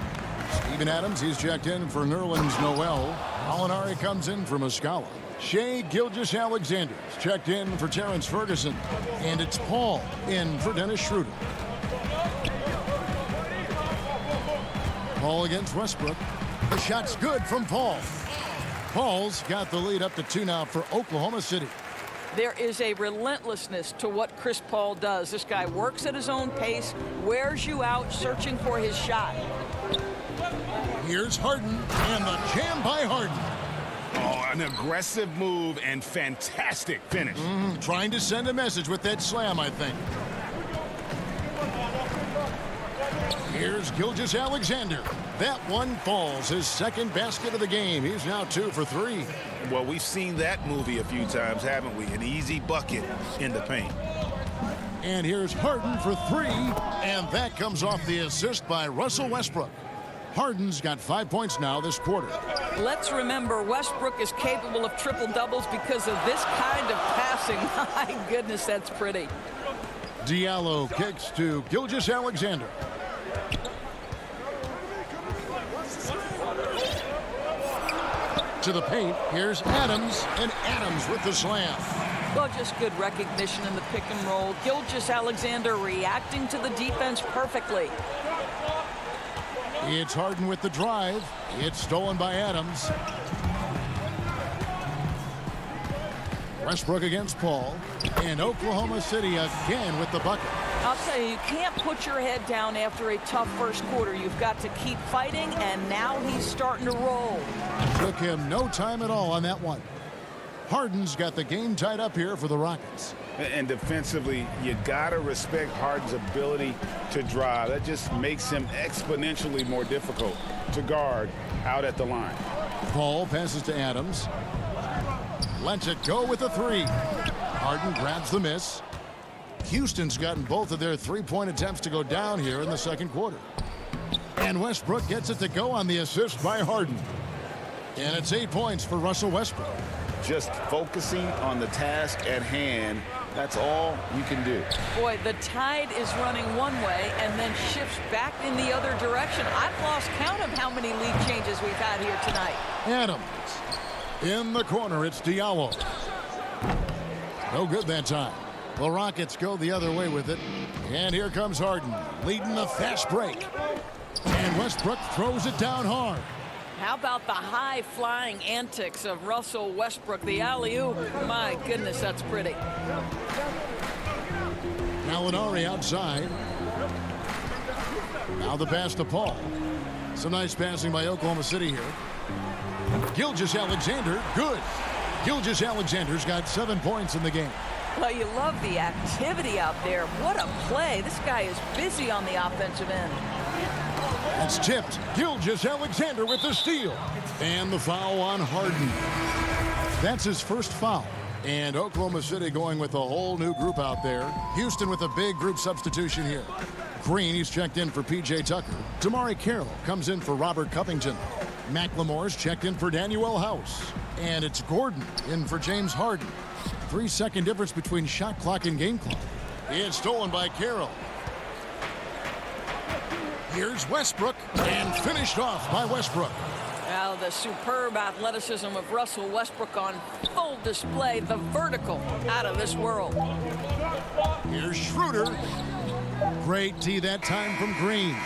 Steven Adams, he's checked in for Nerlens Noel. Molinari comes in for Muscala. Shai Gilgeous-Alexander's checked in for Terrence Ferguson. And it's Paul in for Dennis Schroeder. Paul against Westbrook. The shot's good from Paul. Paul's got the lead up to 2 now for Oklahoma City. There is a relentlessness to what Chris Paul does. This guy works at his own pace, wears you out, searching for his shot. Here's Harden, and the jam by Harden. Oh, An aggressive move and fantastic finish. Trying to send a message with that slam, I think. Here's Gilgeous-Alexander. That one falls. His second basket of the game. He's now 2 for 3. Well, we've seen that movie a few times, haven't we? An easy bucket in the paint. And here's Harden for 3. And that comes off the assist by Russell Westbrook. Harden's got 5 points now this quarter. Let's remember, Westbrook is capable of triple-doubles because of this kind of passing. My goodness, that's pretty. Diallo kicks to Gilgeous-Alexander. To the paint, here's Adams, and Adams with the slam. Well, just good recognition in the pick and roll. Gilgeous-Alexander reacting to the defense perfectly. It's Harden with the drive. It's stolen by Adams. Westbrook against Paul. And Oklahoma City again with the bucket. I'll tell you, you can't put your head down after a tough first quarter. You've got to keep fighting, and now he's starting to roll. Took him no time at all on that one. Harden's got the game tied up here for the Rockets. And defensively, you got to respect Harden's ability to drive. That just makes him exponentially more difficult to guard out at the line. Paul passes to Adams. Lets it go with a 3. Harden grabs the miss. Houston's gotten both of their 3-point attempts to go down here in the second quarter. And Westbrook gets it to go on the assist by Harden. And it's 8 points for Russell Westbrook. Just focusing on the task at hand, that's all you can do. Boy, the tide is running one way and then shifts back in the other direction. I've lost count of how many lead changes we've had here tonight. Adams. In the corner, it's Diallo. No good that time. The Rockets go the other way with it. And here comes Harden, leading the fast break. And Westbrook throws it down hard. How about the high-flying antics of Russell Westbrook, the alley-oop? My goodness, that's pretty. Gallinari outside. Now the pass to Paul. Some nice passing by Oklahoma City here. Gilgeous-Alexander, good. Gilgeous-Alexander's got 7 points in the game. Well, you love the activity out there. What a play. This guy is busy on the offensive end. It's tipped. Gilgeous-Alexander with the steal. And the foul on Harden. That's his first foul. And Oklahoma City going with a whole new group out there. Houston with a big group substitution here. Green, he's checked in for P.J. Tucker. Damari Carroll comes in for Robert Covington. McLemore's checked in for Daniel House. And it's Gordon in for James Harden. 3-second difference between shot clock and game clock. It's stolen by Carroll. Here's Westbrook, and finished off by Westbrook. Now the superb athleticism of Russell Westbrook on full display. The vertical out of this world. Here's Schroeder. Great tee that time from Green.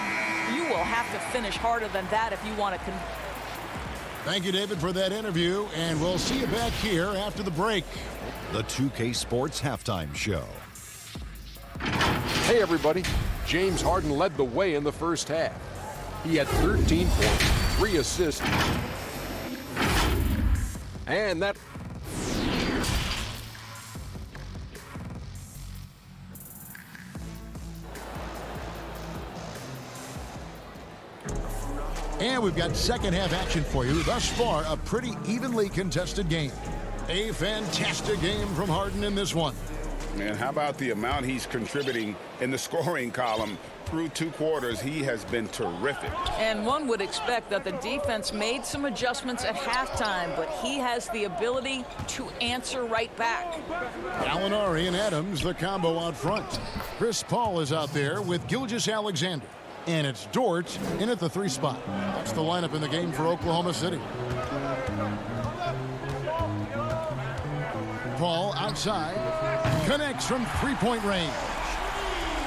You will have to finish harder than that if you want to. Thank you, David, for that interview, and we'll see you back here after the break. The 2K Sports Halftime Show. Hey, everybody. James Harden led the way in the first half. He had 13 points, 3 assists, and that... And we've got second half action for you. Thus far, a pretty evenly contested game. A fantastic game from Harden in this one. Man, how about the amount he's contributing in the scoring column through 2 quarters? He has been terrific. And one would expect that the defense made some adjustments at halftime, but he has the ability to answer right back. Gallinari and Adams, the combo out front. Chris Paul is out there with Gilgeous-Alexander. And it's Dort in at the 3 spot. That's the lineup in the game for Oklahoma City. Paul outside. Connects from 3-point range.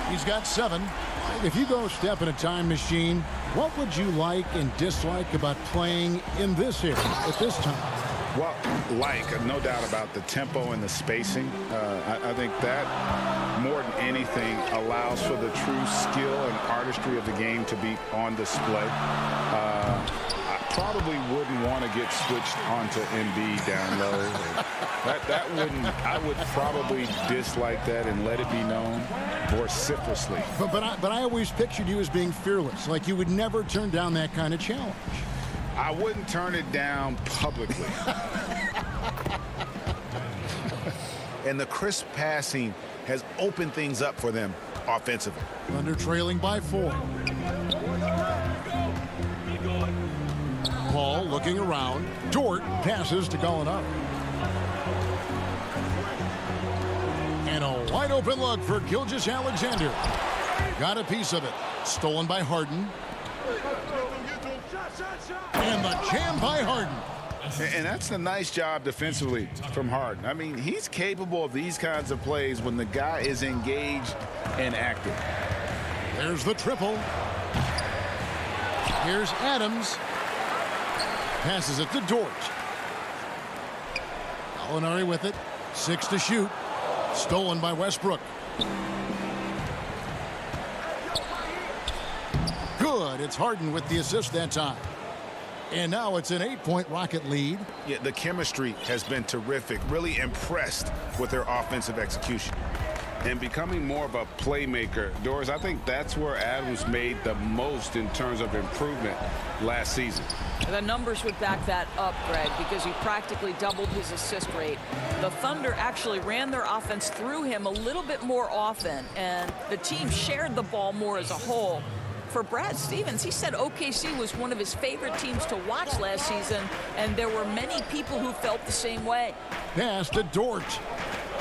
He's got 7. If you go step in a time machine, what would you like and dislike about playing in this area at this time? Well, no doubt about the tempo and the spacing. I think that, more than anything, allows for the true skill and artistry of the game to be on display. probably wouldn't want to get switched onto Embiid down low. That wouldn't. I would probably dislike that and let it be known vociferously. But I always pictured you as being fearless, like you would never turn down that kind of challenge. I wouldn't turn it down publicly. And the crisp passing has opened things up for them offensively. Thunder trailing by 4. Paul looking around. Dort passes to Gallinari. And a wide open look for Gilgeous-Alexander. Got a piece of it. Stolen by Harden. And the jam by Harden. And that's a nice job defensively from Harden. I mean, he's capable of these kinds of plays when the guy is engaged and active. There's the triple. Here's Adams. Passes it to Dort. Gallinari with it. 6 to shoot. Stolen by Westbrook. Good. It's Harden with the assist that time. And now it's an 8-point Rocket lead. Yeah, the chemistry has been terrific. Really impressed with their offensive execution. And becoming more of a playmaker. Doris, I think that's where Adams made the most in terms of improvement last season. The numbers would back that up, Greg, because he practically doubled his assist rate. The Thunder actually ran their offense through him a little bit more often, and the team shared the ball more as a whole. For Brad Stevens, he said OKC was one of his favorite teams to watch last season, and there were many people who felt the same way. Pass to Dort.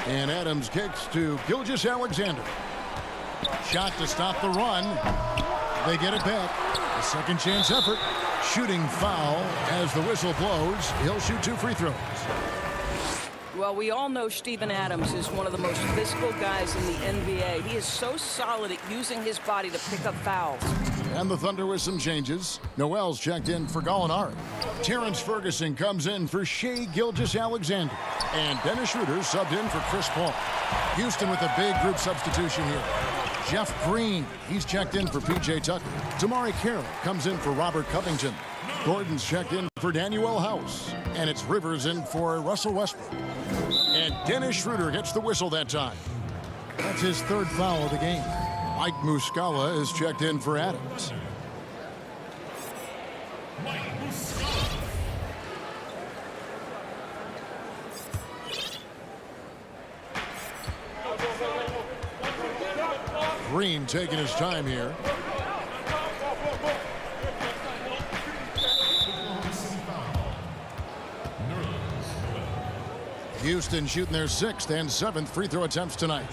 And Adams kicks to Gilgeous-Alexander. Shot to stop the run. They get it back. A second chance effort. Shooting foul as the whistle blows. He'll shoot 2 free throws. Well, we all know Steven Adams is one of the most physical guys in the NBA. He is so solid at using his body to pick up fouls. And the Thunder with some changes. Noel's checked in for Gallinari. Terrence Ferguson comes in for Shai Gilgeous-Alexander. And Dennis Schroeder subbed in for Chris Paul. Houston with a big group substitution here. Jeff Green, he's checked in for P.J. Tucker. Damari Carroll comes in for Robert Covington. Gordon's checked in for Daniel House. And it's Rivers in for Russell Westbrook. And Dennis Schroeder gets the whistle that time. That's his 3rd foul of the game. Mike Muscala is checked in for Adams. Green taking his time here. Houston shooting their 6th and 7th free throw attempts tonight.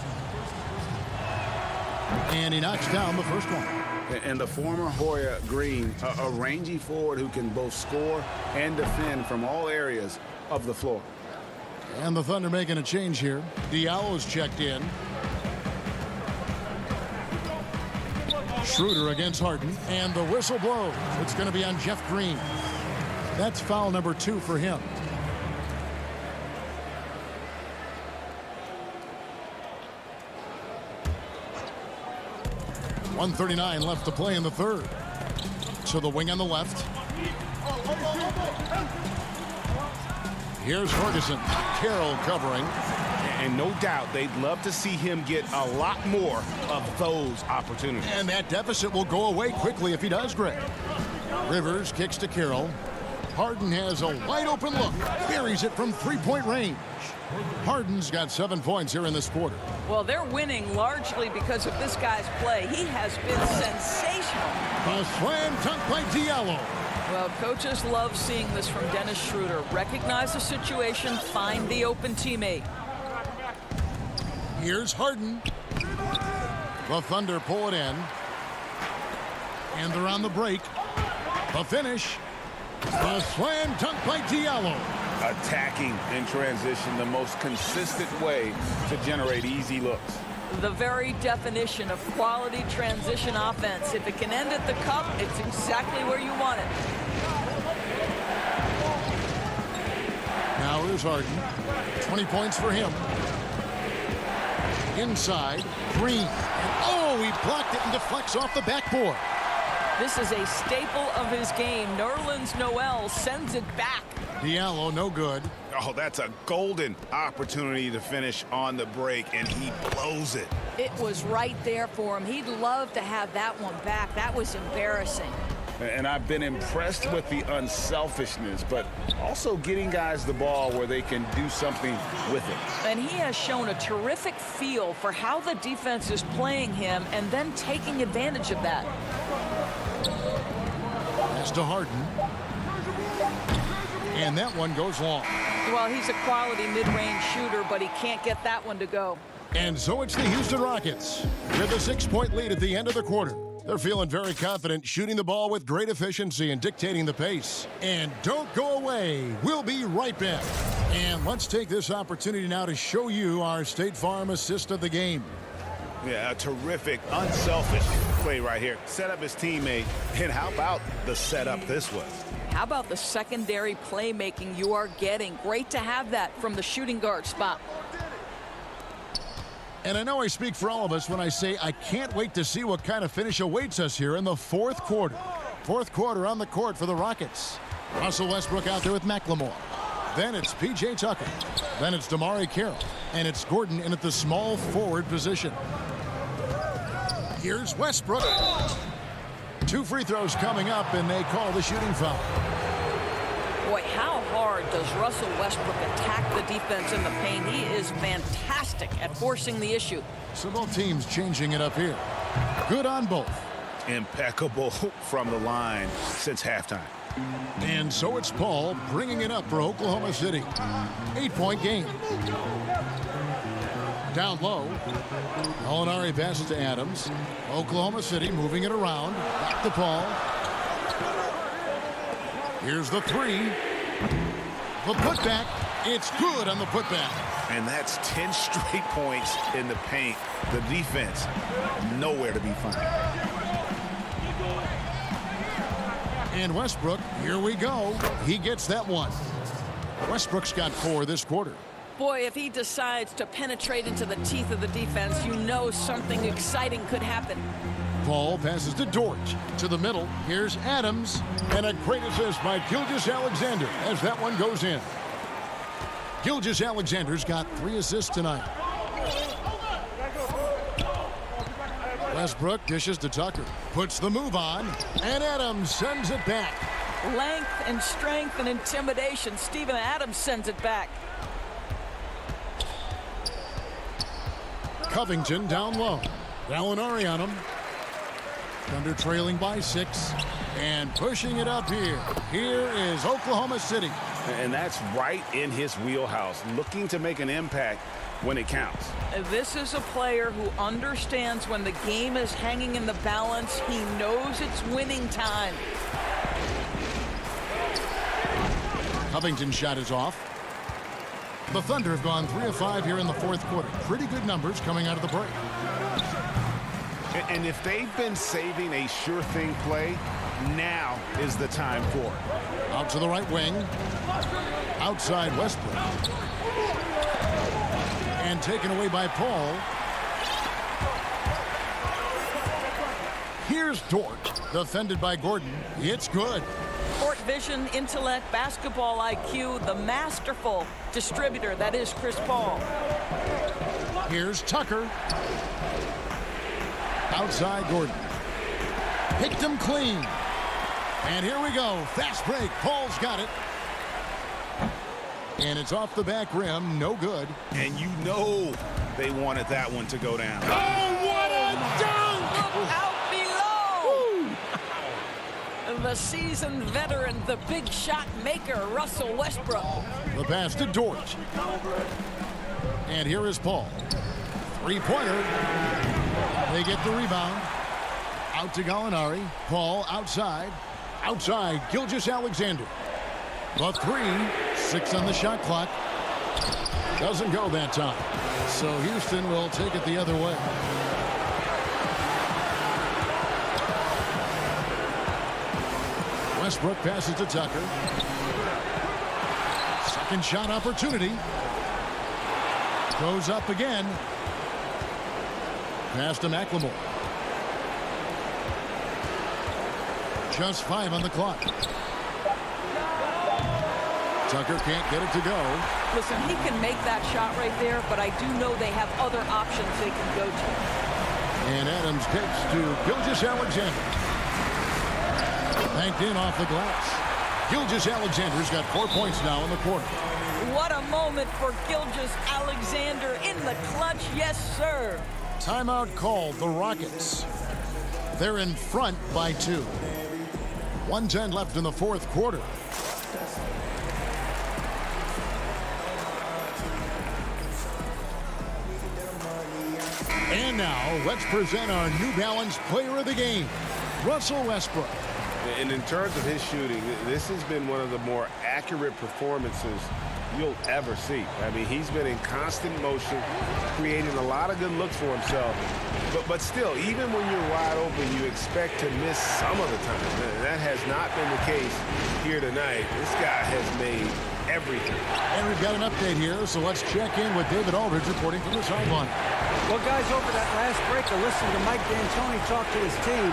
And he knocks down the first one. And the former Hoya Green, a rangy forward who can both score and defend from all areas of the floor. And the Thunder making a change here. Diallo's checked in. Schroeder against Harden. And the whistle blows. It's going to be on Jeff Green. That's foul number 2 for him. .139 left to play in the 3rd. To the wing on the left. Here's Ferguson. Carroll covering. And no doubt they'd love to see him get a lot more of those opportunities. And that deficit will go away quickly if he does, Greg. Rivers kicks to Carroll. Harden has a wide open look. Buries it from 3-point range. Harden's got 7 points here in this quarter. Well, they're winning largely because of this guy's play. He has been sensational. A slam dunk by Diallo. Well, coaches love seeing this from Dennis Schroeder. Recognize the situation, find the open teammate. Here's Harden. The Thunder pull it in. And they're on the break. The finish. A slam dunk by Diallo. Attacking in transition, the most consistent way to generate easy looks. The very definition of quality transition offense. If it can end at the cup, it's exactly where you want it. Now here's Harden. 20 points for him. Inside, Green. And oh, he blocked it and deflects off the backboard. This is a staple of his game. Nerlens Noel sends it back. Diallo, no good. Oh, that's a golden opportunity to finish on the break, and he blows it. It was right there for him. He'd love to have that one back. That was embarrassing. And I've been impressed with the unselfishness, but also getting guys the ball where they can do something with it. And he has shown a terrific feel for how the defense is playing him and then taking advantage of that. Pass to Harden. And that one goes long. Well, he's a quality mid-range shooter, but he can't get that one to go. And so it's the Houston Rockets with a 6-point lead at the end of the quarter. They're feeling very confident, shooting the ball with great efficiency and dictating the pace. And don't go away. We'll be right back. And let's take this opportunity now to show you our State Farm assist of the game. Yeah, a terrific, unselfish play right here. Set up his teammate. And how about the setup this was? How about the secondary playmaking you are getting? Great to have that from the shooting guard spot. And I know I speak for all of us when I say I can't wait to see what kind of finish awaits us here in the fourth quarter. Fourth quarter on the court for the Rockets. Russell Westbrook out there with McLemore. Then it's P.J. Tucker. Then it's Damari Carroll. And it's Gordon in at the small forward position. Here's Westbrook. 2 free throws coming up, and they call the shooting foul. Boy, how hard does Russell Westbrook attack the defense in the paint? He is fantastic at forcing the issue. So both teams changing it up here. Good on both. Impeccable from the line since halftime. And so it's Paul bringing it up for Oklahoma City. 8-point game. Down low. Gallinari passes to Adams. Oklahoma City moving it around. Back to Paul. Here's the 3. The putback. It's good on the putback. And that's 10 straight points in the paint. The defense, nowhere to be found. And Westbrook, here we go. He gets that one. Westbrook's got 4 this quarter. Boy, if he decides to penetrate into the teeth of the defense, you know something exciting could happen. Paul passes to Dort. To the middle. Here's Adams. And a great assist by Gilgeous-Alexander as that one goes in. Gilgeous-Alexander's got 3 assists tonight. Westbrook dishes to Tucker. Puts the move on. And Adams sends it back. Length and strength and intimidation. Steven Adams sends it back. Covington down low. Gallinari on him. Thunder trailing by 6. And pushing it up here. Here is Oklahoma City. And that's right in his wheelhouse. Looking to make an impact when it counts. This is a player who understands when the game is hanging in the balance. He knows it's winning time. Covington's shot is off. The Thunder have gone 3 of 5 here in the fourth quarter. Pretty good numbers coming out of the break. And if they've been saving a sure thing play, now is the time for it. Out to the right wing. Outside Westbrook. And taken away by Paul. Here's Dort. Defended by Gordon. It's good. Court vision, intellect, basketball IQ, the masterful distributor that is Chris Paul. Here's Tucker. Outside Gordon. Picked him clean. And here we go. Fast break. Paul's got it. And it's off the back rim. No good. And you know they wanted that one to go down. Oh, what a dunk! Look out below! The seasoned veteran, the big shot maker, Russell Westbrook. The pass to Dort. And here is Paul. 3-pointer. They get the rebound. Out to Gallinari. Paul outside. Outside, Gilgeous-Alexander. The 3. 6 on the shot clock. Doesn't go that time. So Houston will take it the other way. Westbrook passes to Tucker. Second shot opportunity. Goes up again. Pass to McLemore. Just 5 on the clock. Tucker can't get it to go. Listen, he can make that shot right there, but I do know they have other options they can go to. And Adams takes to Gilgeous-Alexander. Banked in off the glass. Gilgeous-Alexander's got 4 points now in the quarter. What a moment for Gilgeous-Alexander in the clutch. Yes, sir. Timeout called, the Rockets. They're in front by 2. 1:10 left in the fourth quarter. And now, let's present our New Balance Player of the Game, Russell Westbrook. And in terms of his shooting, this has been one of the more accurate performances you'll ever see. I mean, he's been in constant motion, creating a lot of good looks for himself. But still, even when you're wide open, you expect to miss some of the time. That has not been the case here tonight. This guy has made everything. And we've got an update here, so let's check in with David Aldridge reporting from the sideline. Well, guys, over that last break, I listened to Mike D'Antoni talk to his team.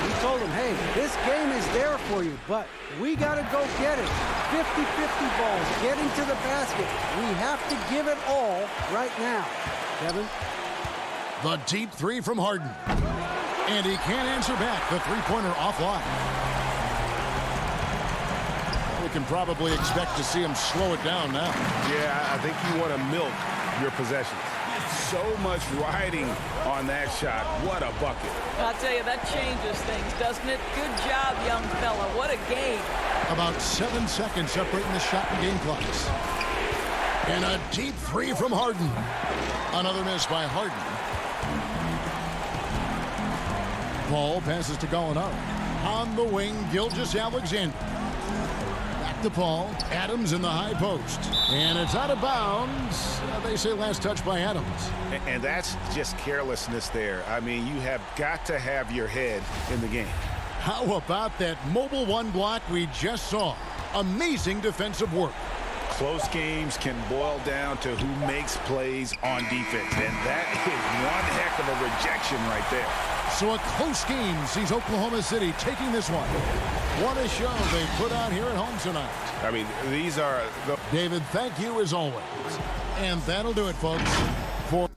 He told them, hey, this game is there for you, but we got to go get it. 50-50 balls, getting to the basket. We have to give it all right now. Kevin? The deep 3 from Harden. And he can't answer back. The three-pointer offline. We can probably expect to see him slow it down now. Yeah, I think you want to milk your possessions. So much riding on that shot. What a bucket. I'll tell you, that changes things, doesn't it? Good job, young fella. What a game. About 7 seconds separating the shot and game clocks. And a deep 3 from Harden. Another miss by Harden. Paul passes to Gallinari. On the wing, Gilgeous-Alexander. Back to Paul. Adams in the high post. And it's out of bounds. They say last touch by Adams. And that's just carelessness there. I mean, you have got to have your head in the game. How about that mobile 1 block we just saw? Amazing defensive work. Close games can boil down to who makes plays on defense. And that is one heck of a rejection right there. So a close game sees Oklahoma City taking this one. What a show they put on here at home tonight. I mean, these are the... David, thank you as always. And that'll do it, folks. For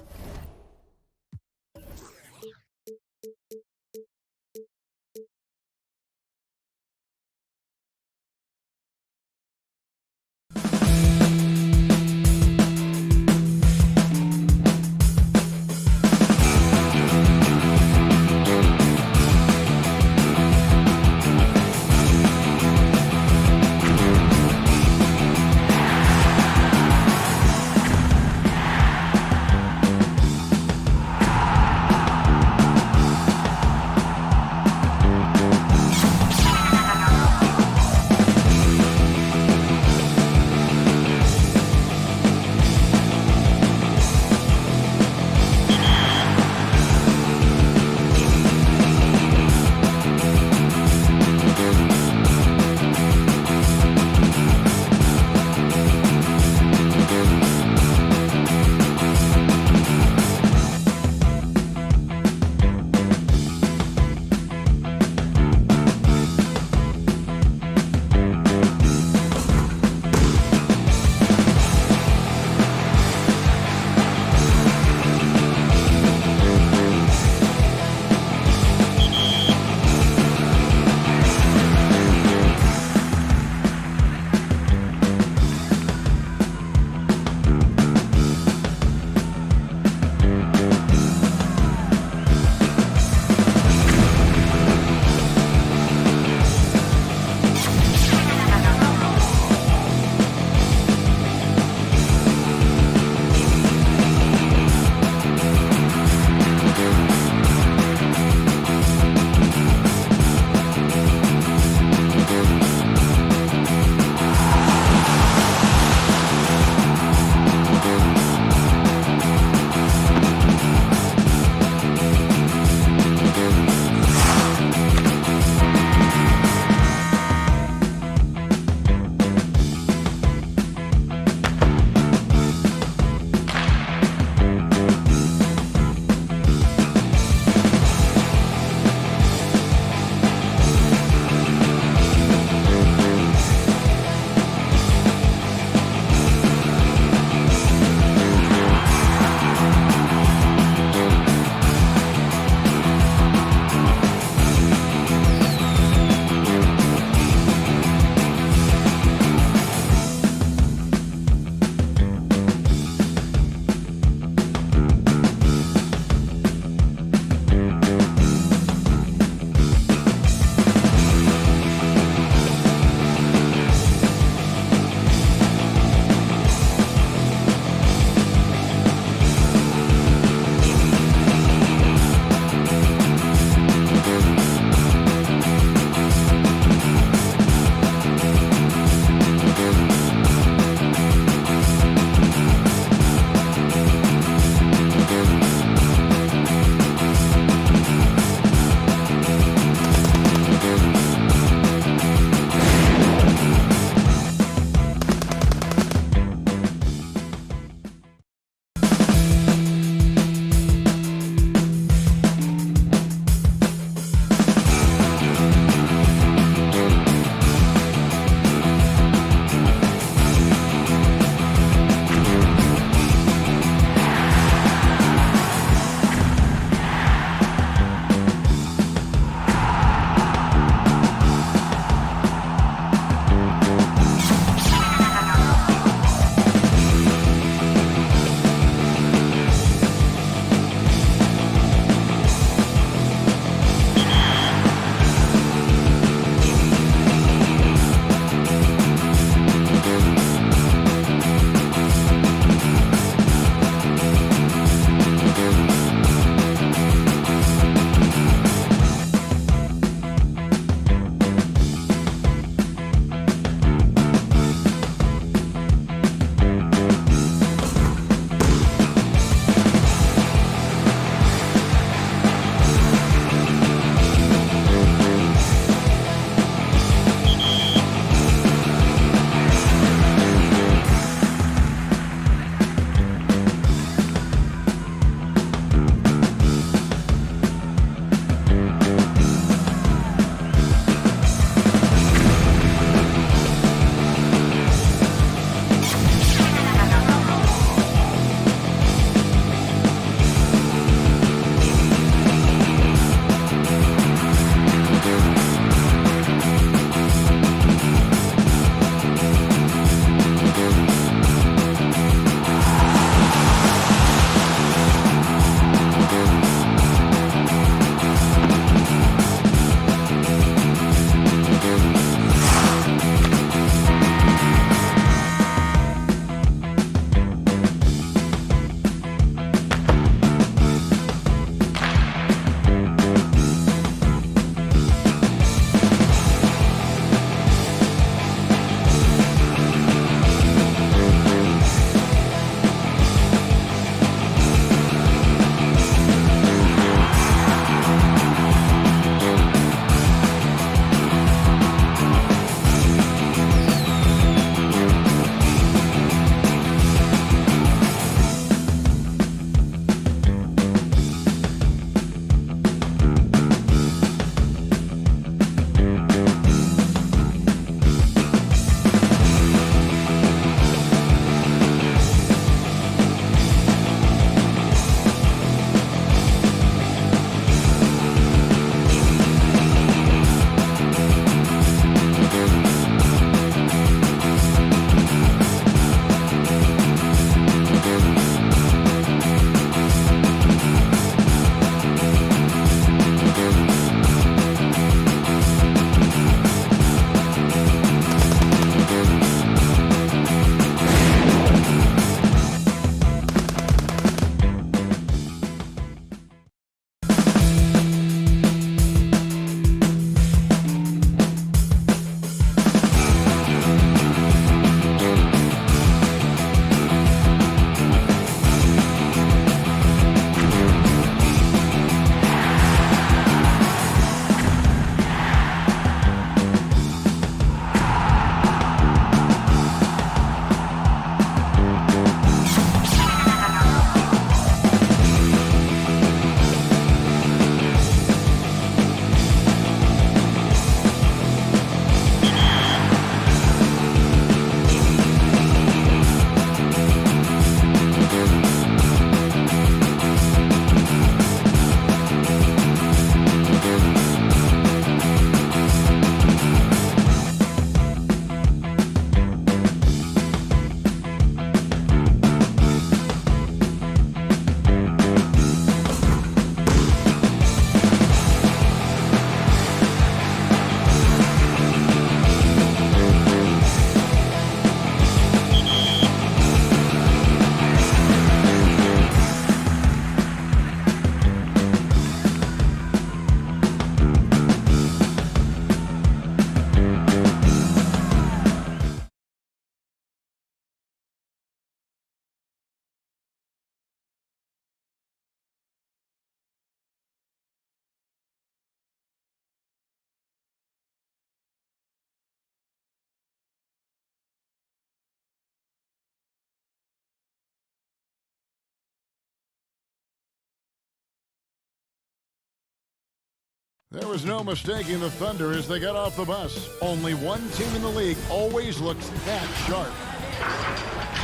There was no mistaking the Thunder as they got off the bus. Only one team in the league always looks that sharp.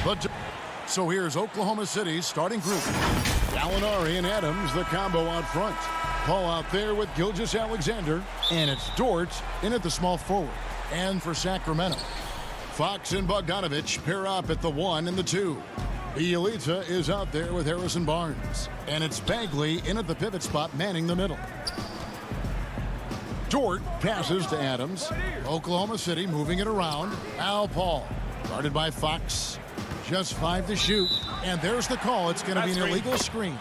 But so here's Oklahoma City's starting group. Gallinari and Adams, the combo out front. Paul out there with Gilgeous-Alexander. And it's Dort in at the small forward. And for Sacramento, Fox and Bogdanovich pair up at the 1 and the 2. Bielitsa is out there with Harrison Barnes. And it's Bagley in at the pivot spot, manning the middle. Dort passes to Adams. Oklahoma City moving it around. Al Paul, guarded by Fox. Just 5 to shoot. And there's the call. It's going to be an illegal screen.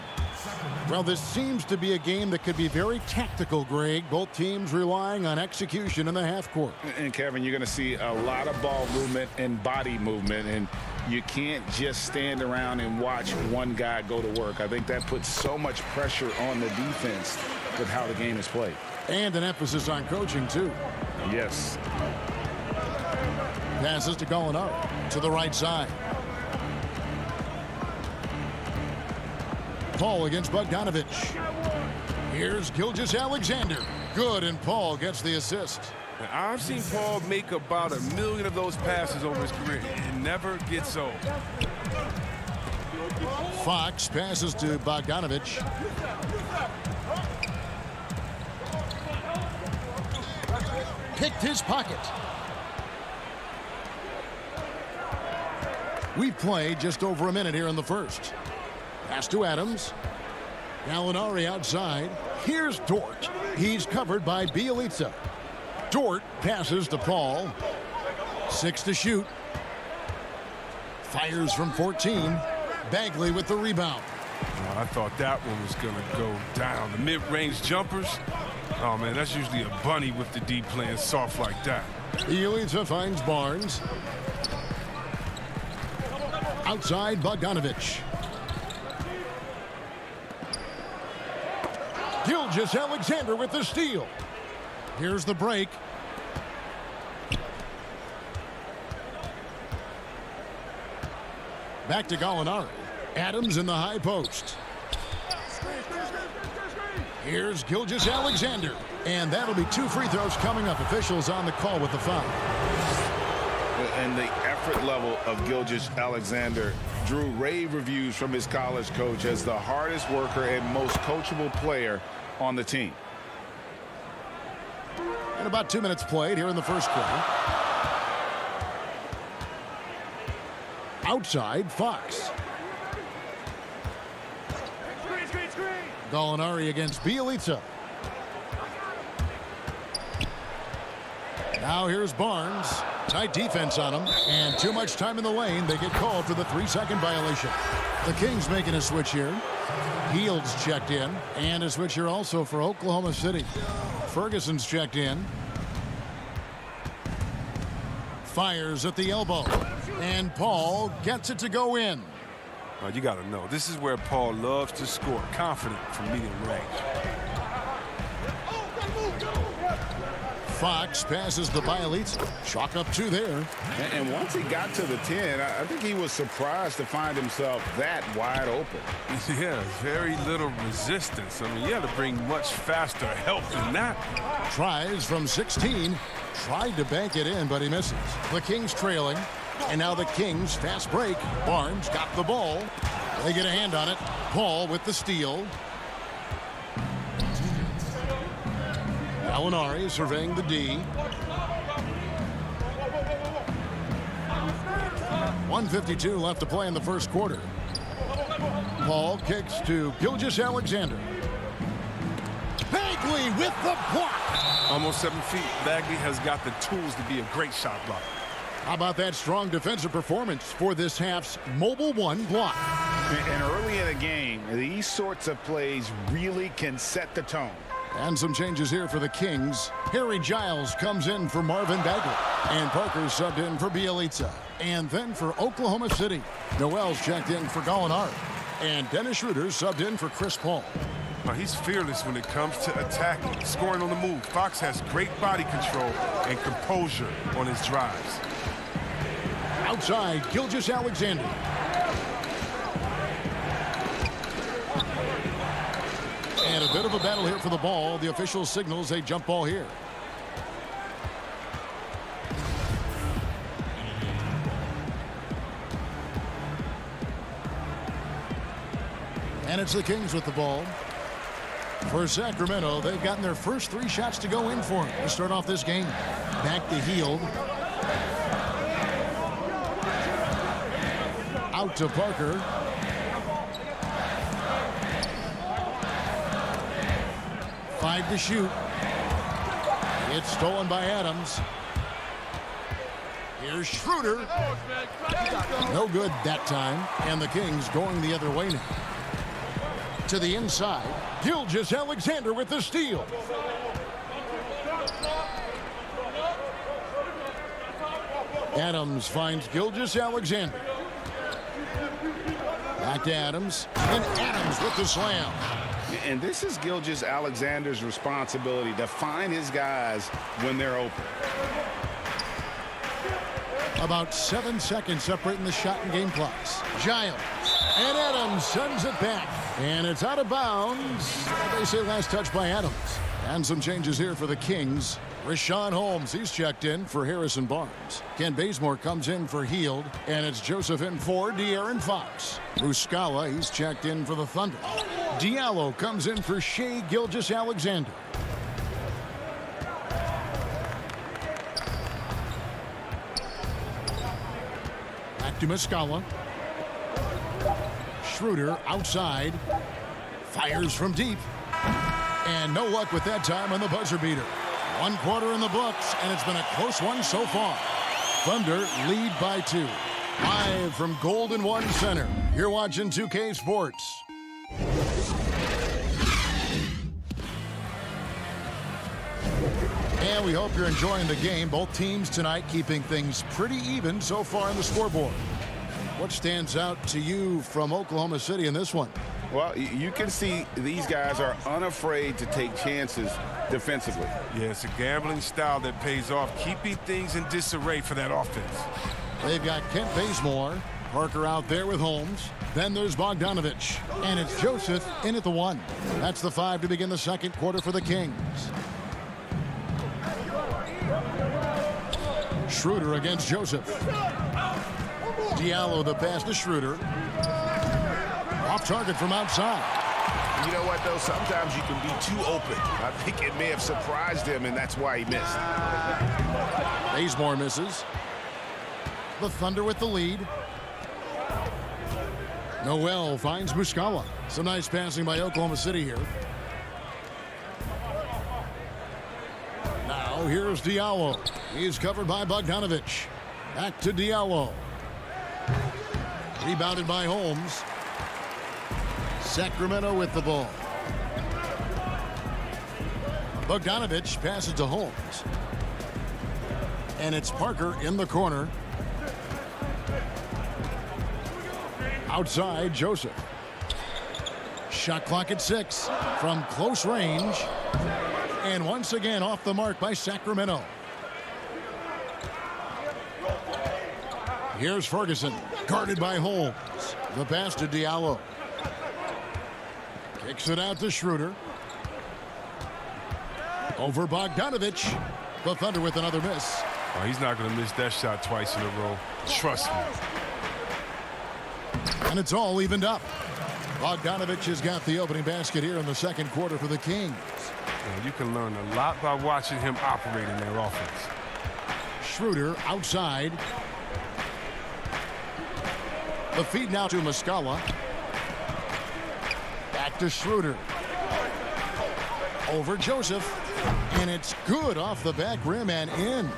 Well, this seems to be a game that could be very tactical, Greg. Both teams relying on execution in the half court. And, Kevin, you're going to see a lot of ball movement and body movement. And you can't just stand around and watch one guy go to work. I think that puts so much pressure on the defense with how the game is played. And an emphasis on coaching, too. Yes. Passes to Gallinari to the right side. Paul against Bogdanovich. Here's Gilgeous-Alexander. Good, and Paul gets the assist. I've seen Paul make about 1 million of those passes over his career. It never gets old. Fox passes to Bogdanovich. Picked his pocket. We've played just over a minute here in the first. Pass to Adams. Gallinari outside. Here's Dort. He's covered by Bielitsa. Dort passes to Paul. 6 to shoot. Fires from 14. Bagley with the rebound. I thought that one was going to go down. The mid-range jumpers. Oh, man, that's usually a bunny with the D playing soft like that. Bielitsa finds Barnes. Outside Bogdanovich. Gilgeous-Alexander with the steal. Here's the break. Back to Gallinari. Adams in the high post. Here's Gilgeous-Alexander. And that'll be 2 free throws coming up. Officials on the call with the foul. And the effort level of Gilgeous-Alexander drew rave reviews from his college coach as the hardest worker and most coachable player on the team. And about 2 minutes played here in the first quarter. Outside, Fox. Gallinari against Bielitsa. Now here's Barnes. Tight defense on him. And too much time in the lane. They get called for the 3-second violation. The Kings making a switch here. Heald's checked in. And a switch here also for Oklahoma City. Ferguson's checked in. Fires at the elbow. And Paul gets it to go in. You got to know, this is where Paul loves to score, confident from medium range. Fox passes the Bielitsa. Chalk up 2 there. And once he got to the 10, I think he was surprised to find himself that wide open. Yeah, very little resistance. I mean, you had to bring much faster help than that. Tries from 16. Tried to bank it in, but he misses. The Kings trailing. And now the Kings fast break. Barnes got the ball. They get a hand on it. Paul with the steal. Gallinari surveying the D. 1:52 left to play in the first quarter. Paul kicks to Gilgeous-Alexander. Bagley with the block. Almost 7 feet. Bagley has got the tools to be a great shot blocker. How about that strong defensive performance for this half's Mobile One block? And early in the game, these sorts of plays really can set the tone. And some changes here for the Kings. Harry Giles comes in for Marvin Bagley. And Parker subbed in for Bielitsa. And then for Oklahoma City, Noel's checked in for Gallinari. And Dennis Schroeder subbed in for Chris Paul. Now, he's fearless when it comes to attacking, scoring on the move. Fox has great body control and composure on his drives. Outside, Gilgeous-Alexander. And a a bit of a battle here for the ball. The official signals a jump ball here. And it's the Kings with the ball. For Sacramento, they've gotten their first 3 shots to go in for them to start off this game. Back to Hield. Out to Parker. Five to shoot. It's stolen by Adams. Here's Schroeder. No good that time. And the Kings going the other way now. To the inside. Gilgeous-Alexander with the steal. Adams finds Gilgeous-Alexander. Back to Adams. And Adams with the slam. And this is Gilgeous-Alexander's responsibility to find his guys when they're open. About 7 seconds separating the shot and game clocks. Giles. And Adams sends it back. And it's out of bounds. They say last touch by Adams. And some changes here for the Kings. Richaun Holmes, he's checked in for Harrison Barnes. Ken Bazemore comes in for Hield. And it's Joseph in for De'Aaron Fox. Muscala, he's checked in for the Thunder. Diallo comes in for Shai Gilgeous-Alexander. Back to Muscala. Schroeder outside. Fires from deep. And no luck with that time on the buzzer beater. 1 quarter in the books, and it's been a close one so far. Thunder lead by 2. Live from Golden One Center. You're watching 2K Sports. And we hope you're enjoying the game. Both teams tonight keeping things pretty even so far on the scoreboard. What stands out to you from Oklahoma City in this one? Well, you can see these guys are unafraid to take chances defensively. Yeah, it's a gambling style that pays off, keeping things in disarray for that offense. They've got Kent Bazemore, Parker out there with Holmes. Then there's Bogdanovich, and it's Joseph in at the 1. That's the 5 to begin the second quarter for the Kings. Schroeder against Joseph. Diallo the pass to Schroeder. Off target from outside. You know what, though? Sometimes you can be too open. I think it may have surprised him, and that's why he missed. Bazemore misses. The Thunder with the lead. Noel finds Muscala. Some nice passing by Oklahoma City here. Now here's Diallo. He's covered by Bogdanovich. Back to Diallo. Rebounded by Holmes. Sacramento with the ball. Bogdanovich passes to Holmes. And it's Parker in the corner. Outside, Joseph. Shot clock at 6 from close range. And once again off the mark by Sacramento. Here's Ferguson, guarded by Holmes. The pass to Diallo. Kicks it out to Schroeder. Over Bogdanovich. The Thunder with another miss. Oh, he's not going to miss that shot twice in a row. Trust me. And it's all evened up. Bogdanovich has got the opening basket here in the second quarter for the Kings. Yeah, you can learn a lot by watching him operate in their offense. Schroeder outside. The feed now to Muscala. Back to Schroeder. Over Joseph. And it's good off the back rim and in.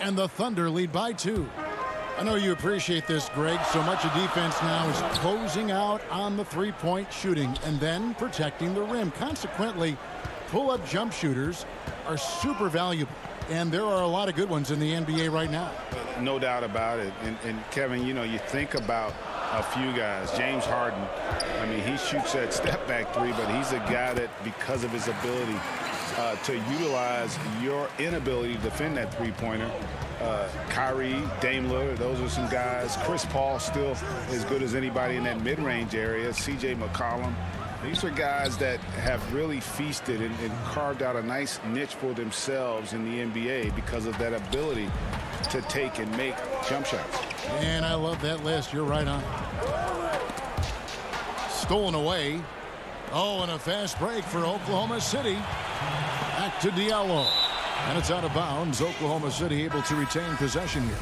And the Thunder lead by 2. I know you appreciate this, Greg. So much of defense now is closing out on the three-point shooting and then protecting the rim. Consequently, pull-up jump shooters are super valuable. And there are a lot of good ones in the NBA right now. No doubt about it. And Kevin, you know, you think about a few guys. James Harden, I mean, he shoots that step-back 3, but he's a guy that, because of his ability to utilize your inability to defend that three-pointer, Kyrie, Dame Lillard, those are some guys. Chris Paul still as good as anybody in that mid-range area. C.J. McCollum. These are guys that have really feasted and carved out a nice niche for themselves in the NBA because of that ability to take and make jump shots. And I love that list. You're right on. Stolen away. Oh, and a fast break for Oklahoma City. Back to Diallo. And it's out of bounds. Oklahoma City able to retain possession here.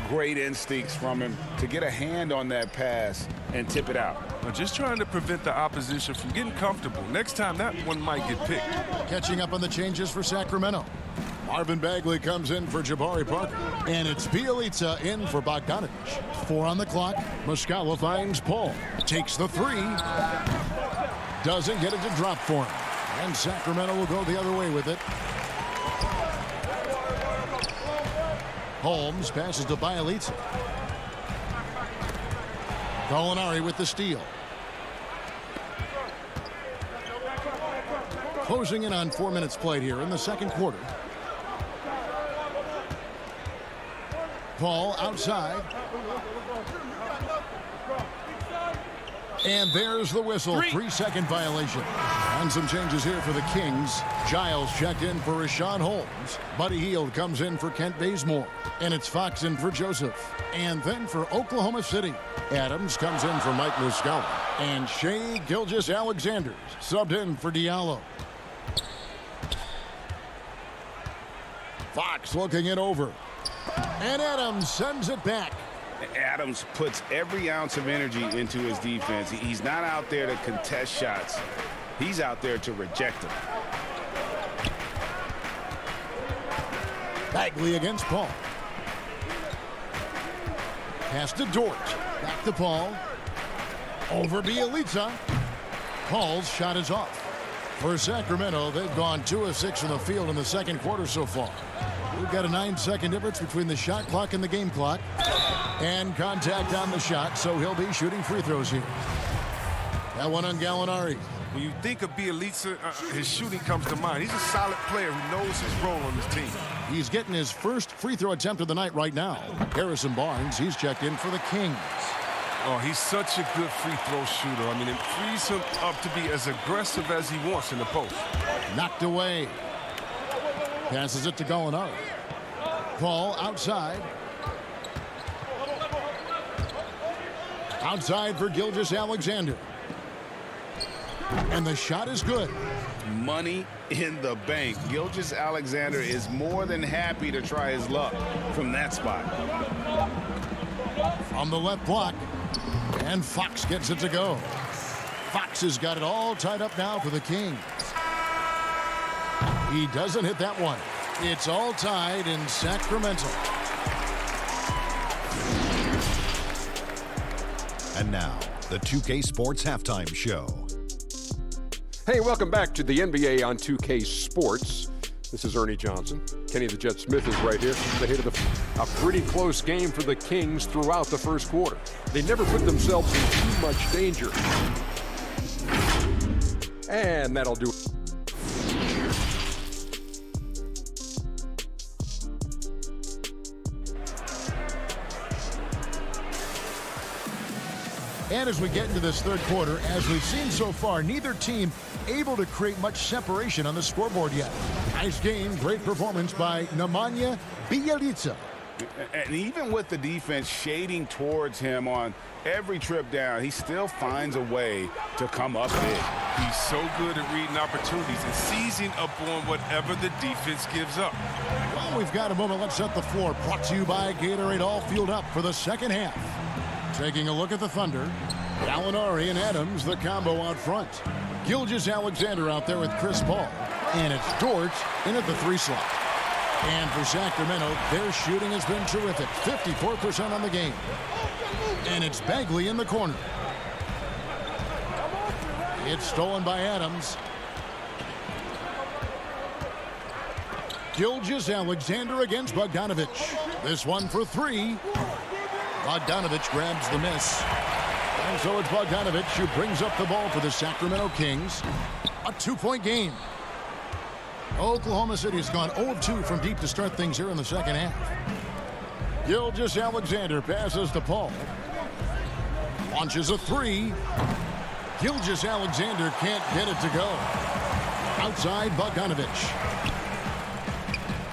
Great instincts from him to get a hand on that pass and tip it out. Just trying to prevent the opposition from getting comfortable. Next time, that one might get picked. Catching up on the changes for Sacramento. Marvin Bagley comes in for Jabari Parker. And it's Bielitsa in for Bogdanovich. 4 on the clock. Muscala finds Paul. Takes the 3. Doesn't get it to drop for him. And Sacramento will go the other way with it. Holmes passes to Bielitsa. Gallinari with the steal. Closing in on 4 minutes played here in the second quarter. Paul outside. And there's the whistle. 3-second violation. And some changes here for the Kings. Giles checked in for Rashawn Holmes. Buddy Hield comes in for Kent Bazemore. And it's Fox in for Joseph. And then for Oklahoma City, Adams comes in for Mike Muscala. And Shai Gilgeous-Alexander subbed in for Diallo. Fox looking it over. And Adams sends it back. Adams puts every ounce of energy into his defense. He's not out there to contest shots. He's out there to reject them. Bagley against Paul. Pass to Dort. Back to Paul. Over Bielitsa. Paul's shot is off. For Sacramento, they've gone 2 of 6 from the field in the second quarter so far. We've got a 9-second difference between the shot clock and the game clock. And contact on the shot, so he'll be shooting free throws here. That one on Gallinari. When you think of Bielitsa, his shooting comes to mind. He's a solid player who knows his role on his team. He's getting his first free throw attempt of the night right now. Harrison Barnes, he's checked in for the Kings. Oh, he's such a good free throw shooter. I mean, it frees him up to be as aggressive as he wants in the post. Knocked away. Passes it to Gallinari. Paul outside. Outside for Gilgeous-Alexander. And the shot is good. Money in the bank. Gilgeous-Alexander is more than happy to try his luck from that spot. From the left block. And Fox gets it to go. Fox has got it all tied up now for the Kings. He doesn't hit that one. It's all tied in Sacramento. And now, the 2K Sports Halftime Show. Hey, welcome back to the NBA on 2K Sports. This is Ernie Johnson. Kenny the Jet Smith is right here. They hit a pretty close game for the Kings throughout the first quarter. They never put themselves in too much danger. And that'll do it. And as we get into this third quarter, as we've seen so far, neither team able to create much separation on the scoreboard yet. Nice game, great performance by Nemanja Bjelica. And even with the defense shading towards him on every trip down, he still finds a way to come up big. He's so good at reading opportunities and seizing up on whatever the defense gives up. Well, we've got a moment. Let's set the floor. Brought to you by Gatorade, all fueled up for the second half. Taking a look at the Thunder. Gallinari and Adams, the combo out front. Gilgeous-Alexander out there with Chris Paul. And it's Dort in at the 3 slot. And for Sacramento, their shooting has been terrific. 54% on the game. And it's Bagley in the corner. It's stolen by Adams. Gilgeous-Alexander against Bogdanovich. This one for 3. Bogdanovich grabs the miss. And so it's Bogdanovich who brings up the ball for the Sacramento Kings. A 2-point game. Oklahoma City has gone 0-2 from deep to start things here in the second half. Gilgeous-Alexander passes to Paul. Launches a 3. Gilgeous-Alexander can't get it to go. Outside, Bogdanovich.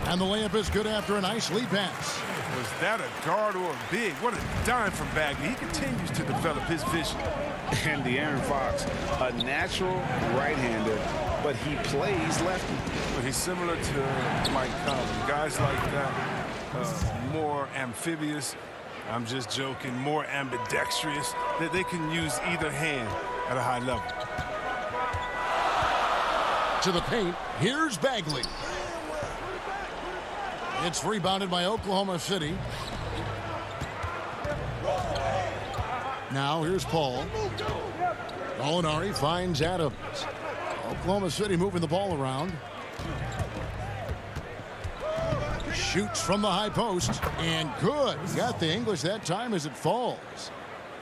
And the layup is good after a nice lead pass. Was that a guard or a big? What a dime from Bagley. He continues to develop his vision. And De'Aaron Fox, a natural right-hander, but he plays lefty. Well, he's similar to Mike Conley. Guys like that, more amphibious. I'm just joking, more ambidextrous, that they can use either hand at a high level. To the paint, here's Bagley. It's rebounded by Oklahoma City. Now here's Paul. Molinari finds Adams. Oklahoma City moving the ball around. Shoots from the high post, and good. Got the English that time as it falls.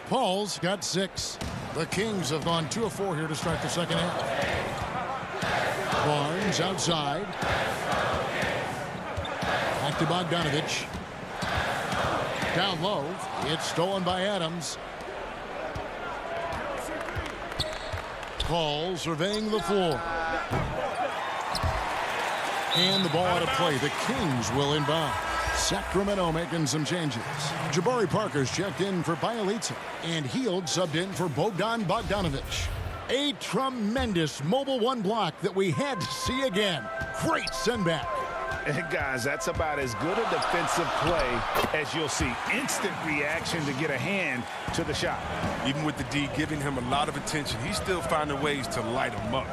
Paul's got 6. The Kings have gone 2 of 4 here to start the second half. Barnes outside. Back to Bogdanovich. Down low. It's stolen by Adams. Paul surveying the floor. And the ball out of play. The Kings will inbound. Sacramento making some changes. Jabari Parker's checked in for Bielitsa. And Hield subbed in for Bogdan Bogdanovich. A tremendous mobile one block that we had to see again. Great sendback. And guys, that's about as good a defensive play as you'll see. Instant reaction to get a hand to the shot. Even with the D giving him a lot of attention, he's still finding ways to light him up.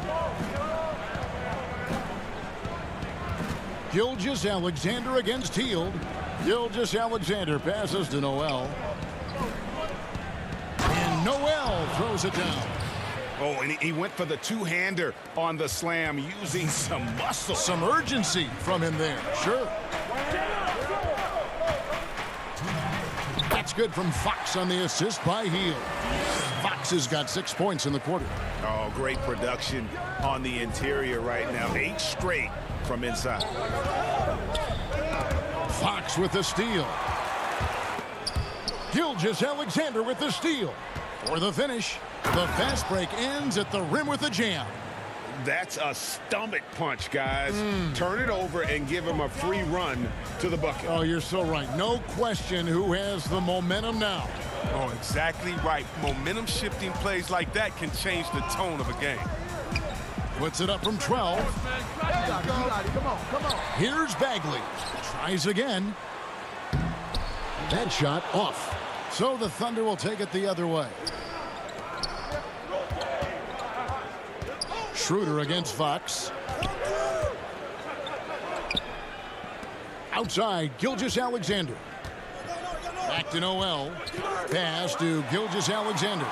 Gilgeous-Alexander against Hield. Gilgeous-Alexander passes to Noel. And Noel throws it down. Oh, and he went for the two-hander on the slam, using some muscle. Some urgency from him there, sure. That's good from Fox on the assist by Hield. Fox has got 6 points in the quarter. Oh, great production on the interior right now. 8 straight from inside. Fox with the steal. Gilgeous-Alexander with the steal. For the finish, the fast break ends at the rim with a jam. That's a stomach punch, guys. Turn it over and give him a free run to the bucket. Oh, you're so right. No question who has the momentum now. Oh, exactly right. Momentum shifting plays like that can change the tone of a game. Puts it up from 12. You got it. Come on. Here's Bagley. Tries again. That shot off. So the Thunder will take it the other way. Schroeder against Fox. Outside, Gilgeous-Alexander. Back to Noel. Pass to Gilgeous-Alexander.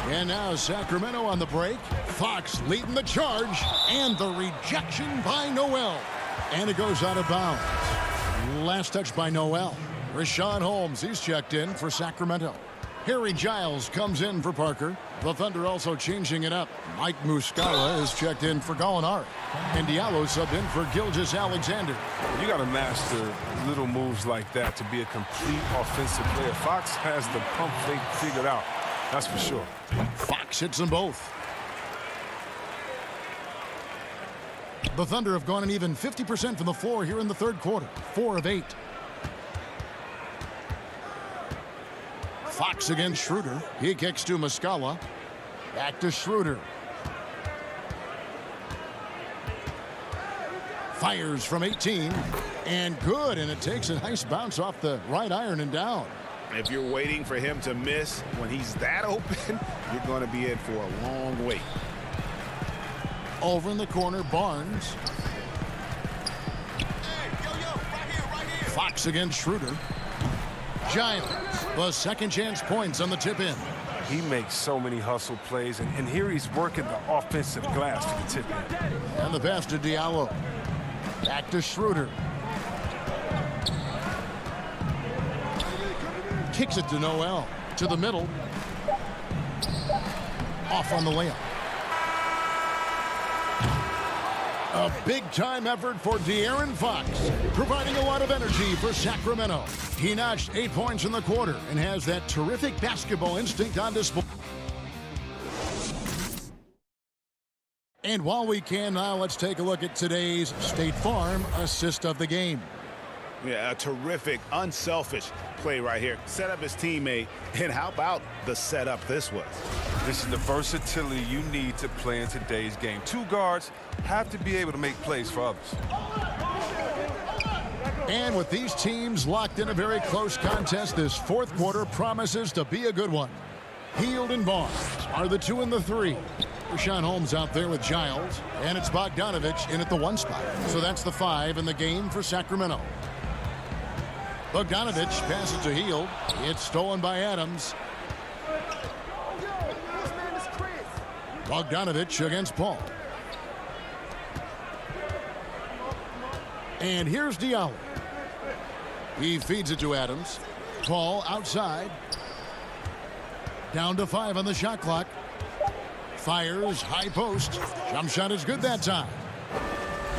And now Sacramento on the break. Fox leading the charge. And the rejection by Noel. And it goes out of bounds. Last touch by Noel. Rashawn Holmes, he's checked in for Sacramento. Harry Giles comes in for Parker. The Thunder also changing it up. Mike Muscala is checked in for Gallinari. And Diallo subbed in for Gilgeous-Alexander. You got to master little moves like that to be a complete offensive player. Fox has the pump fake figured out. That's for sure. Fox hits them both. The Thunder have gone an even 50% from the floor here in the third quarter. 4 of 8. Fox against Schroeder. He kicks to Muscala. Back to Schroeder. Fires from 18. And good. And it takes a nice bounce off the right iron and down. If you're waiting for him to miss when he's that open, you're going to be in for a long wait. Over in the corner, Barnes. Fox against Schroeder. Giles, the second chance points on the tip in. He makes so many hustle plays, and here he's working the offensive glass for the tip in. And the pass to Diallo. Back to Schroeder. Kicks it to Noel. To the middle. Off on the layup. A big-time effort for De'Aaron Fox, providing a lot of energy for Sacramento. He notched 8 points in the quarter and has that terrific basketball instinct on display. And while we can now, let's take a look at today's State Farm assist of the game. Yeah, a terrific, unselfish play right here. Set up his teammate, and how about the setup this was? This is the versatility you need to play in today's game. Two guards have to be able to make plays for others. And with these teams locked in a very close contest, this fourth quarter promises to be a good one. Hield and Barnes are the 2 and the 3. Rashawn Holmes out there with Giles, and it's Bogdanovich in at the 1 spot. So that's the 5 in the game for Sacramento. Bogdanovich passes to Hield. It's stolen by Adams. Bogdanovich against Paul. And here's Diallo. He feeds it to Adams. Paul outside. Down to 5 on the shot clock. Fires, high post. Jump shot is good that time.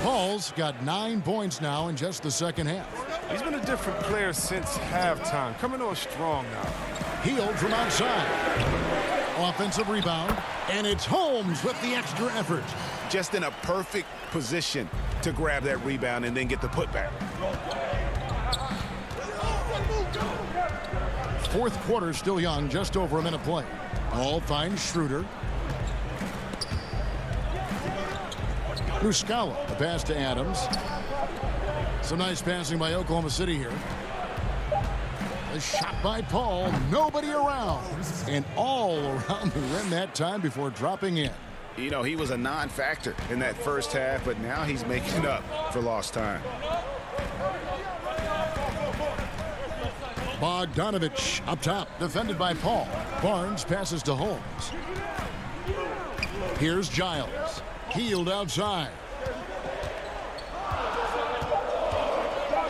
Paul's got 9 points now in just the second half. He's been a different player since halftime. Coming on strong now. Hield from outside. Offensive rebound. And it's Holmes with the extra effort. Just in a perfect position to grab that rebound and then get the putback. Fourth quarter still young, just over a minute play. Paul finds Schroeder. Muscala, the pass to Adams. Some nice passing by Oklahoma City here. A shot by Paul, nobody around. And all around the rim that time before dropping in. You know, he was a non-factor in that first half, but now he's making up for lost time. Bogdanovich up top, defended by Paul. Barnes passes to Holmes. Here's Giles. Hield outside.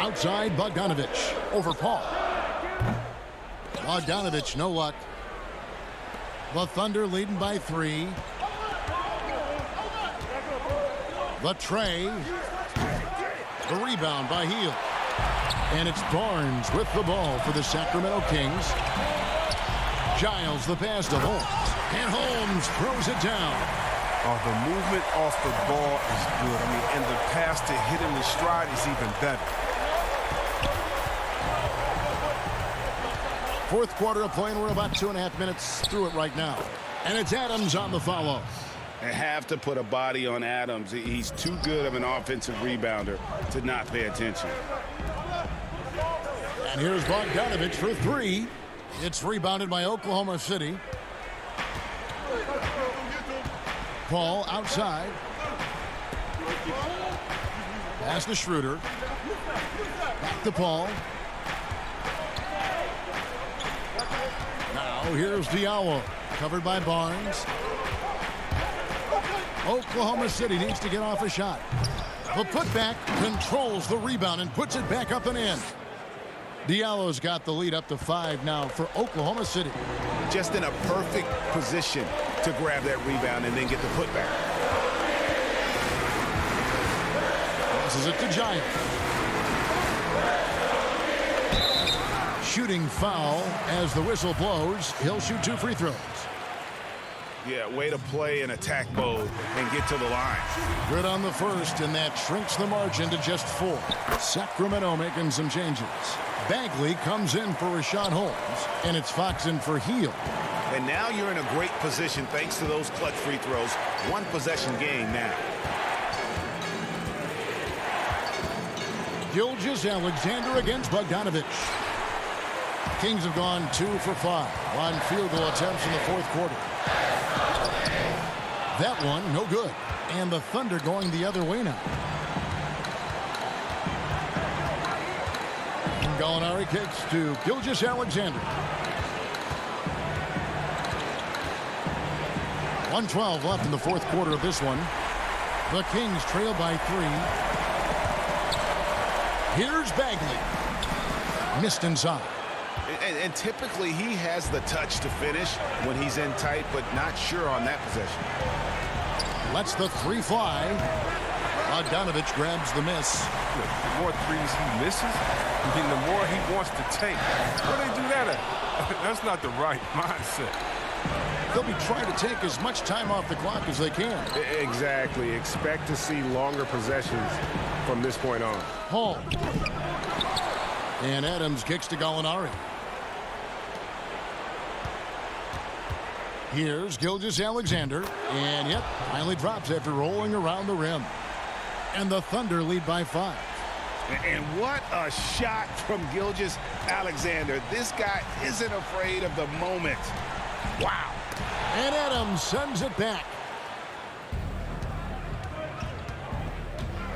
Outside, Bogdanovich over Paul. Bogdanovich, no luck. The Thunder leading by 3. The tray. The rebound by Hield. And it's Barnes with the ball for the Sacramento Kings. Giles the pass to Holmes. And Holmes throws it down. Oh, the movement off the ball is good. I mean, and the pass to hit him in stride is even better. Fourth quarter of play, and we're about 2.5 minutes through it right now. And it's Adams on the follow. They have to put a body on Adams. He's too good of an offensive rebounder to not pay attention. And here's Bogdanovich for 3. It's rebounded by Oklahoma City. Paul outside. Pass to Schroeder. Back to Paul. Now here's Diallo. Covered by Barnes. Oklahoma City needs to get off a shot. The putback controls the rebound and puts it back up and in. Diallo's got the lead up to 5 now for Oklahoma City. Just in a perfect position to grab that rebound and then get the putback. Passes it to Giles. Shooting foul as the whistle blows. He'll shoot 2 free throws. Yeah, way to play in attack mode and get to the line. Good on the first, and that shrinks the margin to just 4. Sacramento making some changes. Bagley comes in for Rashawn Holmes, and it's Fox in for Hield. And now you're in a great position thanks to those clutch free throws. 1 possession game now. Gilgeous-Alexander against Bogdanovich. Kings have gone 2 for 5 on field goal attempts in the fourth quarter. That one, no good. And the Thunder going the other way now. And Gallinari kicks to Gilgeous-Alexander. 1:12 left in the fourth quarter of this one. The Kings trail by 3. Here's Bagley. Missed inside. And typically he has the touch to finish when he's in tight, but not sure on that possession. Lets the 3 fly. Bogdanovich grabs the miss. The more threes he misses, I mean, the more he wants to take. Where they do that at? That's not the right mindset. They'll be trying to take as much time off the clock as they can. Exactly. Expect to see longer possessions from this point on. Hall. And Adams kicks to Gallinari. Here's Gilgeous-Alexander. And yep, finally drops after rolling around the rim. And the Thunder lead by 5. And what a shot from Gilgeous-Alexander. This guy isn't afraid of the moment. Wow. And Adams sends it back.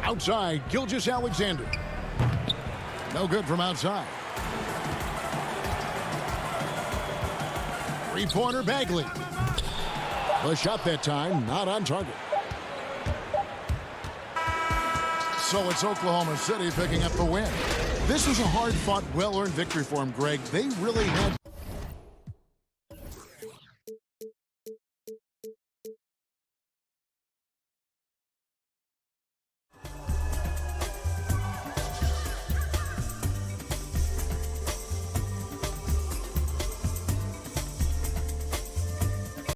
Outside, Gilgeous-Alexander. No good from outside. Three-pointer Bagley. The shot that time, not on target. So it's Oklahoma City picking up the win. This was a hard-fought, well-earned victory for him, Greg. They really had